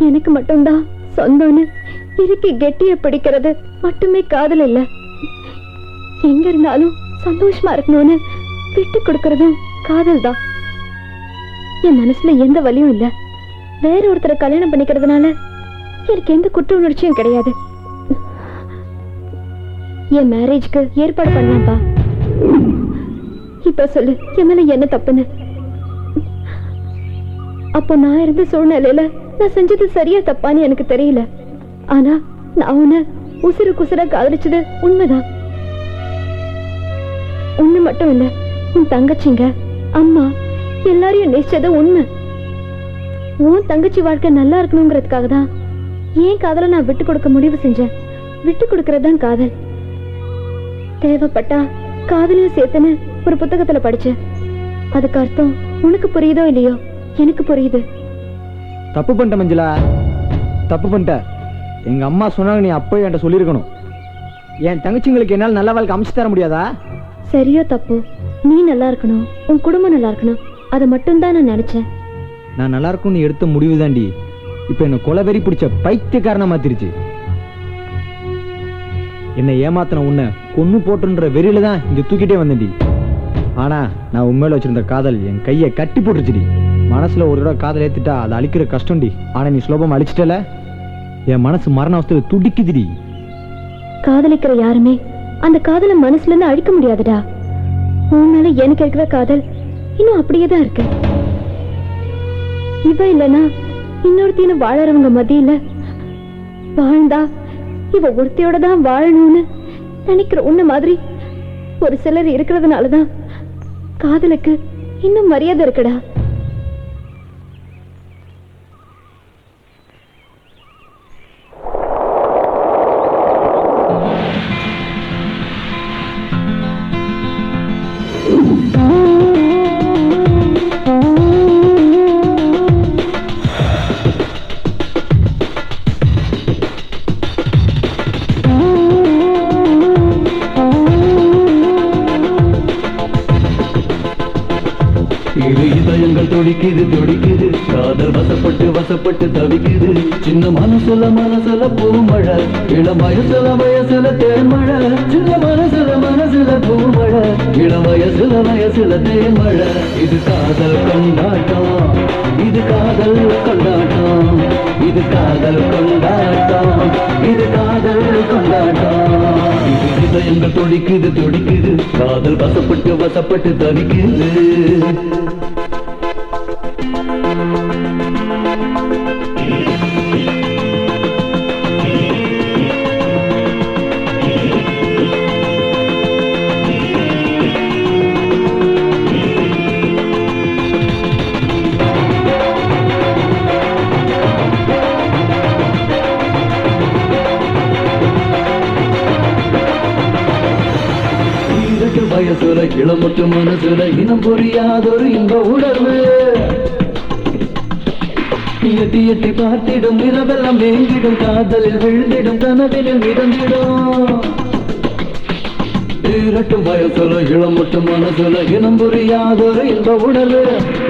எனக்கு மட்டும்தான் சொந்தம்னு இறுக்கி கெட்டிய பிடிக்கிறது மட்டுமே காதல் இல்ல. எங்க இருந்தாலும் சந்தோஷமா இருக்கணும்னு விட்டு கொடுக்கறதும் காதல் தான். என் மனசுல எந்த வலியும் இல்ல. வேற ஒருத்தரை கல்யாணம் பண்ணிக்கிறதுனால எனக்கு எந்த குற்ற உணர்ச்சியும் கிடையாது. என் மேரேஜ்க்கு ஏற்பாடு பண்ணலாம்பா. இப்ப சொல்லு, என் மேல என்ன தப்புன்னு? அப்போ நான் இருந்த சூழ்நிலையில நான் செஞ்சது சரியா தப்பான்னு எனக்கு தெரியல. ஆனா நான் உன்னை உசுறு குசுற காதலிச்சது உண்மைதான். உன்னை மட்டும் இல்ல, உன் தங்கச்சிங்க, அம்மா எல்லாரையும் நேசிச்சது உண்மை. உன் தங்கச்சி வாழ்க்கை நல்லா இருக்கணுங்கிறதுக்காக தான் ஏன் காதலை நான் விட்டு கொடுக்க முடிவு செஞ்சேன். விட்டு கொடுக்கறது தான் காதல். தேவைப்பட்டா காதலையும் சேர்த்துன்னு ஒரு புத்தகத்துல படிச்சேன். அதுக்கு அர்த்தம் உனக்கு புரியுதோ இல்லையோ, எனக்கு புரியுது. தப்பு பண்ணிட்ட மஞ்சுளா, தப்பு பண்ணிட்ட. எங்க அம்மா சொன்னாங்க, நீ அப்போ என்கிட்ட சொல்லியிருக்கணும். என் தங்கச்சிங்களுக்கு என்னால் நல்ல வாழ்க்கை அமைச்சு தர முடியாதா? சரியோ தப்பு, நீ நல்லா இருக்கணும், உன் குடும்பம் நல்லா இருக்கணும், அதை மட்டும்தான் நான் நினைச்சேன். நான் நல்லா இருக்கும் நீ எடுத்த முடிவு தாண்டி இப்ப என்ன கொலவெறி பிடிச்ச பைத்தியக்காரனா மாத்திருச்சு. என்னை ஏமாத்தின உன்னை கொன்னு போட்டுன்ற வெறியில தான் இங்க தூக்கிட்டே வந்தேன்டி. ஆனா நான் உண்மையில வச்சிருந்த காதல் என் கையை கட்டி போட்டுருச்சுடி. மனசுல ஒரு தடவை காதல் ஏத்துட்டா அதை அழிக்கிற கஷ்டம்டி. ஆனா நீ சுலபமா அழிச்சிட்டல, என் மனசு மரண அவஸ்தையில துடிக்குதுடி. காதலிக்கிற யாருமே அந்த காதலை மனசுல இருந்து அழிக்க முடியாதுடா. உன் மேல எனக்கு இருக்கிற காதல் இன்னும் அப்படியே தான் இருக்கு. இவ இல்லனா இன்னொருத்தின்னு வாழறவங்க மத்தியில வாழ்ந்தா இவ ஒருத்தியோட தான் வாழணும்னு நினைக்கிற உன்ன மாதிரி ஒரு சிலர் இருக்கிறதுனாலதான் காதலுக்கு இன்னும் மரியாதை இருக்குடா. துடிக்குது துடிக்குது காதல் வசப்பட்டு தவிக்குது. சின்ன மனசுல பூமழை, இளம் வயசுல தேன்மழை. சின்ன மனசுல பூமழை, இளம் வயசுல தேன்மழை. இது காதல் கொண்டாட்டம், இது காதல் கொண்டாட்டம், இது காதல் கொண்டாட்டம், இது காதல் கொண்டாட்டம். இது இதயங்கள் துடிக்குது துடிக்குது காதல் வசப்பட்டு தவிக்குது. வயசுல இளமுற்று மனசுல இனம் புரியாதொரு இன்ப உணர்வு. எட்டி பார்த்திடும் இரவெல்லாம் வேங்கிடும், காதலில் விழுந்திடும், கனவினில் மிதந்திடும். இரட்டும் வயசுல இளமுற்று மனசுல இனம் புரியாதொரு இன்ப உணர்வு.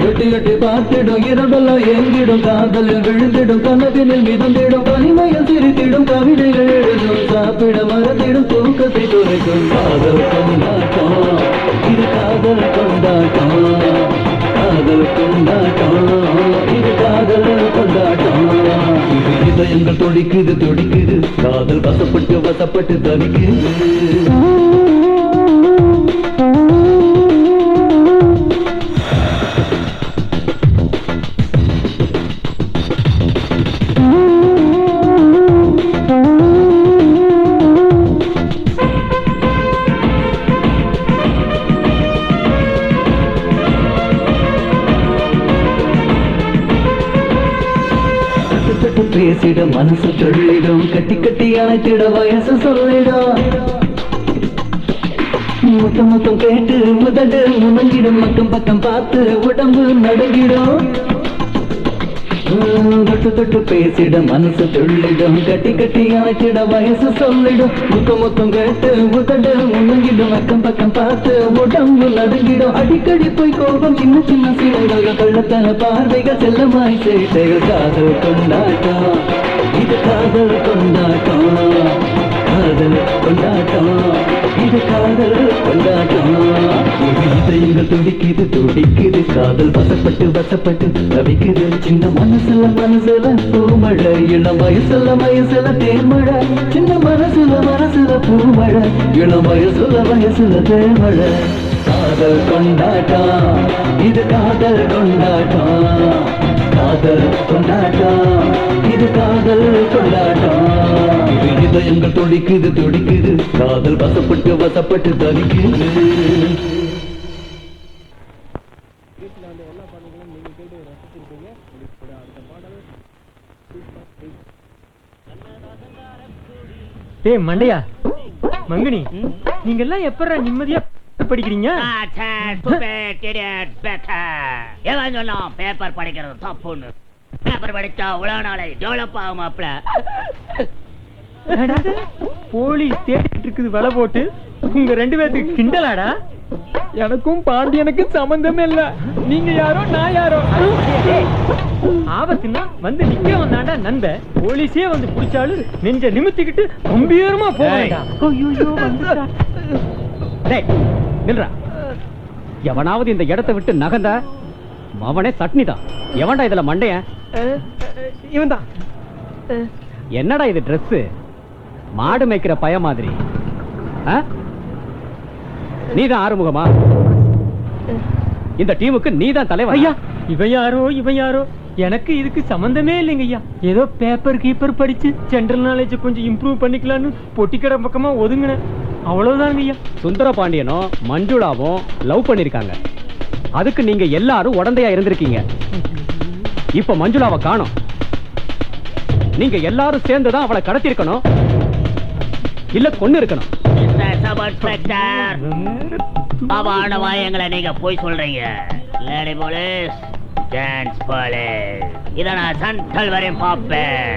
எட்டி பார்த்திடும் இரவெல்லாம் ஏங்கிடும், காதலில் விழுந்திடும், கனவினில் மிதந்திடும். தனிமையில் சிரித்திடும், கவிதைகள் எழுதும், சாப்பிட மறந்திடும், தூக்கத்தை துறைக்கும். காதல் கொண்டாட்டம், இது காதல் கொண்டாட்டம், காதல் கொண்டாட்டம், இது காதல் கொண்டாட்டம். இது இதயங்கள் துடிக்குது துடிக்குது காதல் வசப்பட்டு தவிக்குது. பேசிட மனசு சொல்லிடும், கட்டி அணைத்திட வயசு சொல்லிடும். முத்தம் கேட்டு முதடு முணங்கிடும், பக்கம் பார்த்து உடம்பு நடுங்கிடும். தொட்டு பேசிட மனசு சொல்லிடும், கட்டி அணைத்திட வயசு சொல்லிடும். முத்தம் கேட்டு முதடு முணங்கிடும், பக்கம் பார்த்து உடம்பு நடுங்கிடும். அடிக்கடி போய் கோபம், சின்ன சிலைகள், கள்ளத்தன பார்வைகள், செல்லமாய் சேட்டைகள். காதல் கொண்டாட்டம், இது காதல் கொண்டாட்டம், காதல் கொண்டாட்டம், இது காதல் கொண்டாட்டம். இது இதயங்கள் துடிக்குது துடிக்குது காதல் வசப்பட்டு தவிக்குது. சின்ன மனசுல பூமழை, இளம் வயசுல தேன்மழை. சின்ன மனசுல பூமழை, இளம் வயசுல தேன்மழை. காதல் கொண்டாட்டம், இது காதல் கொண்டாட்டம், காதல் கொண்டாட்டம், இது காதல் கொண்டாட்டம். இது இதயங்கள் துடிக்குது காதல் வசப்பட்டு தவிக்குது. டேய் மண்டையா, மங்கனி, நீங்க எல்லாம் எப்பறா நிம்மதியா படிக்கிறீங்க? எவன் சொன்னான் பேப்பர் படிக்கிறது தப்புன்னு? பேப்பர் படிச்சா உலக நாளை டெவலப் ஆகுமாப்ல. போலீஸ் தேடிட்டு இருக்குது வலை போட்டு. உங்க ரெண்டு பேருக்கு கிண்டலாடா? எனக்கும் பாண்டியனுக்கும் சம்பந்தமே இல்ல. நீங்க யாரோ நான் யாரோ. ஆபத்துன்னா வந்து நிக்க வந்தாண்டா நண்ப. போலீஸே வந்து பிடிச்சாலும் நெஞ்ச நிமித்திக்கிட்டு கம்பீரமா போவேண்டா. ஐயோ வந்துடா. டேய் நில்றா. எவனாவது இந்த இடத்தை விட்டு நகர்ந்தா அவனே சட்னி தான். எவன்டா இதுல மண்டையன்? இவன் தான். என்னடா இது ட்ரெஸ்? மாடு மேய்க்கிற பய மாதிரி. நீதான் ஆறுமுகமா? இந்த டீமுக்கு நீதான் தலைவர். ஐயா இவன் யாரோ எனக்கு இதுக்கு சம்பந்தமே இல்லைங்க ஐயா. ஏதோ பேப்பர் கீப்பர் படிச்சு ஜெனரல் நாலேஜ் கொஞ்சம் இம்ப்ரூவ் பண்ணிக்கலான்னு பொட்டிக்கடை பக்கமா ஒதுங்கினேன், அவ்வளவுதாங்க ஐயா. சுந்தர பாண்டியனும் மஞ்சுளாவும் லவ் பண்ணிருக்காங்க. அதுக்கு நீங்க எல்லாரும் உடந்தையா இருந்திருக்கீங்க. இப்ப மஞ்சுளாவை காணோம். நீங்க எல்லாரும் சேர்ந்துதான் அவளை கடத்திருக்கணும், இல்ல கொன்னு இருக்கணும். பாபாண்டவா எங்களை நீங்க போய் சொல்றீங்க. லேடி போலீஸ், டான்ஸ் போலீஸ், இத நான் சென்ட்ரல் வரையும் பார்ப்பேன்.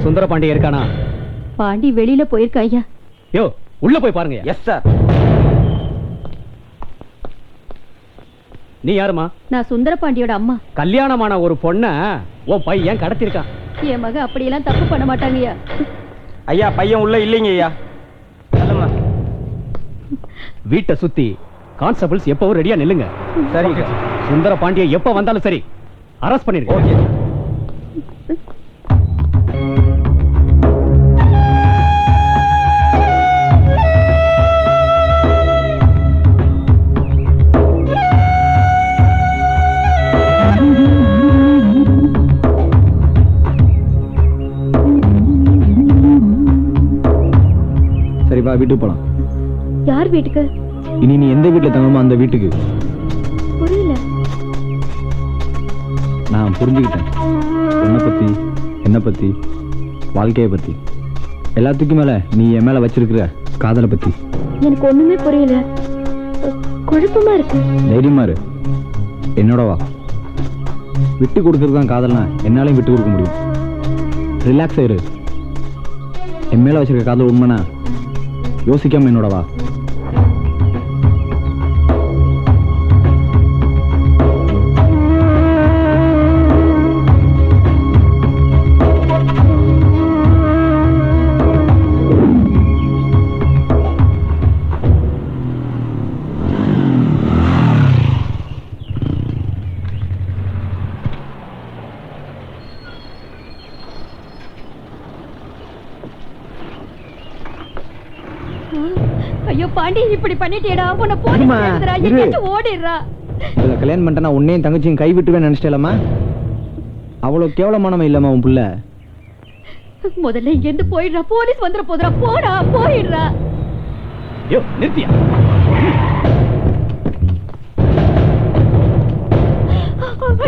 சுந்தர பாண்டிய இருக்கானா? பாண்டி வெளியில போயிருக்க ஐயா. யோ உள்ள போய் பாருங்க. Yes sir. நீ யாருமா? நான் சுந்தர பாண்டியோட அம்மா. கல்யாணமான ஒரு பொண்ண உன் பையன் கடத்திருக்கான். என் மக அப்படியெல்லாம் தப்பு பண்ண மாட்டாங்க ஐயா. ஐயா பையன் உள்ள இல்லைங்க ஐயா. வீட்டை சுத்தி கான்ஸ்டபிள்ஸ் எப்பவும் ரெடியா நில்லுங்க. சரிங்க. சுந்தர பாண்டிய எப்ப வந்தாலும் சரி அரெஸ்ட் பண்ணிருக்கோம். சரிப்பா, வீட்டுக்கு போலாம். யார் வீட்டுக்கு? இனி நீ எந்த வீட்டுல தங்கணுமோ அந்த வீட்டுக்கு. புரியல. நான் புரிஞ்சுக்கிட்டேன். உன்னை பத்தி, என்ன பத்தி, வாழ்க்கையை பத்தி, எல்லாத்துக்கும் மேல நீ என் மேல வச்சிருக்கிற காதலை பத்தி. எனக்கு ஒண்ணுமே புரியல, குழப்பமா இருக்கு. தைரியமா இரு, என்னோட வா. விட்டு கொடுக்கறது தான் காதல்னா என்னாலையும் விட்டு கொடுக்க முடியும். ரிலாக்ஸ் ஆயிரு. என் மேல வச்சிருக்க காதல் உண்மைனா யோசிக்காம என்னோட வா. ஐயோ பாண்டி, இப்படி பண்ணிட்டேடா. உன்னை போலீஸ் கேக்குதுடா, எங்கேயாச்சும் ஓடிடுறா. இதுல கல்யாணம் பண்ணிட்டா உன்னையும் தங்கச்சியும் கை விட்டுவேன் நினைச்சிட்டேலமா? அவ்வளவு கேவலமானவன் இல்லம்மா உன் புள்ள. முதல்ல இங்க இருந்து போயிடுறா, போலீஸ் வந்துட போதுடா. போடா, போயிடுறா. யோ நிறுத்தியா?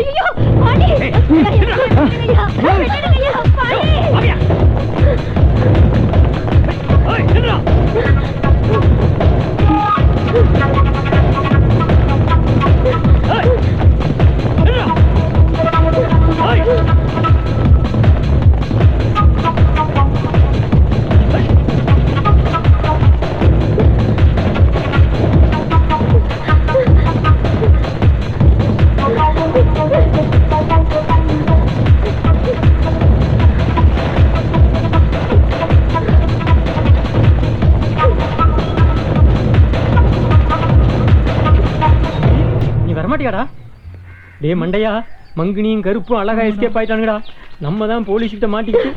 ஐயோ பாண்டி, விட்டுடுங்கய்யா, பாண்டி. டே மண்டையா, மங்கினியும் கருப்பும் அழகா எஸ்கேப் ஆயிட்டானுங்கடா. நம்ம தான் போலீஸ் கிட்ட மாட்டிக்கிட்டு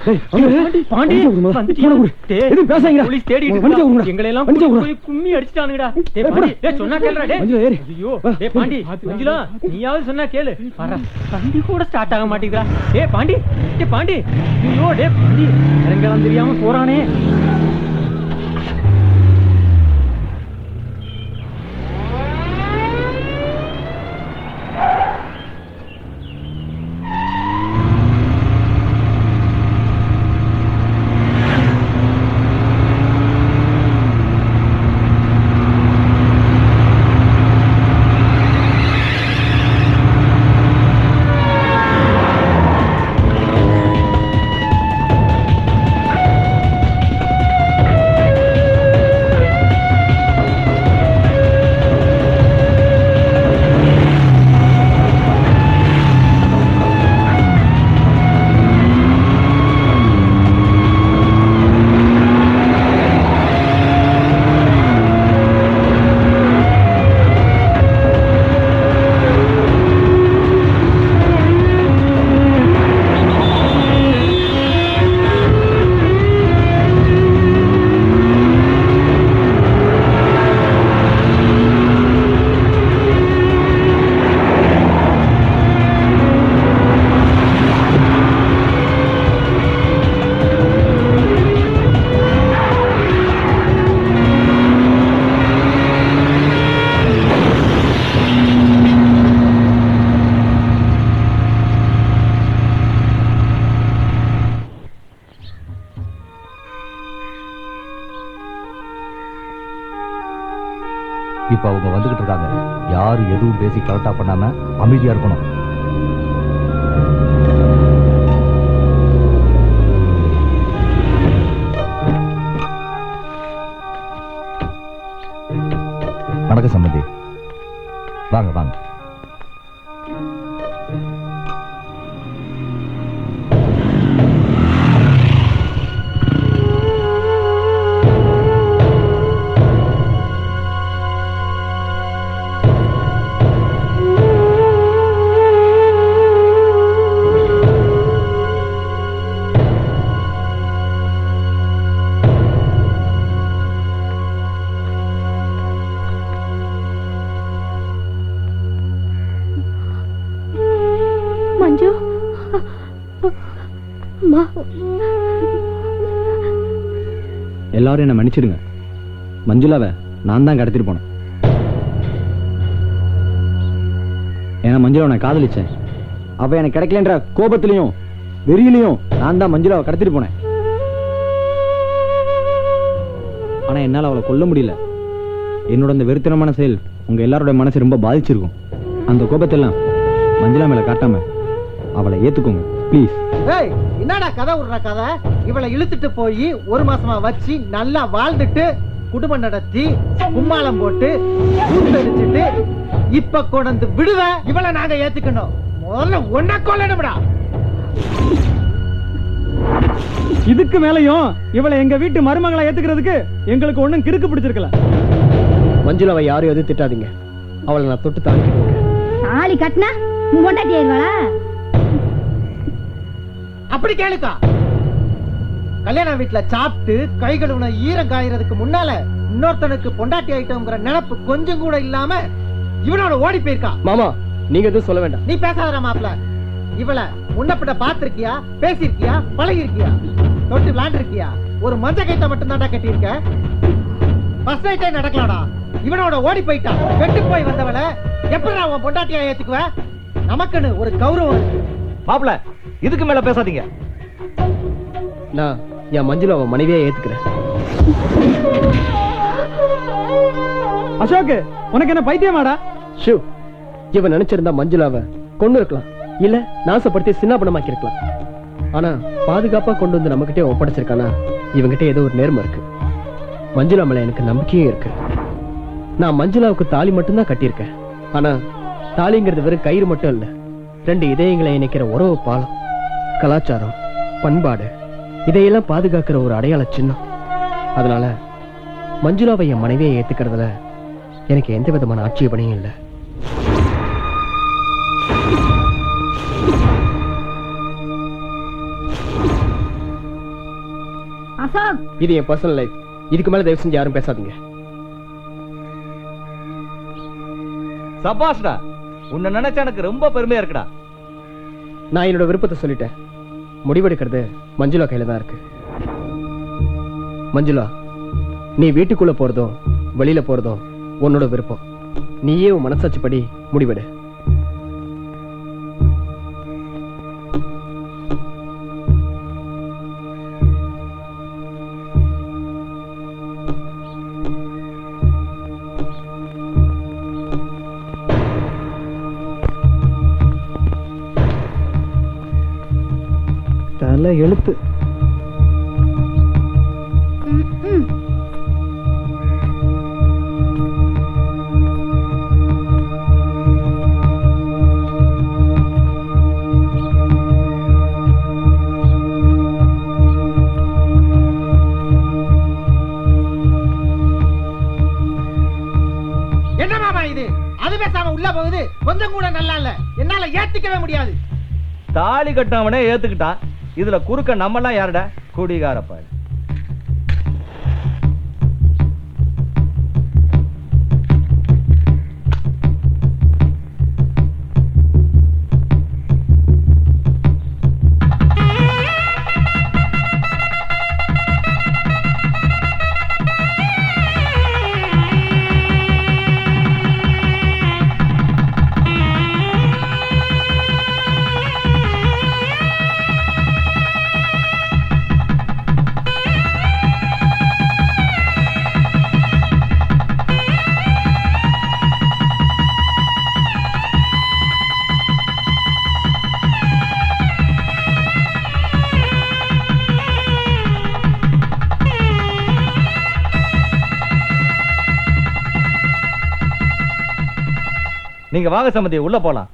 பாண்டி போலீஸ் தேடிட்டு எங்களை எல்லாம் போய் கும்மி அடிச்சிட்டானுங்கடா. டே பாண்டி, டே சொன்னா கேளுடா. டே ஐயோ, டே பாண்டி, மஞ்சுளா நீயாவது சொன்னா கேளு. வண்டி கூட ஸ்டார்ட் ஆக மாட்டேங்குதா. டே பாண்டி, டே பாண்டி, ஐயோ டே பாண்டி, இறங்கலாம் தெரியாம போறானே. இப்ப அவங்க வந்துகிட்டு இருக்காங்க. யாரும் எதுவும் பேசி கரெக்டா பண்ணாம அமைதியா இருக்கணும். வணக்கம் சம்பந்தி. வாங்க வாங்க. மஞ்சு அம்மா, எல்லாரும் என்ன மன்னிச்சிடுங்க. மஞ்சுளாவை நான் தான் கடத்திட்டு போனேன். ஏன்னா மஞ்சுளாவை நான் காதலிச்சேன். அவ எனக்கு கிடைக்கலன்ற கோபத்திலையும் வெறியிலையும் நான் தான் மஞ்சுளாவை கடத்திட்டு போனேன். ஆனா என்னால் அவளை கொல்ல முடியல. என்னோட இந்த வெறித்தனமான செயல் உங்க எல்லாரோட மனசை ரொம்ப பாதிச்சிருக்கும். அந்த கோபத்தெல்லாம் மஞ்சுளா மேல காட்டாம அவளை ஏத்துக்கோங்க ப்ளீஸ். ஏய், என்னடா கதை விடுற கதை? இவளை இழுத்துட்டு போய் 1 மாசமா வச்சு நல்லா வாழ்ந்துட்டு குடும்பம் நடத்தி கும்மாளம் போட்டு கூத்தடிச்சிட்டு இப்ப கொண்டு விடுவ. இவளை நாங்க ஏத்துக்கணும். முதல்ல ஒன்ன கொல்லணும்டா. இதுக்கு மேலையும் இவளை எங்க வீட்டு மருமகளை ஏத்துக்கிறதுக்கு எங்களுக்கு ஒண்ணும் கிறுக்கு பிடிச்சிருக்கல. மஞ்சுளாவை யாரும் எது திட்டாதீங்க. அவளை நான் தொட்டு தாங்கிட்டு தாலி கட்டினா உன் பொண்டாட்டி ஆயிடுவாளா? அப்படி கேளுக்கா. கல்யாண வீட்டுல சாப்பிட்டு கை கழுவுன ஈரம் காயறதுக்கு முன்னால இன்னொருத்தனுக்கு பொண்டாட்டி ஆயிட்டோங்கிற நினைப்பு கொஞ்சம் கூட இல்லாம இவனோட ஓடி போயிருக்கா. மாமா நீங்க எதுவும் சொல்ல வேண்டாம். நீ பேசாதடா மாப்ள. இவளை முன்னப்பட்ட பாத்திருக்கியா, பேசிருக்கியா, பழகிருக்கியா, தொட்டு விளையாண்டிருக்கியா? ஒரு மஞ்ச கைத்த மட்டும் தான்டா கட்டியிருக்க. ஃபர்ஸ்ட் நைட்டே நடக்கலாடா. இவனோட ஓடி போயிட்டா. கெட்டு போய் வந்தவளை எப்படிடா உன் பொண்டாட்டியா ஏத்துக்குவ? நமக்குன்னு ஒரு கௌரவம் இருக்கு. மாப்பிள இதுக்கு மேல பேசாதீங்க. நான் என் மஞ்சுளாவை மனைவியா ஏத்துக்கிறேன். அசோக், உனக்கு என்ன பைத்தியமாடா? ஷூ, இவன் நினைச்சிருந்தா மஞ்சுளாவை கொண்டு இருக்கலாம், இல்ல நாசப்படுத்தி சின்னாபனமாக்கி இருக்கலாம். ஆனா பாதுகாப்பா கொண்டு வந்து நம்ம கிட்டே ஒப்படைச்சிருக்கானா இவங்கிட்ட ஏதோ ஒரு நேர்மை இருக்கு. மஞ்சுளா மேல எனக்கு நம்பிக்கையே இருக்கு. நான் மஞ்சுளாவுக்கு தாலி மட்டும்தான் கட்டியிருக்கேன். ஆனா தாலிங்கிறது வெறும் கயிறு மட்டும் இல்ல, 2 இதயங்களை இணைக்கிற உறவு பாலம். கலாச்சாரம், பண்பாடு இதையெல்லாம் பாதுகாக்கிற ஒரு அடையாள சின்னம். அதனால மஞ்சுளாவை என் மனைவியை ஏத்துக்கிறதுல எனக்கு எந்த விதமான ஆட்சேபனையும் இல்லை. இது என் பர்சனல் லைஃப். இதுக்கு மேல தயவு செஞ்சு யாரும் பேசாதீங்க. சபாஷ்டா, உன்னை நினைச்சா எனக்கு ரொம்ப பெருமையா இருக்குடா. நான் என்னோட விருப்பத்தை சொல்லிட்டேன். முடிவெடுக்கிறது மஞ்சுளா கையில தான் இருக்கு. மஞ்சுளா, நீ வீட்டுக்குள்ள போறதும் வெளியில போறதும் உன்னோட விருப்பம். நீயே உன் மனசாட்சிப்படி முடிவெடு. தலை எழுத்து. என்ன மாமா இது? அது பேசாம உள்ள போகுது. கொஞ்சம் கூட நல்லா இல்ல. என்னால ஏத்துக்கவே முடியாது. தாலி கட்டவனே ஏத்துக்கிட்டான். இதுல குறுக்க நம்மலாம் யாருடா? குடிகாரப்பா. நீங்க வாங்க சம்பந்தி, உள்ள போலாம்.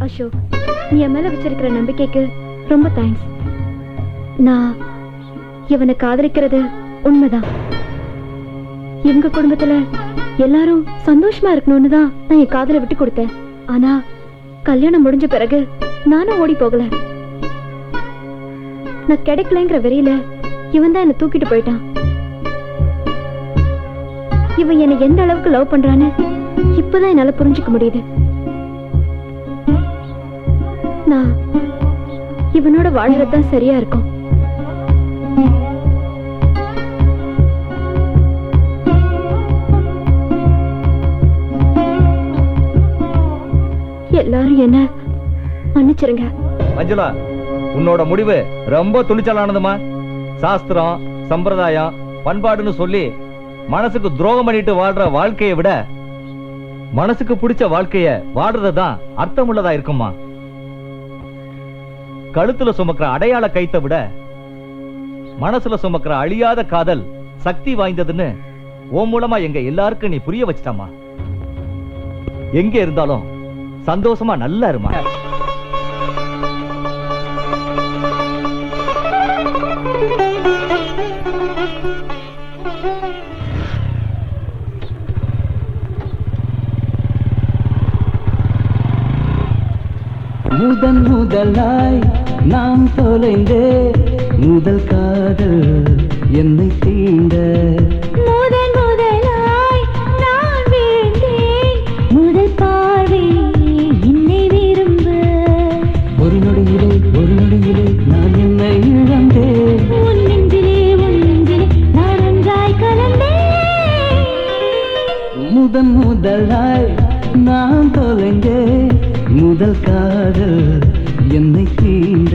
அசோக், நீ என் மேல வச்சிருக்கிற நம்பிக்கைக்கு ரொம்ப தேங்க்ஸ். நான் இவனை காதலிக்கிறது உண்மைதான். எங்க குடும்பத்துல எல்லாரும் சந்தோஷமா இருக்கணும்னு தான் நான் என் காதலை விட்டு கொடுத்தேன். ஆனா கல்யாணம் முடிஞ்ச பிறகு நானும் ஓடி போகல. நான் கிடைக்கலங்கிற வெறியில இவன் தான் என்னை தூக்கிட்டு போயிட்டான். இவன் என்னை எந்த அளவுக்கு லவ் பண்றான்னு இப்பதான் என்னால புரிஞ்சுக்க முடியுது. நான் இவனோட வாழ்றதுதான் சரியா இருக்கும். எல்லாரும் என்ன மன்னிச்சிருங்க. மஞ்சுளா, உன்னோட முடிவு ரொம்ப துணிச்சலானதுமா. சாஸ்திரம், சம்பிரதாயம், பண்பாடுன்னு சொல்லி மனசுக்கு துரோகம் பண்ணிட்டு வாழ்ற வாழ்க்கையை விட மனசுக்கு பிடிச்ச வாழ்க்கைய வாழ்றதுதான் அர்த்தமுள்ளதா இருக்குமா. கழுத்துல சுமக்கிற அடையாள கைத்தை விட மனசுல சுமக்கிற அழியாத காதல் சக்தி வாய்ந்ததுன்னு உன் மூலமா எங்க எல்லாருக்கும் நீ புரிய வச்சிட்டாமா. எங்க இருந்தாலும் சந்தோஷமா நல்லா இருமா. முதன் முதலாய் நாம் தொலைந்தே முதல் காதல் என்னை தீண்ட. முதன் முதலாய் நான் வீழ்ந்தேன் முதல் பார்வை என்னை விரும்ப. ஒரு நொடியிலே நான் என்னை இழந்தேன். உன் நெஞ்சிலே நான் ஒன்றாய் கலந்தேன். முதன் முதலாய் நான் தொலைந்தே முதல் காதல் என்னை தீண்ட.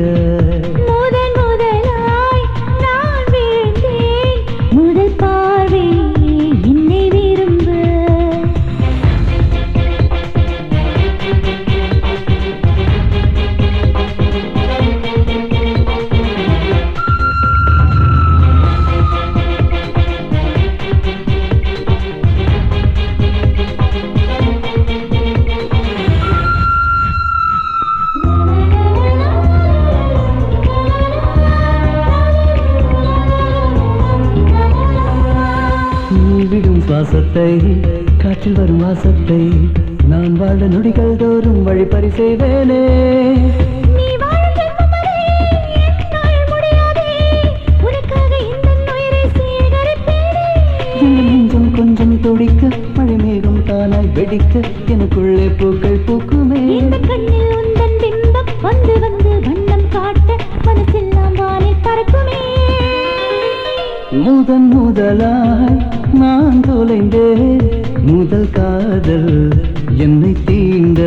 முதன் முதலாய் நான் வீழ்ந்தேன் முதல் பார்வை என்னை விரும்ப. சுவாசத்தை காற்றில் வரும் வாசத்தை நான் வாழ நொடிகள் தோறும் வழிபறி செய்வேனே. நீ வாழ ஜென்மம் வரை என்னால் முடியாதே. உனக்காக இந்த உயிரை சேகரிப்பேனே. இந்த நெஞ்சம் கொஞ்சம் துடிக்க மழை மேகம் தானாய் வெடிக்க எனக்குள்ளே பூக்கள் பூக்குமே. இந்த கண்ணில் உந்தன் பிம்பம் வந்து வந்து வண்ணம் காட்ட மனசெல்லாம் வானில் பறக்குமே. முதன் முதலாய் நான் தொலைந்தே முதல் காதல் என்னை தீண்ட.